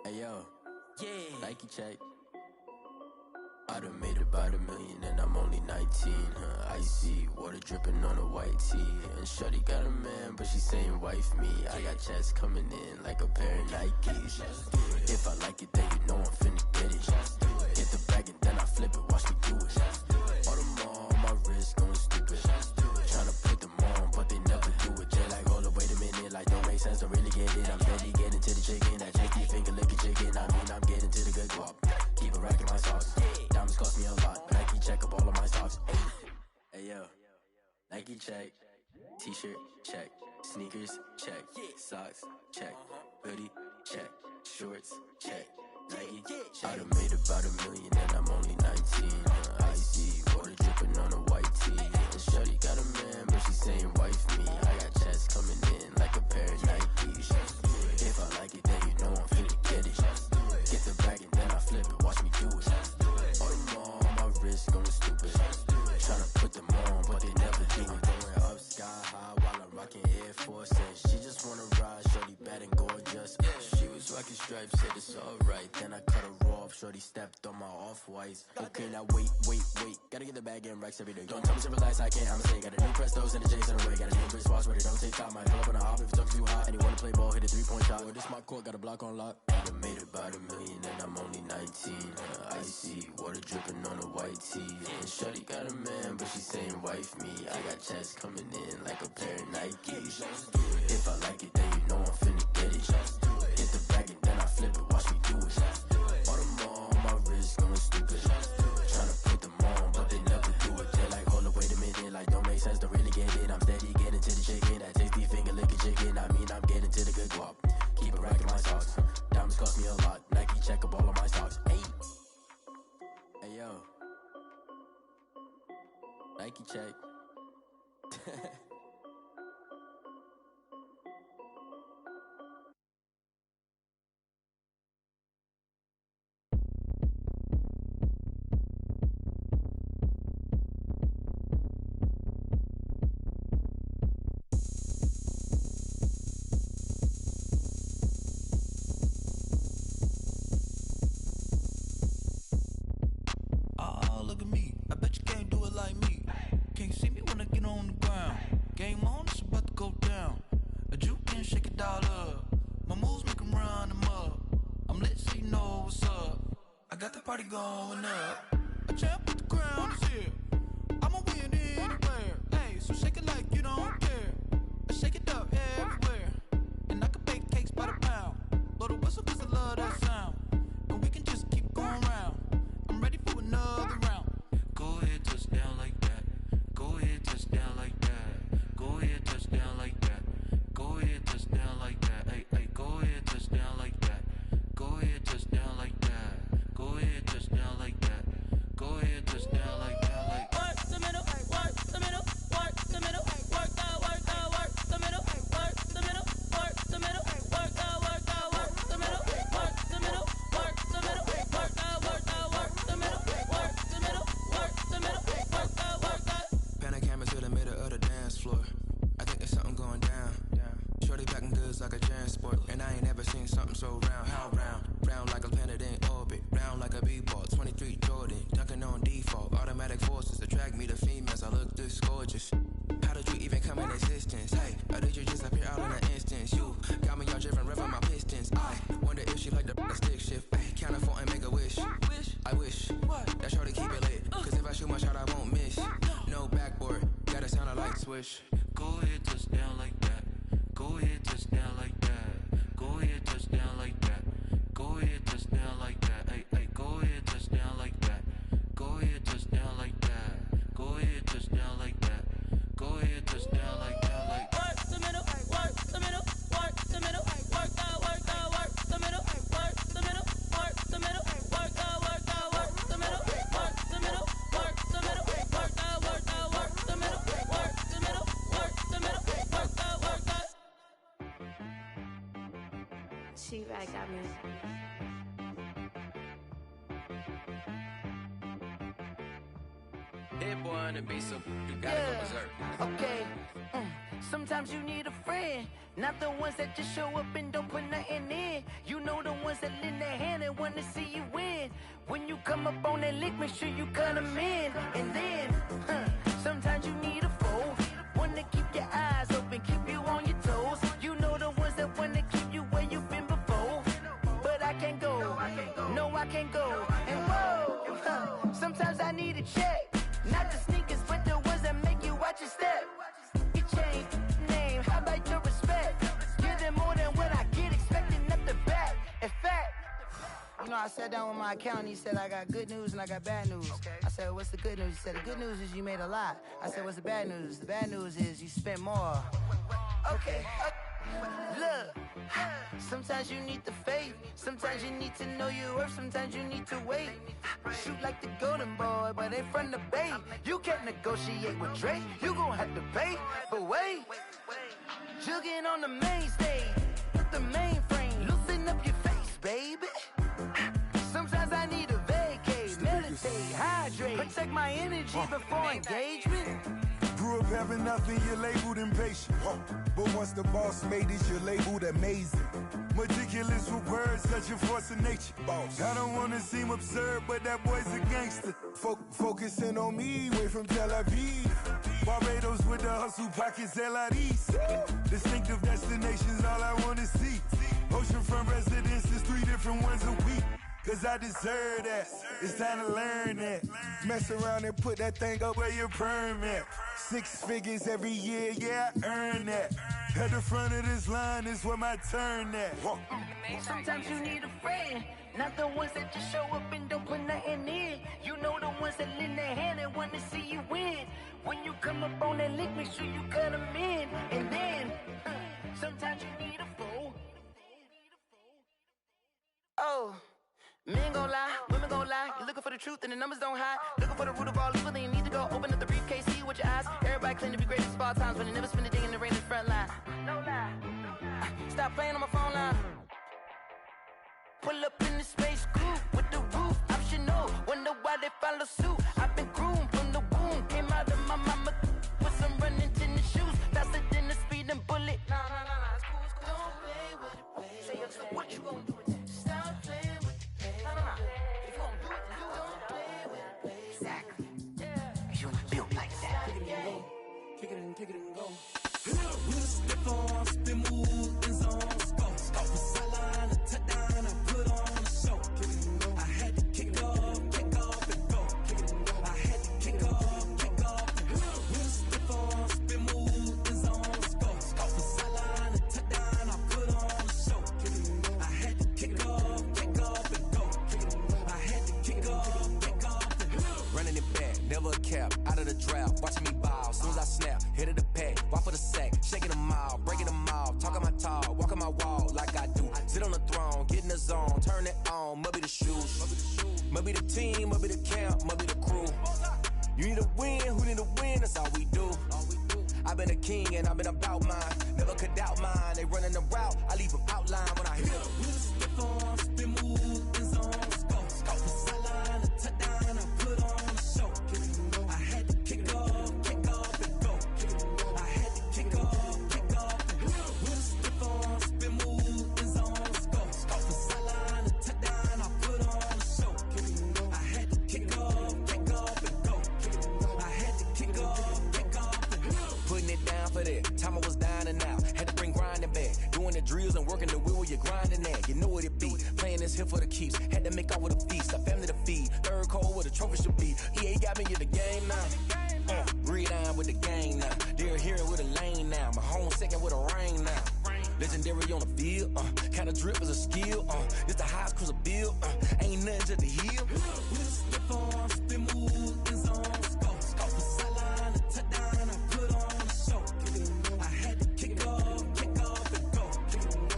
Hey yo, yeah. Nike check. I done made about $1 million and I'm only 19. Icy water dripping on a white tee. And shorty got a man, but she saying wife me. I got checks coming in like a pair of Nikes. If I like it, then you know I'm finna get it. Get the bag and then I flip it, watch me do it. All them on my wrist going stupid. Tryna put them on, but they never do it. They like, hold up, wait a minute, like don't make sense, don't really get it. I'm steady getting to the chicken, that chicky finger licking chicken. I mean, I'm getting to the good guap. Keep a rack in my socks. Diamonds cost me a lot, but Nike check up all of my stocks. Hey yo, Nike check. T-shirt check. Sneakers check. Socks check. Hoodie check. Shorts check. Nike I done made about $1 million and I'm only 19. Icy water dripping on a white tee. And shorty got a man, but she saying wife me. I got checks coming in like a pair of Nikes. If I like it, then you know I'm finna get it. Get the bag and then I flip it, watch me do it. All them on my wrist going stupid. Tryna put them on, but they never do it. Going up sky high while I'm rocking Air Force. And she just wanna ride, shorty bad and gorgeous. She was rocking stripes, said it's alright. Then I cut her off, shorty stepped on my off-whites. Okay, now wait. Gotta get the bag and racks every day. Don't tell me to relax, I can't, I'ma say. Got a new Prestos and the J's in the way. Got a new Chris Watch, but it don't take time. Might pull up on a hop if it's up too hot. And you wanna play ball, hit a 3-point shot. Or this my court, got a block on lock. I done made about $1 million and I'm only 19. Icy water dripping on a white tee. And shorty got a man, but she saying wife me. I got checks coming in like a pair of Nikes. If I like it, then you know I'm finna get it. Get the bag and then I flip it, watch me do it. All them on my wrist going stupid. Tryna put them on, but they never do it. They like, hold up, wait a minute, like don't make sense, don't really get it. I'm steady getting to the chicken, that tasty finger licking chicken. I mean, I'm getting to the good guap. Keep a rack in my socks. Diamonds cost me a lot. Nike check up all of my stocks. Hey yo, Nike check. Oh, look at me. I bet you can't do it like me. Can't see me when I get on the ground. Game on, it's about to go down. A juke and shake it all up. My moves make 'em run them up. I'm lit so you know what's up. I got the party going up. A champ with the crown is here. I'ma win anywhere. Hey, so shake it like you don't care. I shake it up everywhere. And I can bake cakes by the pound. Blow the whistle 'cause I love that sound. And we can just keep going round. I'm ready for another round. Go ahead, touch down like that. Go ahead, touch down like that. Go ahead, touch down like that. Go ahead, touch down like that. Hey, go ahead, touch down like that. Go ahead, touch down like that. Go ahead, touch down like that. Go ahead, touch down like that. Like work the middle, work the middle, work the middle, work that, work the middle, work the middle, work the middle, work that, work the middle, work the middle, work the middle, work that, work the middle, work the middle, work the middle, work that. Pan a camera to the middle of the dance floor. I think there's something going down. Shorty packing goods like a transport, and I ain't never seen something so round. How round? Round like a planet in orbit, round like a b-ball. 23 Jordan, dunking on default. Automatic forces attract me to females. I look this gorgeous. How did you even come in existence? Hey, or did you just appear out in an instance? You got me all driven, revving my pistons. I wonder if she like the stick shift. Ay, count a 4 and make a wish. I wish that shorty keep it lit. 'Cause if I shoot my shot, I won't miss. No backboard, gotta sound a light switch. Go ahead, touch down like that. Go ahead, touch down like that. Go ahead, touch down like that. Go ahead, touch down like that. Hey, go ahead, touch down like that. Go ahead, touch down like that. Go ahead, touch down like that. Go ahead, touch down like that. Like work the middle, work the middle, work the middle, work that, work the middle, work the middle, work the middle, work that, work the middle, work the middle, work the middle, work that, work the middle, work the middle, work the middle, work that, work that. She right got me. Hit boy on the beat, so you gotta go berserk. Okay. Sometimes you need a friend, not the ones that just show up and don't put nothing in. You know the ones that lend their hand and want to see you win. When you come up on that lick, make sure you cut them in. And then, sometimes you need a foe, one to keep your eyes open, keep you on your toes. You know the ones that want to keep you where you've been before. But I can't go, no I can't go. And whoa, sometimes I need a check, not the sneakers, but the ones that make you watch your step. Your chain, name, how about your respect? Give them more than what I get, expecting up the back. In fact, you know, I sat down with my accountant. He said, I got good news and I got bad news. Okay. I said, what's the good news? He said, the good news is you made a lot. I said, what's the bad news? The bad news is you spent more. Okay. Look, sometimes you need the faith. Sometimes you need to know your worth. Sometimes you need to wait. Shoot like the golden boy, but ain't from the bay. You can't negotiate with Drake. You gon' have to pay. But wait, jugging on the main stage with the mainframe. Loosen up your face, baby. Sometimes I need a vacate, meditate, hydrate, protect my energy before engagement. Grew up having nothing, you're labeled impatient. But once the boss made it, you're labeled amazing. Meticulous with words, such a force of nature. I don't wanna seem absurd, but that boy's a gangster. Focusing on me, way from Tel Aviv. Barbados with the hustle pockets, LIDs. Distinctive destinations, all I wanna see. Oceanfront residences, 3 different ones a week. Cause I deserve that, it's time to learn that. Mess around and put that thing up where your perm at. 6 figures every year, yeah, I earn that. At the front of this line is where my turn at. Sometimes you need a friend, not the ones that just show up and don't put nothing in. You know the ones that lend their hand and want to see you win. When you come up on that lick, make sure you cut them in. And then, sometimes you need a fool. Oh. Men gon' lie, women gon' lie. You're looking for the truth and the numbers don't hide. Looking for the root of all evil, then you need to go open up the briefcase, see with your eyes. Everybody claim to be greatest of all times, but they never spend a day in the rain in the front line. No lie. Stop playing on my phone line. Pull up in the space coupe with the roof optional. Wonder why they follow suit. I've been groomed from the womb. Came out of my mama with some running tennis shoes. Faster than the speeding bullet. Nah, it's cool, it's cool. Don't play with it, play. Say what you gon' do with it? Stop playing with it. If you gon' do it, you don't play with it. Exactly. Yeah. You built like that. Kick it and go. We'll step on, spin, move, and zone. Go for sideline, a touchdown, I put on a show. I had to kick off and go. I had to kick off and go. We'll step on, spin, move, and zone. Go for sideline, a touchdown, I put on a show. I had to kick off and go. I had to kick off and go. Running it back, never a cap, out of the drought, watching me ball. Soon as I snap, hit of the pack, walk for the sack, shaking them out, breaking them off, talking my talk, walking my wall like I do. Sit on the throne, get in the zone, turn it on, must be the shoes, must be the team, must be the camp, must be the crew. You need a win, who need a win, that's all we do. I've been a king and I've been about mine, never could doubt mine. They running the route, I leave them outline when I hit them. We'll step on, spin, move, and zone. Go for sideline, a touchdown, I put on a show. I had to kick off and go. I had to kick off and go. We'll step on, spin, move, and zone. Go for sideline, a touchdown, I put on a show. I had to kick off and go. I had to kick off and go. Putting it down for that, time I was down and out, had to bring grinding back, doing the drills and working the wheel where you're grinding at. You know what it be, playing this here for the keeps, had to make out with a feast, a family to feed, third cold where the trophy should be. EA got me in the game now, breathe on with the gang now, they're hearing with a lane now, my home second with a rain now. Legendary on the field, kinda drip is a skill, it's the highest cruiser bill, ain't nothing just the hill. We'll step on, spin, move, and zone. Go for sideline, a touchdown, I put on a show. I had to kick off and go.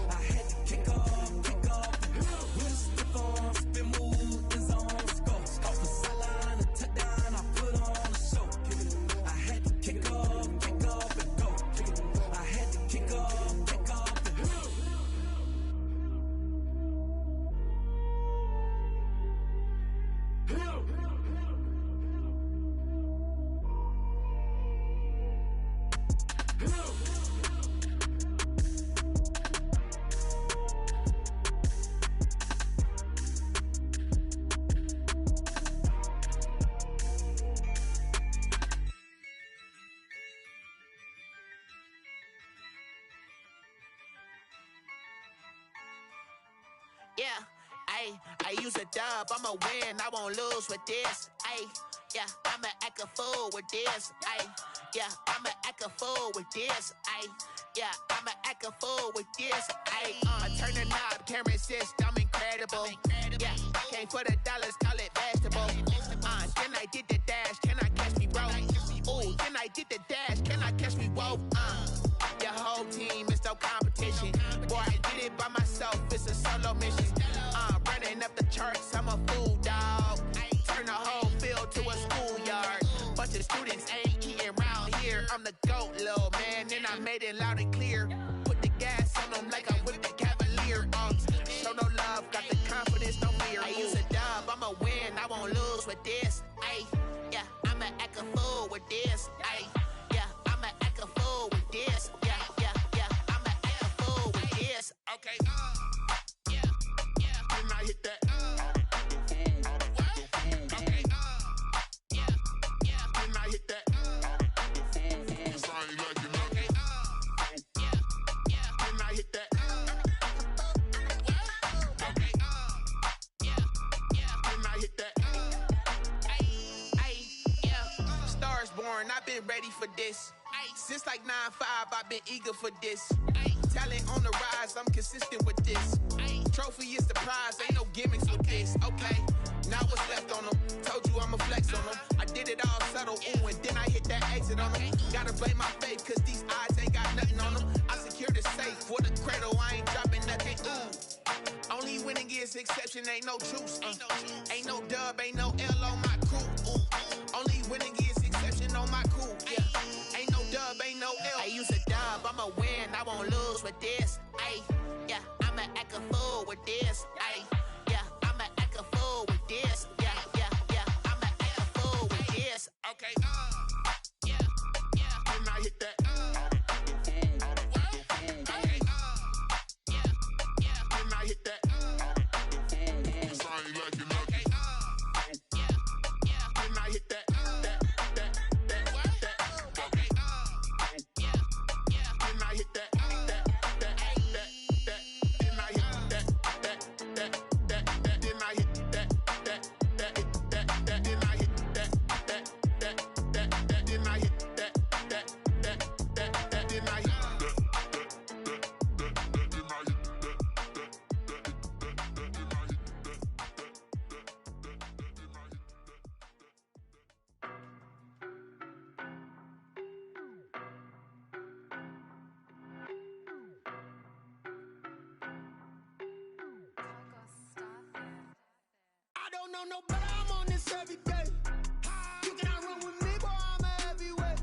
I had to kick off and go. We'll step on, spin, move, and zone. Go for sideline, a touchdown, I put on a show. I had to kick off and go. I had to kick off and go. Yeah, I use a dub, I'ma win, I won't lose with this. Yeah, I'ma act a fool with this. Yeah, I'ma act a fool with this. Yeah, I'ma act a fool with this. I turn the knob, camera assist, I'm incredible. Yeah, came for the dollars, call it vegetable. Then I did the dash, can I catch me, bro? Ooh, then I did the dash, can I catch me, whoa? Your whole team is no competition. Boy, I did it by myself, it's a solo mission. Running up the charts, I'm a fool, dog. Turn the whole field to a schoolyard. Bunch of students ain't eating round here. I'm the GOAT, little man, and I made it loud and clear. Put the gas on them like I whipped the Cavalier. Show no love, got the confidence, no fear. I use a dub, I'ma win, I won't lose with this. Yeah, I'ma act a fool with this. Yeah, I'ma act a fool with this. Yeah, I'ma act a fool with this. Okay, yeah, then I hit that. Okay, yeah, then I hit that. Cause I ain't like it. Okay, yeah, then I hit that. Okay, yeah, then I hit that. Yeah, Stars born, I've been ready for this. Since like 9-5, I've been eager for this. Talent on the rise, I'm consistent with this. Trophy is the prize, ain't no gimmicks with this. Okay, now what's left on them? Told you I'ma flex on them. I did it all subtle, ooh, and then I hit that exit on them. Gotta blame my faith, cause these odds ain't got nothing on them. I secure the safe for the cradle, I ain't dropping nothing, ooh. Only winning is exception, ain't no truce. Ain't no dub, ain't no L on my crew. Ooh. Only winning is exception on my crew. Yeah, ain't no dub, ain't no L. I use a dub, I'ma win, I won't lose with this. Yeah, I'ma act a fool with this. Yeah, I'ma act a fool with this. Yeah, I'ma act a fool with this. Okay, yeah, then I hit that. Okay, yeah, then I hit that. Cause I ain't like it. Okay, yeah, then I hit that. Okay, yeah, then I hit that. I don't know no better, I'm on this every day. You cannot run with me, boy, I'm a heavyweight.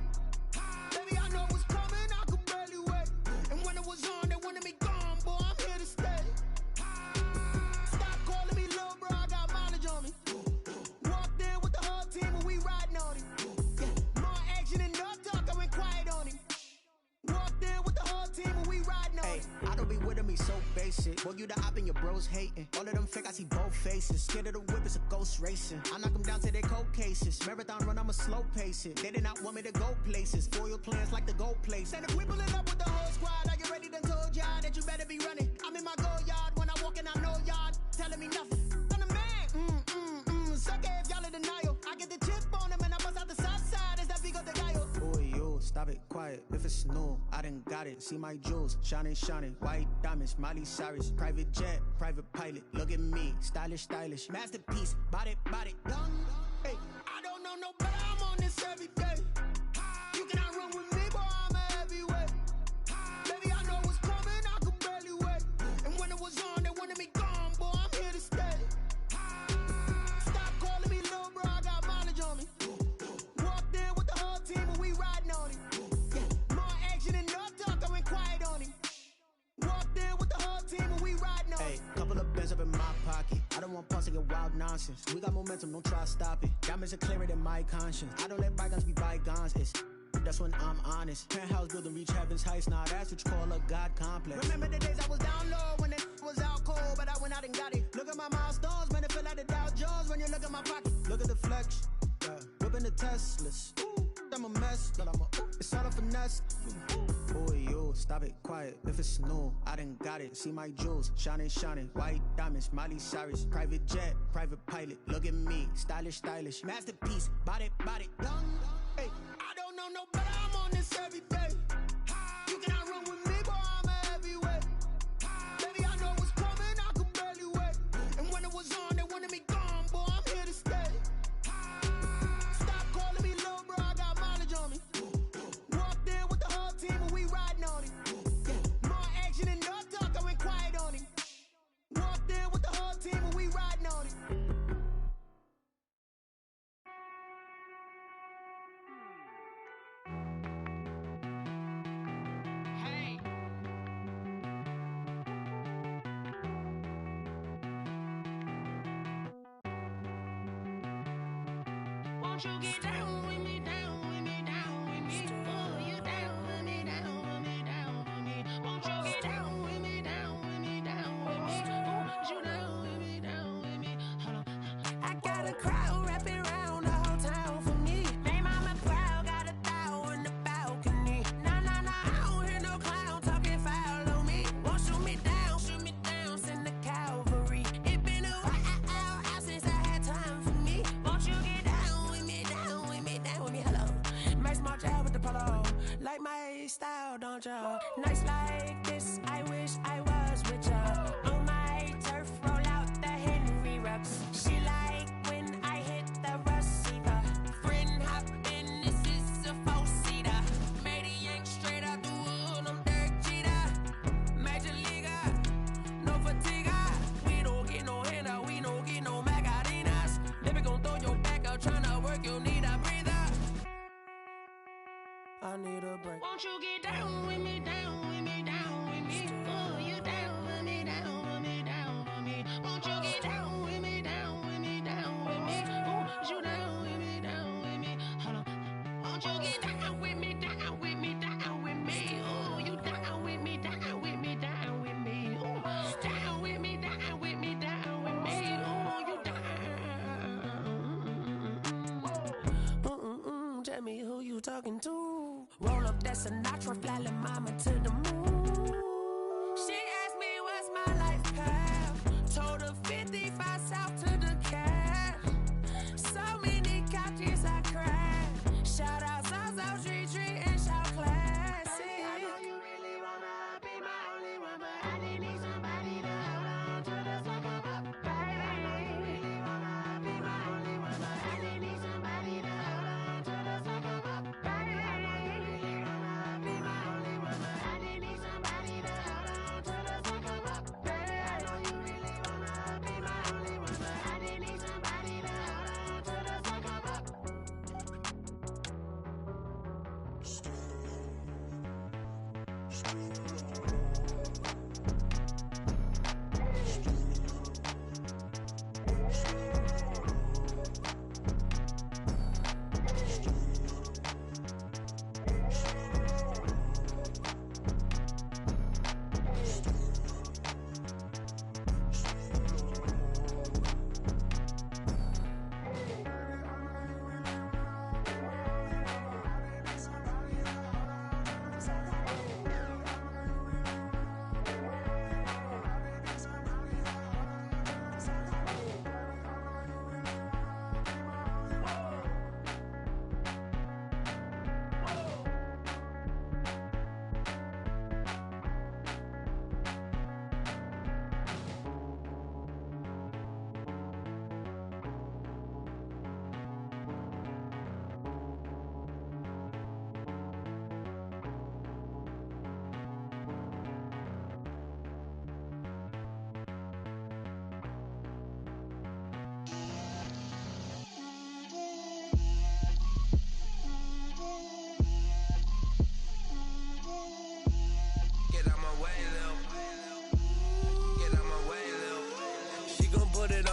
Baby, I know what's coming, I could barely wait. And when it was on, they wanted me gone, boy, I'm here to stay. Stop calling me little bro, I got mileage on me. Walked in with the whole team and we riding on him. More action and no talk, I went quiet on him. Walked in with the whole team and we riding on him. I don't be with him, he's so basic. Boy, you the op and your bros hating. All of them fake, I see both faces. Scared of the whip, it's a ghost racing. I knock them down to their cold cases. Marathon run, I'ma slow pace it. They did not want me to go places. Foil plans like the gold place. And if we pulling up with the whole squad, I get ready to told y'all that you better be running. I'm in my go yard when I walk in, I know y'all telling me nothing. I'm the man, suck it if y'all in denial. I get the chip on them and I bust out the south side as that big of the guy. Boy, yo, stop it, quiet. If it's new, I done got it. See my jewels, shining, white diamonds, Miley Cyrus, private jet, private pilot. Look at me, stylish, masterpiece, body, done. Hey, I don't know no better, I'm on this every day. You cannot run with me, boy, I'm a heavyweight. Baby, I know what's coming, I could barely wait. And when it was on, they wanted me gone, boy, I'm here to stay. Stop calling me little bro, I got mileage on me. Walked in with the whole team and we riding on him. More action and no talk, I went quiet on him. Walked in with the whole team and we riding on him. Hey, couple of bands up in my pocket. I don't want pulse to get wild nonsense. We got momentum, don't try to stop it. Diamonds are clearer than my conscience. I don't let bygones be bygones. That's when I'm honest. Penthouse building, reach heaven's heights. Now that's what you call a God complex. Remember the days I was down low when it was out cold, but I went out and got it. Look at my milestones, man, it feel like the Dow Jones when you look at my pocket. Look at the flex, whipping the Teslas. Ooh. I'm a mess. It's all a finesse. Boy, you stop it, quiet. If it's new, I done got it. See my jewels, shining, shining. White diamonds, Miley Cyrus. Private jet, private pilot. Look at me, stylish, stylish. Masterpiece, body, body. Hey, I don't know no better. I'm on this every day. You cannot run with me, boy. I'm a heavyweight. Baby, I know what's coming. I could barely wait. And when it was on, they wanted me gone, boy. I'm here to stay. Stop calling me little bro. I got mileage on me. Walked in with the whole team and we riding on it. More action and no talk. I went quiet on him. Walked in with the whole team and we riding on it. Won't you get down with me, down with me, down with me? Oh, you down with me, down with me, down with me. Won't you get down with me, down with me, down with me? Oh, you down with me, down with me? Hold on. I got a crowd wrapping around the whole town for me. Name on my crowd, got a thou in the balcony. Nah, nah, nah, I don't hear no clown talking foul on me. Won't shoot me down, send the cavalry. It been a while since I had time for me. Won't you get down with me, down with me, down with me? Hello. Max March out with the polo. Like my style, don't y'all? Nights like this, I wish I was with y'all. On my turf, roll out the Henry Rux. She like when I hit the receiver. Friend hop in, this is a four-seater. Made a yank straight out the wood, I'm Derek Jeter. Major leaguer, no fatigue. We don't get no handout, we don't get no Magarinas. Never gon' throw your back out, tryna work, you need a breather. I need a break. Won't you get down with me, down with me, down with me? Oh, you down with me, down with me, down with me? Won't you get down with me, down with me, down with me? Oh, you down with me, down with me? Hold on. Won't you get down with me, down with me, down with me? Oh, you down with me, down with me, down with me? Oh, down with me, down with me, down with me? Oh, you down. Tell me who you talking to. Roll up that Sinatra, fly la mama to the moon. She asked me what's my life path. Told her 55 south to the cat. So many couches I cried. Shout out South South Street and shout classy. I know you really wanna be my only one, but I didn't need somebody to hold on to the fuck up, baby. I know you really wanna be my only one, but I didn't need somebody to hold on to the fuck up, baby. I know you really wanna be my only one, but I didn't need somebody to hold on to the fuck up, baby. I know you really wanna be my only one, but I didn't need somebody to hold on to the fuck up.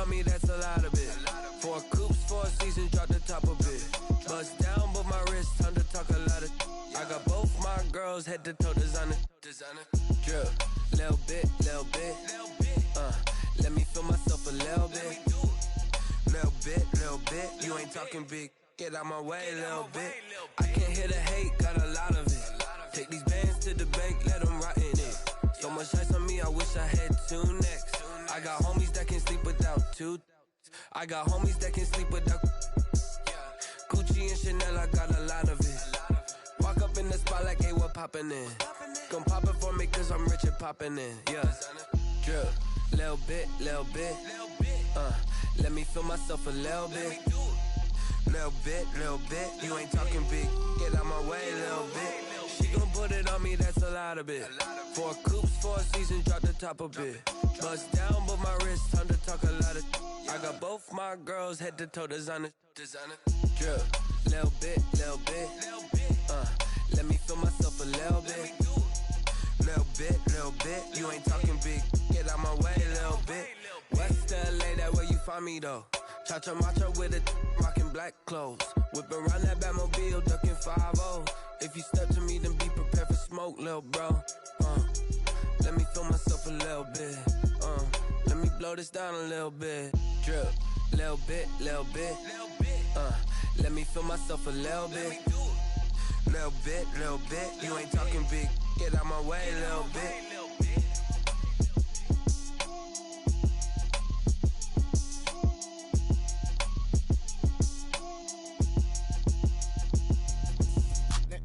me, that's a lot of it. 4 coops, 4 seasons, drop the top of it. Bust down, but my wrist, time to talk a lot of. I got both my girls, head to toe designer. Drip, little bit. Let me feel myself a little bit. Little bit, you ain't talking big. get out my way, little bit. I can't hear the hate, got a lot of it. Take these bands to the bank, let them rot in it. So much ice on me, I wish I had two necks. I got homies that can sleep without two. I got homies that can sleep without Gucci and Chanel, I got a lot of it. Walk up in the spot like, hey, what poppin' in? Gon' pop it for me cause I'm rich and poppin' in, yeah. Drip, little bit, let me feel myself a little bit. Little bit, you ain't talking big. Get out my way, little bit. She gon' put it on me, that's a lot of it. 4 coupes, 4 seasons, drop the top a bit. Bust down, but my wrist, time to talk a lot of. I got both my girls, head to toe designer. Drip, little bit, let me feel myself a little bit. Little bit, you ain't talking big. Get out my way, little bit. West LA, that where you find me though. Cha-cha matcha with it, rockin' black clothes. Whip around that Batmobile, ducking 5-0. If you step to me, then be prepared for smoke, lil' bro. Let me feel myself a little bit. Let me blow this down a little bit. Drip, little bit. Let me feel myself a little bit. Little bit, you ain't talking big. Get out my way, little bit.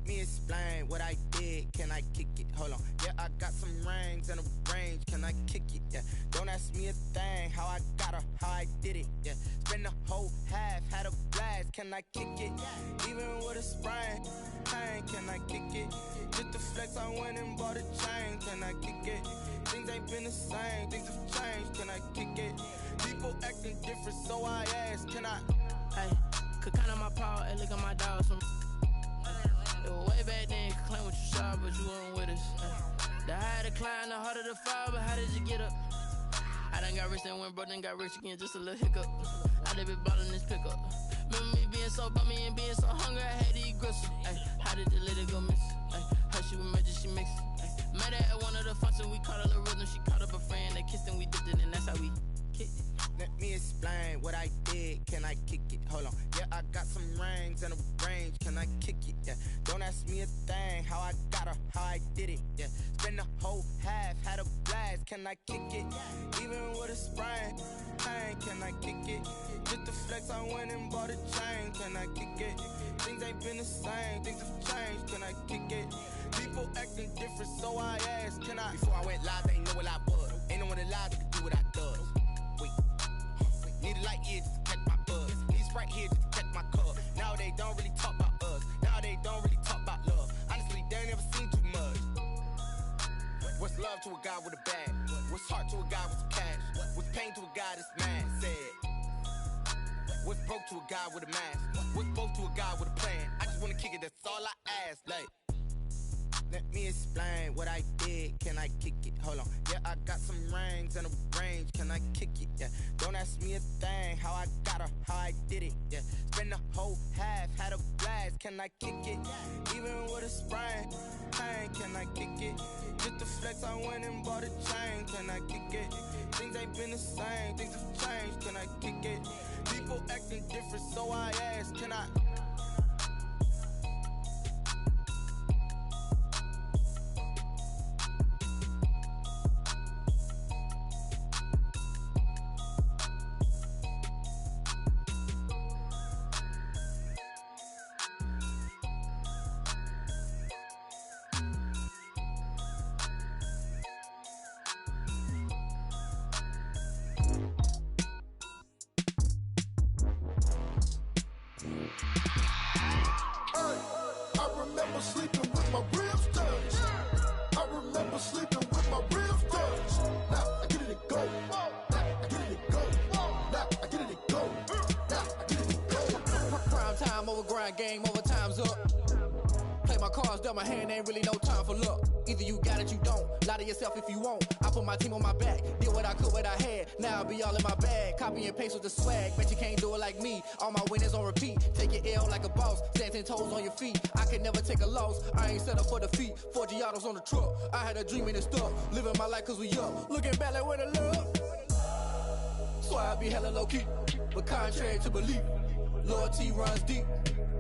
Explain what I did, can I kick it? Hold on, yeah, I got some rings and a range, can I kick it? Yeah, don't ask me a thing, how I got her, how I did it, yeah. Spend the whole half, had a blast, can I kick it? Even with a sprain, pain, can I kick it? Just the flex, I went and bought a chain, can I kick it? Things ain't been the same, things have changed, can I kick it? People acting different, so I ask, can I? Hey, could count on my power, and look at my dogs from. Way back then, you could claim what you saw, but you weren't with us. The higher the climb, the harder the fall, but how did you get up? I done got rich, then went broke, then got rich again, just a little hiccup. I done been ballin' this pickup. Remember me being so bummy and being so hungry, I had to eat gristle. How did the lady go miss? How she was magic, she mixed. Met her at one of the functions, we caught a little rhythm, she caught up a friend, they kissed and we dipped it, and that's how we kicked it. Let me explain what I did, can I kick it? Hold on, yeah, I got some rings and a range, can I kick it? Yeah, don't ask me a thing, how I got her, how I did it, yeah. Spend the whole half, had a blast, can I kick it? Even with a sprain, pain, can I kick it? Just the flex, I went and bought a chain, can I kick it? Things ain't been the same, things have changed, can I kick it? People acting different, so I ask, can I? Before I went live, they know what I was. Ain't no one alive that can do what I does. Wait, need a light here just to catch my buzz. Need Sprite here just to catch my cup. Now they don't really talk about us. Now they don't really talk about love. Honestly, they ain't never seen too much. What's love to a guy with a bag? What's heart to a guy with some cash? What's pain to a guy that's mad? Said. What's broke to a guy with a mask? What's both to a guy with a plan? I just wanna kick it, that's all I ask. Like, let me explain what I did, can I kick it? Hold on, yeah, I got some rings and a range, can I kick it? Yeah, don't ask me a thing, how I got her, how I did it? Yeah, spend the whole half, had a blast, can I kick it? Even with a sprain, pain, can I kick it? Just the flex, I went and bought a chain, can I kick it? Things ain't been the same, things have changed, can I kick it? People acting different, so I ask, can I? Sleeping with my ribs touched. I remember sleeping with my ribs touched. Now I get it and go. Now I get it and go. Now I get it and go. Now I get it and go. Prime time over grind game, overtime's up. Play my cards, dealt my hand, ain't really no time for luck. Either you got it, you don't. Lie to yourself if you won't. I put my team on my back. Did what I could, what I had. Now I'll be all in my bag. Copy and paste with the swag. Bet you can't do it like me. All my winners on repeat. Take your L like a boss. Stand 10 toes on your feet. I can never take a loss. I ain't set up for defeat. 4 Giottos on the truck. I had a dream and it stuck. Living my life cause we up. Looking back like where the love. So I be hella low key. But contrary to belief. Loyalty runs deep.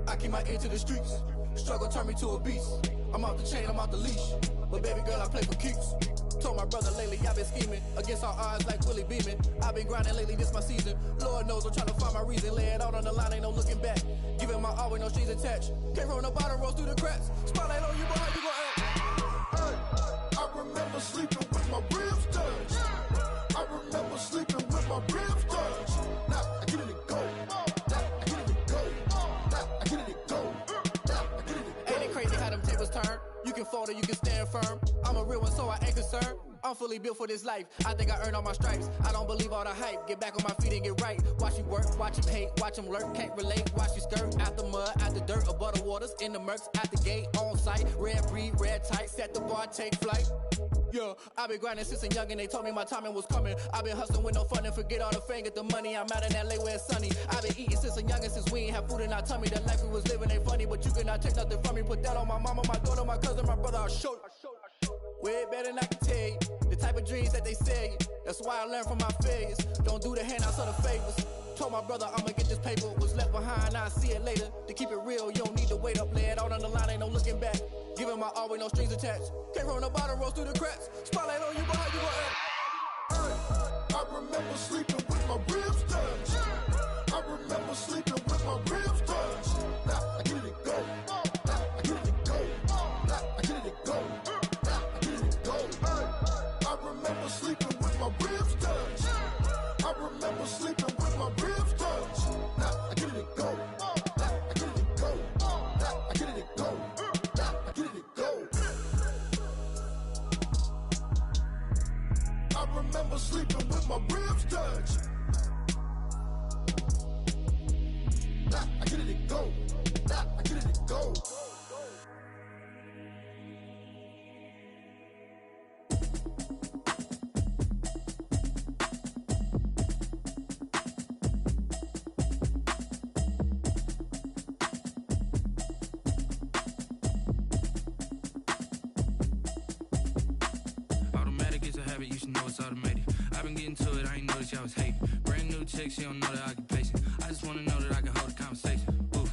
I keep my ear to the streets. Struggle turned me to a beast. I'm off the chain, I'm off the leash. But baby girl, I play for keeps. Told my brother lately I've been scheming against all odds like Willie Beeman. I've been grinding lately, this my season. Lord knows I'm trying to find my reason. Lay it out on the line, ain't no looking back. Giving my all with no strings attached. Came from the bottom, rose through the cracks. Spotlight on you, boy, how you gon' act? Hey, I remember sleeping with my ribs touched. I remember sleeping with my ribs touched. Now I get it and go. Now I get it and go. Now I get it and go. Now I get it and go. Ain't it crazy how them tables turn? You can fold or you can stand firm. I'm a real one, so I ain't concerned. I'm fully built for this life. I think I earned all my stripes. I don't believe all the hype. Get back on my feet and get right. Watch you work, watch him hate, watch him lurk. Can't relate, watch you skirt. Out the mud, out the dirt, above the waters, in the murks, at the gate, on site. Red breed, red tight, set the bar, take flight. Yeah, I've been grinding since a youngin', they told me my timing was coming. I've been hustling with no fun and forget all the fame, get the money. I'm out in LA where it's sunny. I've been eating since a youngin', since we ain't have food in our tummy. The life we was living ain't funny, but you cannot take nothing from me. Put that on my mama, my daughter, my cousin, my brother, I'll show you. Way better than I can tell you. The type of dreams that they sell you. That's why I learned from my failures. Don't do the handouts or the favors. Told my brother I'ma get this paper. Was left behind, I'll see it later. To keep it real, you don't need to wait up. Lay it out on the line, ain't no looking back. Giving my all with no strings attached. Came from the bottom, rose through the cracks. Spotlight on you, but how you gon' act? Hey, I remember sleeping with my ribs touched. I remember sleeping with my ribs touched. Now I get it and go. Now I get it and go. Now I get it and go. Now I get it and go. Hey, I remember sleeping with my ribs touched. I remember sleeping with my ribs touched. Now I get it and go. Now I get it and go. Now I get it and go. Now I get it and go. I remember sleeping with my ribs touched. Now I get it and go. Now I get it and go. Automatic is a habit, you should know it's automated. I've been getting to it, I ain't noticed y'all was hating. Brand new chick, she don't know the occupation. I just wanna know that I can hold a conversation. Oof,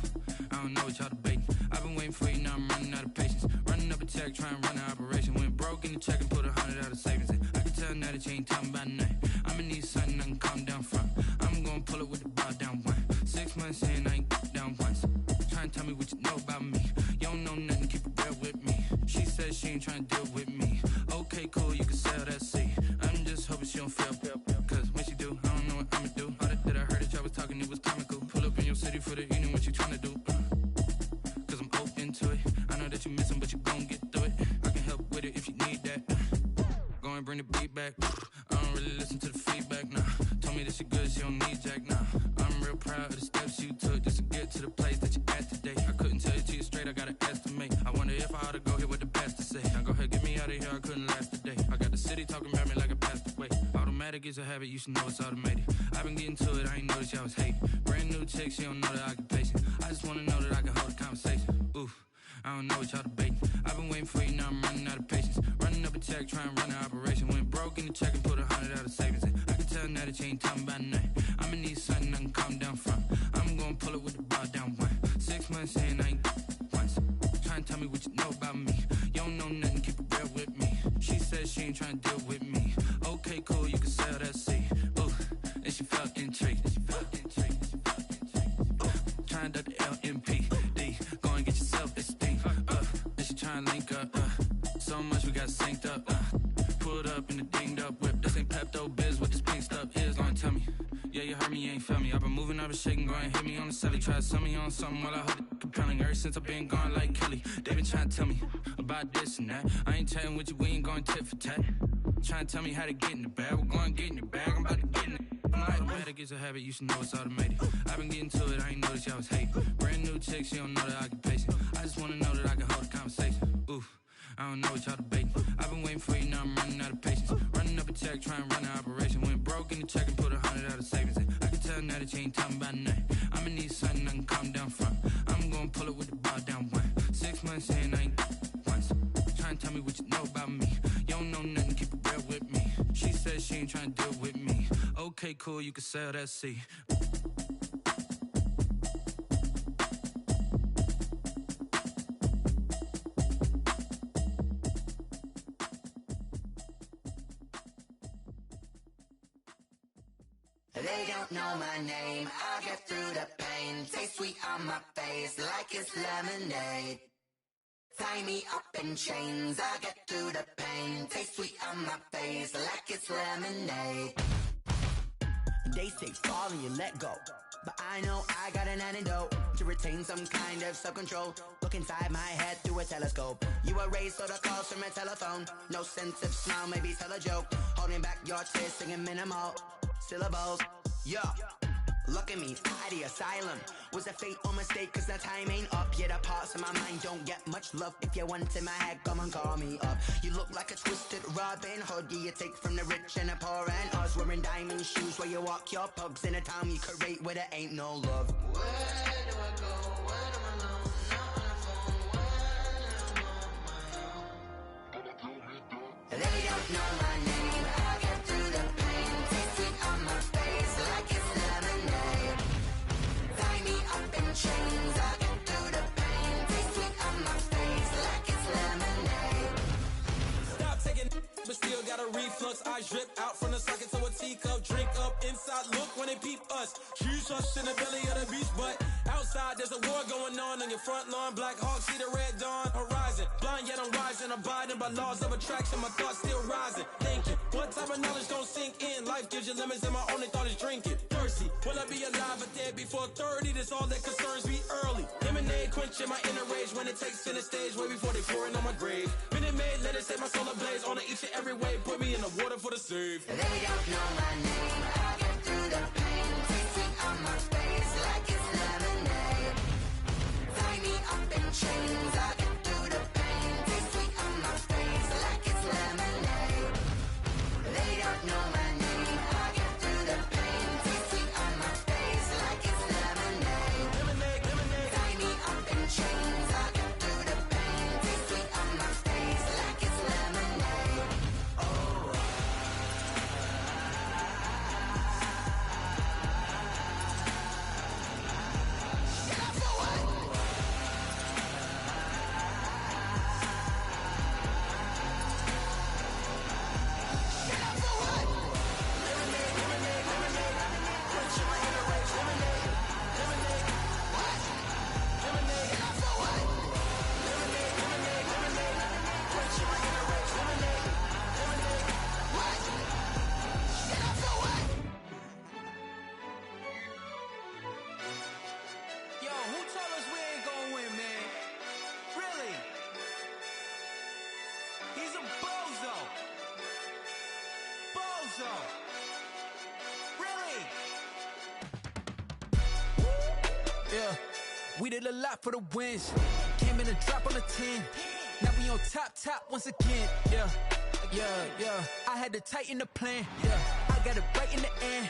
I don't know what y'all debating. I've been waiting for you, now I'm running out of patience. Running up a check, trying to run an operation. Went broke in the check and put 100 out of savings in. I can tell now that you ain't talking about nothing. I'ma need something I can calm down from. I'm gonna pull it with the bow down one. 6 months in, I ain't down once. Trying to tell me what you know about me. You don't know nothing, keep it real with me. She said she ain't trying to deal with me. Okay, cool, you can sell that seat. I'm just hoping she don't fail. Cause when she do, I don't know what I'ma do. All that I heard that y'all was talking, it was comical. Pull up in your city for the evening, what you trying to do? Cause I'm open to it. I know that you missing, but you gon' get through it. I can help with it if you need that. Go and bring the beat back. I don't really listen to the feedback, nah. Told me that she good, she don't need jack, nah. I'm real proud of the steps you took just to get to the place that you at today. I couldn't tell you to you straight, I gotta estimate. I wonder if I ought to go here with the pastor say. Now go ahead, get me out of here, I couldn't last today. I got the city talking about me like I passed away. Automatic is a habit, you should know it's automated. I've been getting to it, I ain't noticed y'all was hating. Brand new chick, she don't know the occupation. I just wanna know that I can hold a conversation. Oof, I don't know what y'all debating. I've been waiting for you, now I'm running out of patience. Running up a check, trying to run an operation. Went broke in the check and put 100 out of savings in. I can tell now that you ain't talking about nothing. I'ma need something I can calm down from. I'm gonna pull it with the bow down one. 6 months in, I ain't once. Trying to tell me what you know about me. You don't know nothing, keep it real with me. She said she ain't trying to deal with me. Okay, cool, you can sell that seat. Ooh, and she felt intrigued. Trying to the LMPD. Go and get yourself esteem. And she trying to link up. So much we got synced up. Pulled up in the dinged up whip. This ain't Pepto Biz, what this pink stuff is. Long tell me. Yeah, you heard me, you ain't felt me. I've been moving, I've been shaking, go and hit me on the celly. Try to sell me on something while I hold it compelling. Ever since I've been gone like Kelly, they been trying to tell me about this and that. I ain't chatting with you, we ain't going tit for tat. Trying to tell me how to get in the bag, we're going to get in the bag, I'm about to get in it. Automatic is a habit, you should know it's automated. I've been getting to it, I ain't noticed y'all was hating. Brand new chick, she don't know the occupation. I just wanna know that I can hold a conversation. Oof, I don't know what y'all debating. I've been waiting for you, now I'm running out of patience. Running up a check, trying to run an operation. Went broke in the check and put 100 out of savings in. I can tell now that you ain't talking about nothing. I'ma need something I can calm down from. I'm gonna pull it with the bow down one. 6 months in, I ain't once. Trying to tell me what you know about me. You don't know nothing, keep it real with me. She said she ain't trying to deal with me. Okay, cool, you can sell that seat. They don't know my name, I get through the pain. Taste sweet on my face like it's lemonade. Tie me up in chains, I get through the pain. Taste sweet on my face like it's lemonade. They say fall and you let go, but I know I got an antidote to retain some kind of self-control. Look inside my head through a telescope. You erase all the calls from a telephone. No sense of smile, maybe tell a joke. Holding back your tears, singing minimal syllables. Yeah, look at me, out of the asylum. Was a fate or mistake, cause the time ain't up. Yeah, the parts of my mind don't get much love. If you want in my head, come and call me up. You look like a twisted Robin Hood. Yeah, you take from the rich and the poor and us. Wearing diamond shoes where you walk your pugs. In a town you create where there ain't no love. Where do I go when I'm alone? Not on the phone when I'm on my own. They don't know my name, I get through the pain. Taste sweet on my face like it's lemonade. Tie me up in chains, I get through the pain. Taste sweet on my face like it's lemonade. Stop taking but still got a reflux. I drip out from the socket to a teacup. Drink up inside, look when they peep us. Huge us in the belly of the beast, but outside there's a war going on your front lawn. Black Hawk, see the red dawn horizon. Blind yet I'm rising, abiding by laws of attraction. My thoughts still rising, thinking what type of knowledge gon' sink in? Life gives you lemons and my only thought is drinking. Thirsty, will I be alive or dead before 30? That's all that concerns me early. Lemonade quenching my inner rage when it takes center stage way before they pouring on my grave. Minute Maid, let it set my soul ablaze on each and every way. Put me in the water for the save. They don't know my name, I get through the pain. Taste sweet on my face like it's lemonade. Tie me up in chains, I get through the pain. Taste sweet on my face like it's lemonade. They don't know my name, I get through the pain. Taste sweet on my face like it's lemonade. Tie me up in chains, I get through the pain. Taste sweet on my face like it's lemonade. Oh. Yo, who told us we ain't gonna win, man? Really? He's a bozo. Bozo. Really? Yeah, we did a lot for the wins. Came in a drop on the 10. Now we on top once again. Yeah. I had to tighten the plan. Yeah, I got it right in the end.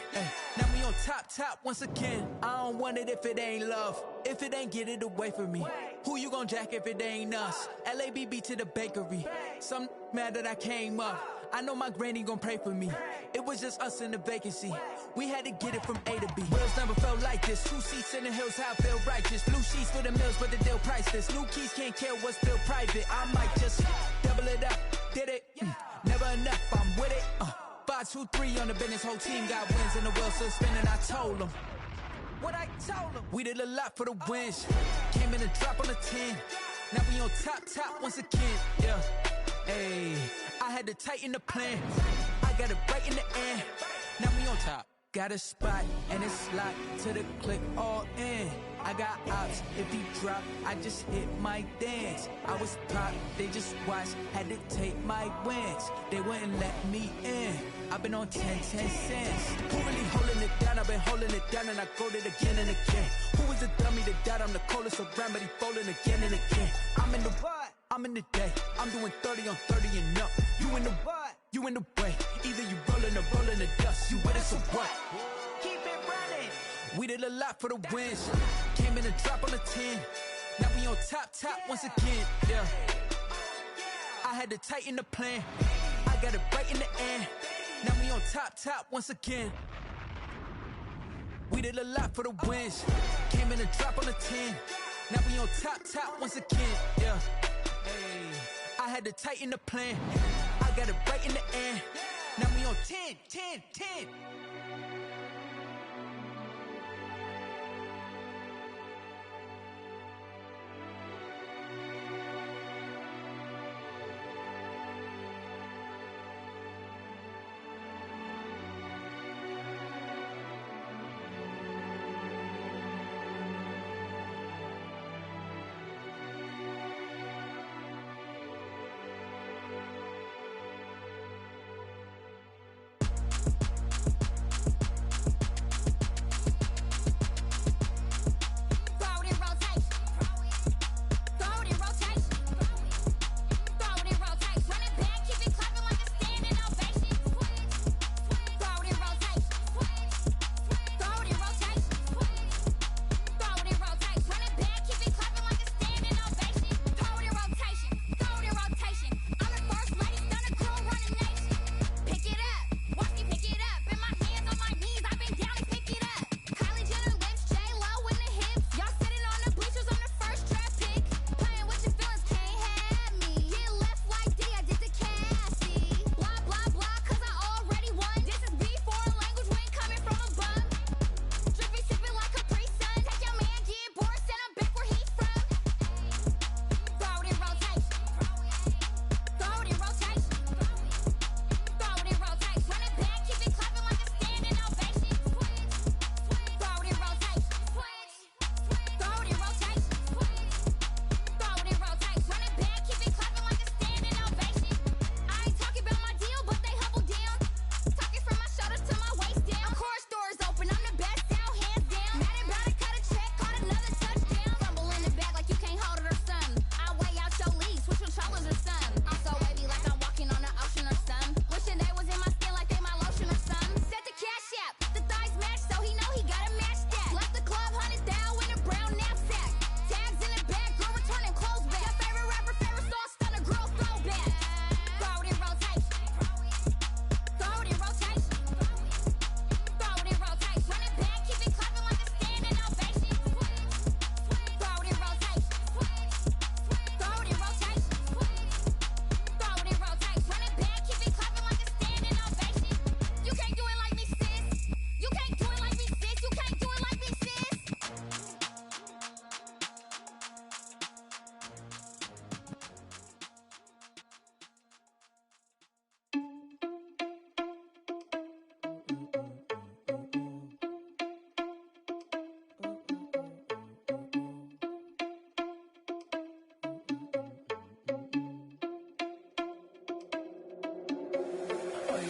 Now we on top once again. I don't want it if it ain't love. If it ain't, get it away from me. Who you gon' jack if it ain't us? LABB to the bakery. Some mad that I came up. I know my granny gon' pray for me. It was just us in the vacancy. We had to get it from A to B. Wheels never felt like this. 2 seats in the hills, how I feel righteous. Blue sheets for the mills, but the deal priceless. New keys can't care what's still private. I might just double it up. Did it? Never enough, I'm with it. 5, 2, 3 on the business. Whole team got wins and the wheels still spinning. I told them what I told them. We did a lot for the wins. Came in a drop on the 10. Now we on top once again. Yeah. Hey, I had to tighten the plan. I got it right in the end. Now we on top. Got a spot and it's locked to the click all in. I got ops, if he drop, I just hit my dance. I was pop, they just watched, had to take my wins. They wouldn't let me in. I've been on 10 cents. Who really holding it down? I've been holding it down and I go it again and again. Who was the dummy that died? I'm the coldest around, but he folding again and again. I'm in the what? I'm in the day. I'm doing 30 on 30 and up. You in the what? You in the way. Either you rolling or rolling the dust. You with us or what? Keep it running. We did a lot for the wins. Came in a drop on the 10. Now we on top once again. Yeah. I had to tighten the plan. I got it right in the end. Now we on top once again. We did a lot for the wins. Came in a drop on the 10. Now we on top once again. Yeah. Hey, I had to tighten the plan. I got it right in the end. Now we on 10.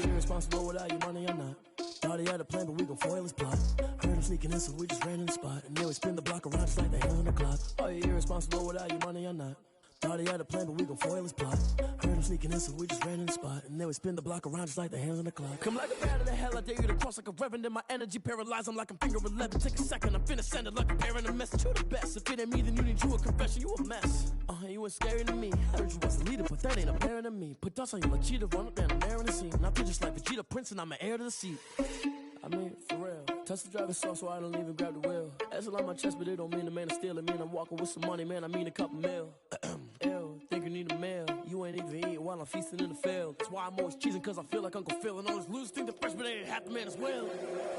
you irresponsible without your money or not? Thought he had a plan, but we gon' foil his plot. Heard him sneaking in, so we just ran in the spot. And then we spin the block around just like the hands on the clock. Are you irresponsible without your money or not? Thought he had a plan, but we gon' foil his plot. Heard him sneaking in, so we just ran in the spot. And then we spin the block around just like the hands on the clock. Come like a bat of the hell, I dare you to cross like a reverend. In my energy paralyzed, I'm like I'm finger 11. Take a second, I'm finna send it like a parent a message. You the best, if it ain't me, then you need you a confession. You a mess, you ain't scary to me. Heard you was the leader, but that ain't apparent to me. Put dust on you like cheetah, run up down the air in the scene. Not just like Vegeta Prince, and I'm an heir to the seat. I mean, for real. Touch the driver's soft, so I don't even grab the wheel. That's on my chest, but it don't mean the man is stealing. Mean I'm walking with some money, man, I mean a couple mil. Ew, think you need a meal. You ain't even eating while I'm feasting in the field. That's why I'm always cheesing, cause I feel like Uncle Phil. And all this loose think the freshman ain't half the man as well.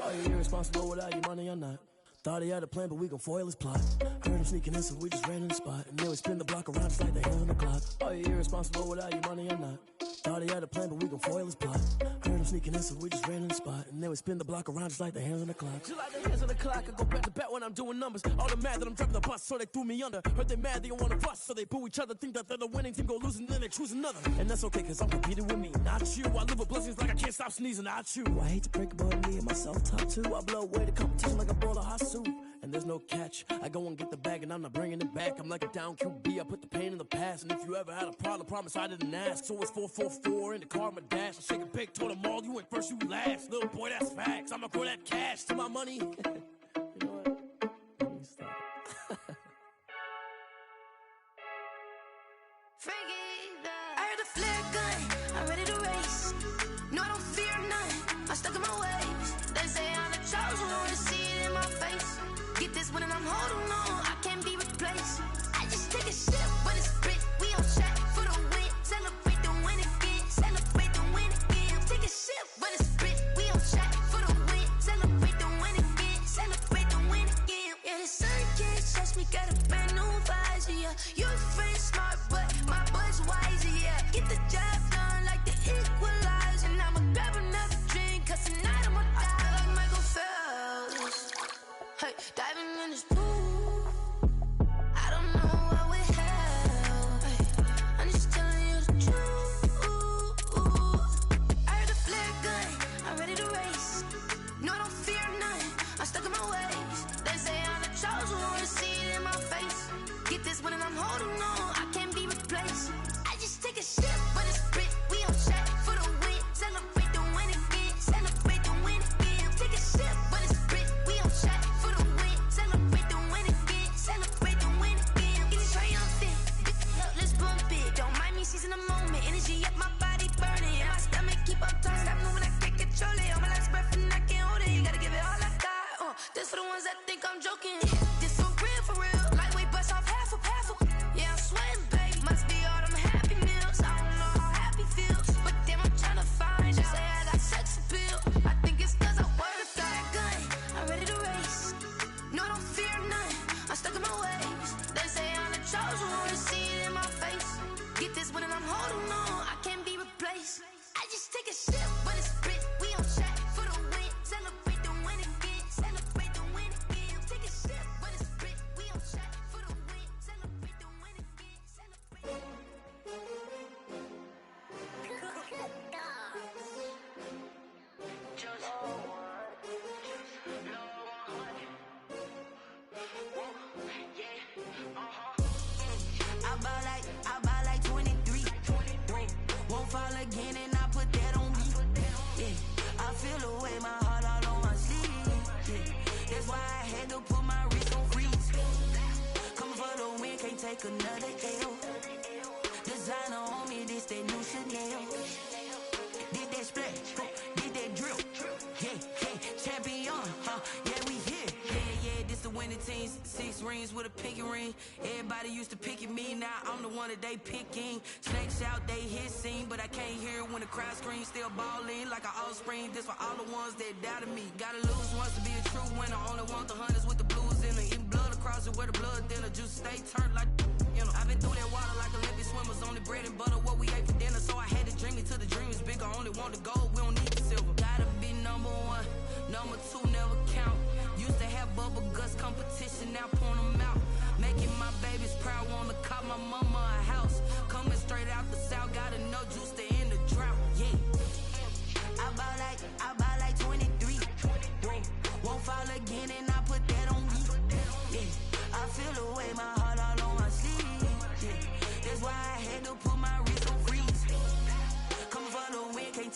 Are you irresponsible without your money or not? Thought he had a plan, but we gon' foil his plot. Heard him sneaking in, so we just ran in the spot. And then we spin the block around just like the hands on the clock. Are you irresponsible without your money or not? Thought he had a plan, but we gon' foil his plot. Heard him sneaking in, so we just ran in the spot. And then we spin the block around just like the hands on the clock. Just like the hands on the clock, I go back to back when I'm doing numbers. All the mad that I'm driving the bus, so they threw me under. Heard they mad, they don't wanna bust, so they boo each other. Think that they're the winning team, go losing, then they choose another. And that's okay, cause I'm competing with me, not you. I live with blessings like I can't stop sneezing, not you. I hate to break it, but me and myself top two. I blow away the competition like a bowl of hot soup. And there's no catch. I go and get the bag and I'm not bringing it back. I'm like a down QB, I put the pain in the past. And if you ever had a problem, promise I didn't ask. So it's 444 in the car, my dash. I shake a big, told them all, you went first, you last. Little boy, that's facts. I'ma grow that cash to my money. You know what? Let me stop. I heard the flare gun, I'm ready to race. No, I don't fear none, I'm stuck in my ways. They say I'm the chosen one, to see it in my face. Get this one and I'm holding on, I can't be replaced. I just take a sip, but it's spit, we on track for the win. Celebrate the win again, celebrate the win again. Take a sip, but it's spit, we on track for the win. Celebrate the win again, celebrate the win again. Yeah, the sun can't touch me, got a brand new visor, yeah. You're friend smart, but my boy's wiser, yeah. Get the job done like the equalizer. I'ma grab another drink, cause tonight I'ma die like Michael Phelps. Hey, diving in this pool, I don't know what would help. Hey, I'm just telling you the truth. I heard the flare gun, I'm ready to race. No, I don't fear none, I'm stuck in my ways. They say I'm the chosen one, to see it in my face. Get this one and I'm holding on, I can't be replaced. I just take a sip, but it's spit, we on track for the win. Celebrate the win again, celebrate the win again. Take a sip, but it's spit, we on track for the win. Celebrate the win again, celebrate the win again. Get it triumphant, look, let's bump it. Don't mind me seizing the moment, energy up my body burning. And my stomach keep up turning, stop moving, I can't control it. All my life's breath and I can't hold it. You gotta give it all I got, this for the ones that think I'm joking. This for real, lightweight bust off half a. Yeah, I'm sweating, babe, must be all them happy meals. I don't know how happy feels, but damn, I'm trying to find out. Say I got sex appeal, I think it's cause I work a fire gun, I'm ready to race. No, I don't fear none, I'm stuck in my ways. They say I'm the chosen one, to see it in my face. Get this one and I'm holding on, I can't be replaced. I just take a sip, but it's spit, we on track for the win. Celebrate the win again, celebrate the win again. Take a sip, but it's spit, we on track for the win. Celebrate the win again, celebrate. I buy like 23. Won't fall again and I put that on me. Yeah, I feel the way, my heart all on my sleeve. Yeah, that's why I had to put my wrist on freeze. Coming for the win, can't take another L. Designer on me, this that new Chanel. Did that splash, did that drill. Yeah, champion, yeah, we here. Yeah, this the winning team. 6 rings with a pinky ring. Everybody used to pick at me, now I'm the one that they picking. Snakes out, they hit scene, but I can't hear it when the crowd screams. Still balling like an offspring. This for all the ones that doubted me. Gotta lose once to be a true winner. Only want the hunters with the blues in it. Eating blood across it where the blood thinner. Juice stay turned like, you know. I've been through that water like Olympic swimmers. Only bread and butter, what we ate for dinner. So I had to dream it till the dream is bigger. Only want the gold, we don't need the silver. Gotta be number 1, number 2 never count. Used to have bubble guts competition, now point them out. Making my babies proud, wanna cop my mama a house. Coming straight out the south, got enough juice to end the drought, yeah.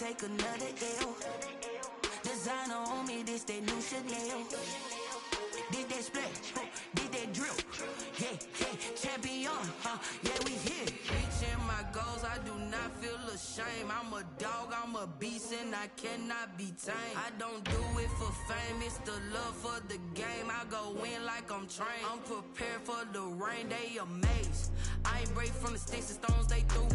take another L. Designer on me, this that new Chanel. Did that split, did that drill. Yeah, champion, yeah, we here. Reaching my goals, I do not feel ashamed. I'm a dog, I'm a beast, and I cannot be tamed. I don't do it for fame, it's the love for the game. I go in like I'm trained. I'm prepared for the rain, they amazed. I ain't break from the sticks and stones they threw.